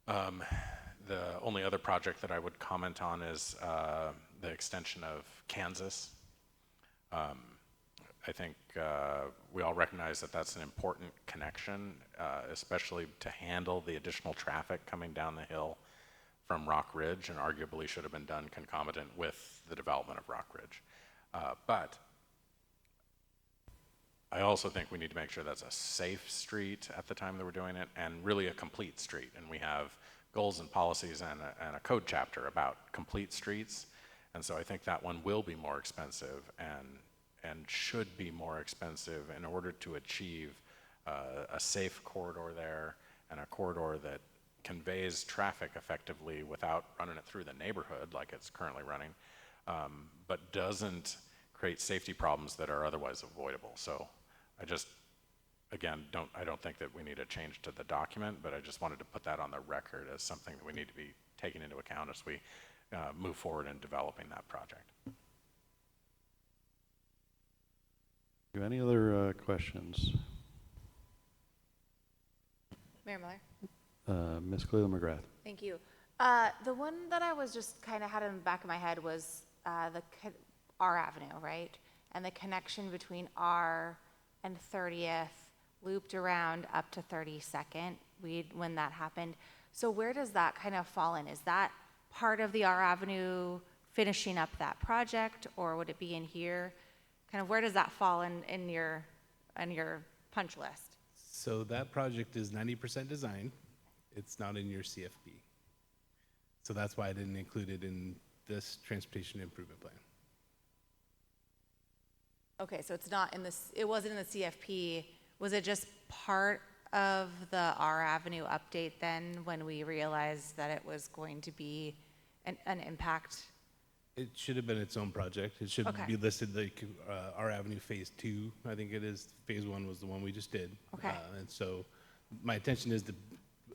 the only other project that I would comment on is the extension of Kansas. I think we all recognize that that's an important connection, especially to handle the additional traffic coming down the hill from Rock Ridge, and arguably should have been done concomitant with the development of Rock Ridge. But I also think we need to make sure that's a safe street at the time that we're doing it, and really a complete street. And we have goals and policies and a code chapter about complete streets. And so I think that one will be more expensive and should be more expensive in order to achieve a safe corridor there, and a corridor that conveys traffic effectively without running it through the neighborhood like it's currently running, but doesn't create safety problems that are otherwise avoidable. So I just, again, I don't think that we need a change to the document, but I just wanted to put that on the record as something that we need to be taking into account as we move forward in developing that project. Any other questions? Mayor Miller. Ms. Cleland McGrath. Thank you. The one that I was just kind of had in the back of my head was R Avenue, right? And the connection between R and 30th looped around up to 32nd when that happened. So where does that kind of fall in? Is that part of the R Avenue finishing up that project, or would it be in here? Kind of where does that fall in your punch list? So that project is 90% design. It's not in your CFP. So that's why I didn't include it in this transportation improvement plan. Okay, so it's not in this, it wasn't in the CFP. Was it just part of the R Avenue update then when we realized that it was going to be an impact? It should have been its own project. It should be listed like R Avenue Phase 2, I think it is. Phase 1 was the one we just did. Okay. And so my intention is to,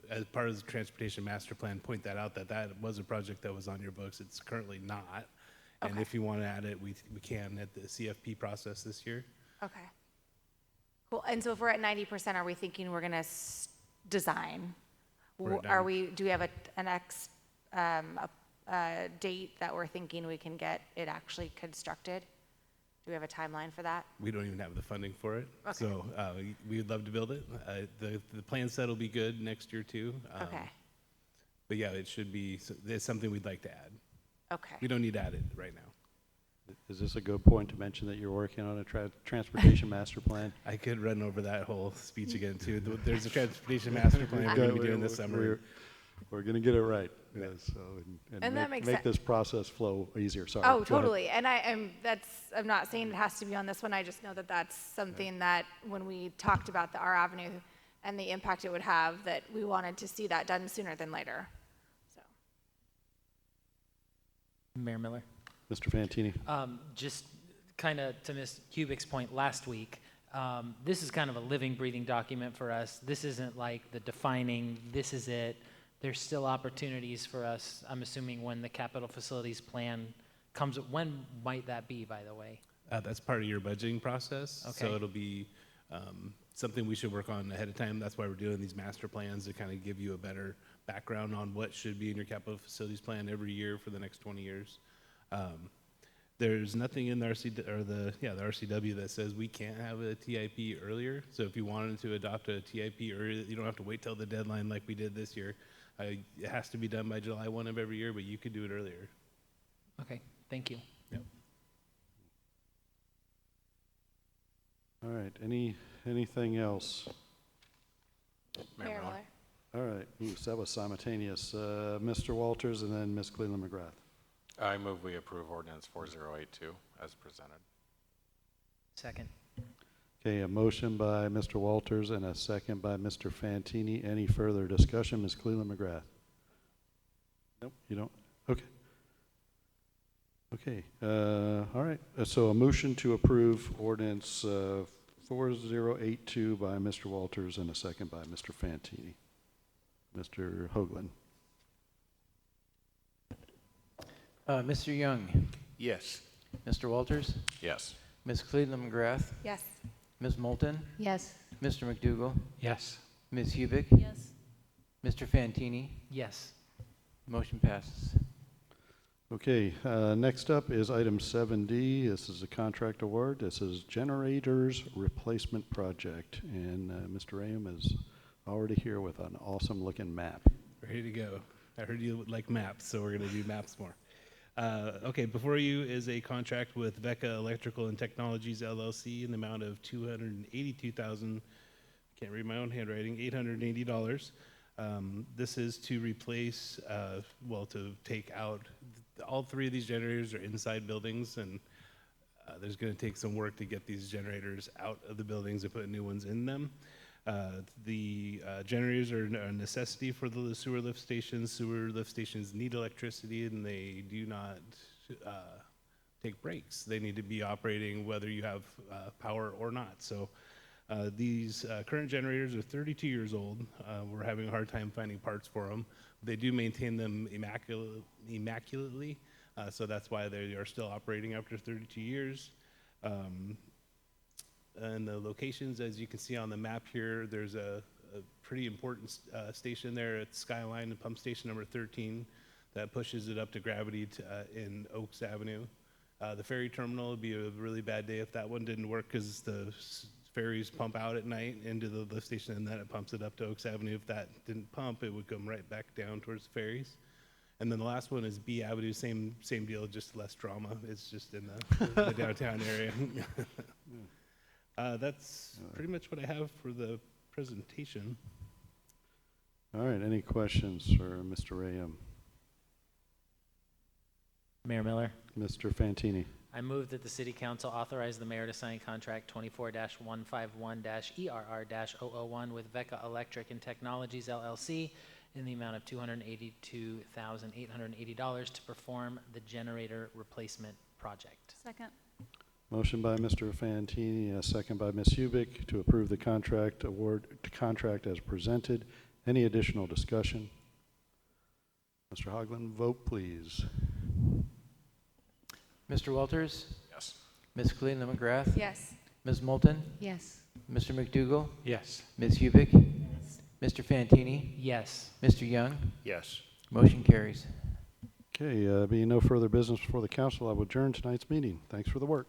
as part of the transportation master plan, point that out, that was a project that was on your books. It's currently not. And if you want to add it, we can at the CFP process this year. Okay. Cool. And so if we're at 90%, are we thinking we're going to design? Do we have a date that we're thinking we can get it actually constructed? Do we have a timeline for that? We don't even have the funding for it. Okay. So we would love to build it. The plan set will be good next year too. Okay. But yeah, it should be, it's something we'd like to add. Okay. We don't need to add it right now. Is this a good point to mention that you're working on a transportation master plan? I could run over that whole speech again too. There's a transportation master plan we're going to be doing this summer. We're going to get it right. Yeah, so, And that makes make sense. this process flow easier. Sorry. Oh, Go ahead. totally. And I'm not saying it has to be on this one. I just know that that's something that when we talked about the R Avenue and the impact it would have, that we wanted to see that done sooner than later. So. Mayor Miller. Mr. Fantini. Just kind of to Ms. Kubik's point last week, this is kind of a living, breathing document for us. This isn't like the defining, this is it. There's still opportunities for us, I'm assuming, when the capital facilities plan comes. When might that be, by the way? That's part of your budgeting process. Okay. So it'll be something we should work on ahead of time. That's why we're doing these master plans, to kind of give you a better background on what should be in your capital facilities plan every year for the next 20 years. There's nothing in the RCW that says we can't have a TIP earlier. So if you wanted to adopt a TIP earlier, you don't have to wait till the deadline like we did this year. It has to be done by July 1 of every year, but you could do it earlier. Okay, thank you. Yep. All right. Anything else? Mayor Miller. All right. Ooh, so that was simultaneous. Mr. Walters and then Ms. Cleveland McGrath. I move we approve ordinance 4082 as presented. Second. Okay, a motion by Mr. Walters and a second by Mr. Fantini. Any further discussion? Ms. Cleveland McGrath. Nope, you don't? Okay. Okay, all right. So a motion to approve ordinance 4082 by Mr. Walters and a second by Mr. Fantini. Mr. Hoagland. Mr. Young. Yes. Mr. Walters. Yes. Ms. Cleveland McGrath. Yes. Ms. Moulton. Yes. Mr. McDougall. Yes. Ms. Hubick. Yes. Mr. Fantini. Yes. Motion passes. Okay, next up is item 7D. This is a contract award. This is Generators Replacement Project. And Mr. Raham is already here with an awesome looking map. Ready to go. I heard you like maps, so we're going to do maps more. Okay, before you is a contract with Vecca Electrical and Technologies LLC in the amount of $282,000, can't read my own handwriting, $880. This is to replace, to take out, all three of these generators are inside buildings, and there's going to take some work to get these generators out of the buildings and put new ones in them. The generators are a necessity for the sewer lift stations. Sewer lift stations need electricity, and they do not take breaks. They need to be operating whether you have power or not. So these current generators are 32 years old. We're having a hard time finding parts for them. They do maintain them immaculately, so that's why they are still operating after 32 years. And the locations, as you can see on the map here, there's a pretty important station there at Skyline, pump station number 13, that pushes it up to gravity in Oaks Avenue. The ferry terminal would be a really bad day if that one didn't work, because the ferries pump out at night into the lift station, and then it pumps it up to Oaks Avenue. If that didn't pump, it would come right back down towards the ferries. And then the last one is B Avenue, same deal, just less drama. It's just in the downtown area. That's pretty much what I have for the presentation. All right, any questions for Mr. Raham? Mayor Miller. Mr. Fantini. I move that the City Council authorize the mayor to sign contract 24-151-ERR-001 with Vecca Electric and Technologies LLC in the amount of $282,880 to perform the generator replacement project. Second. Motion by Mr. Fantini, a second by Ms. Hubick to approve the contract as presented. Any additional discussion? Mr. Hoagland, vote please. Mr. Walters. Yes. Ms. Cleveland McGrath. Yes. Ms. Moulton. Yes. Mr. McDougall. Yes. Ms. Hubick. Mr. Fantini. Yes. Mr. Young. Yes. Motion carries. Okay, being no further business before the council, I will adjourn tonight's meeting. Thanks for the work.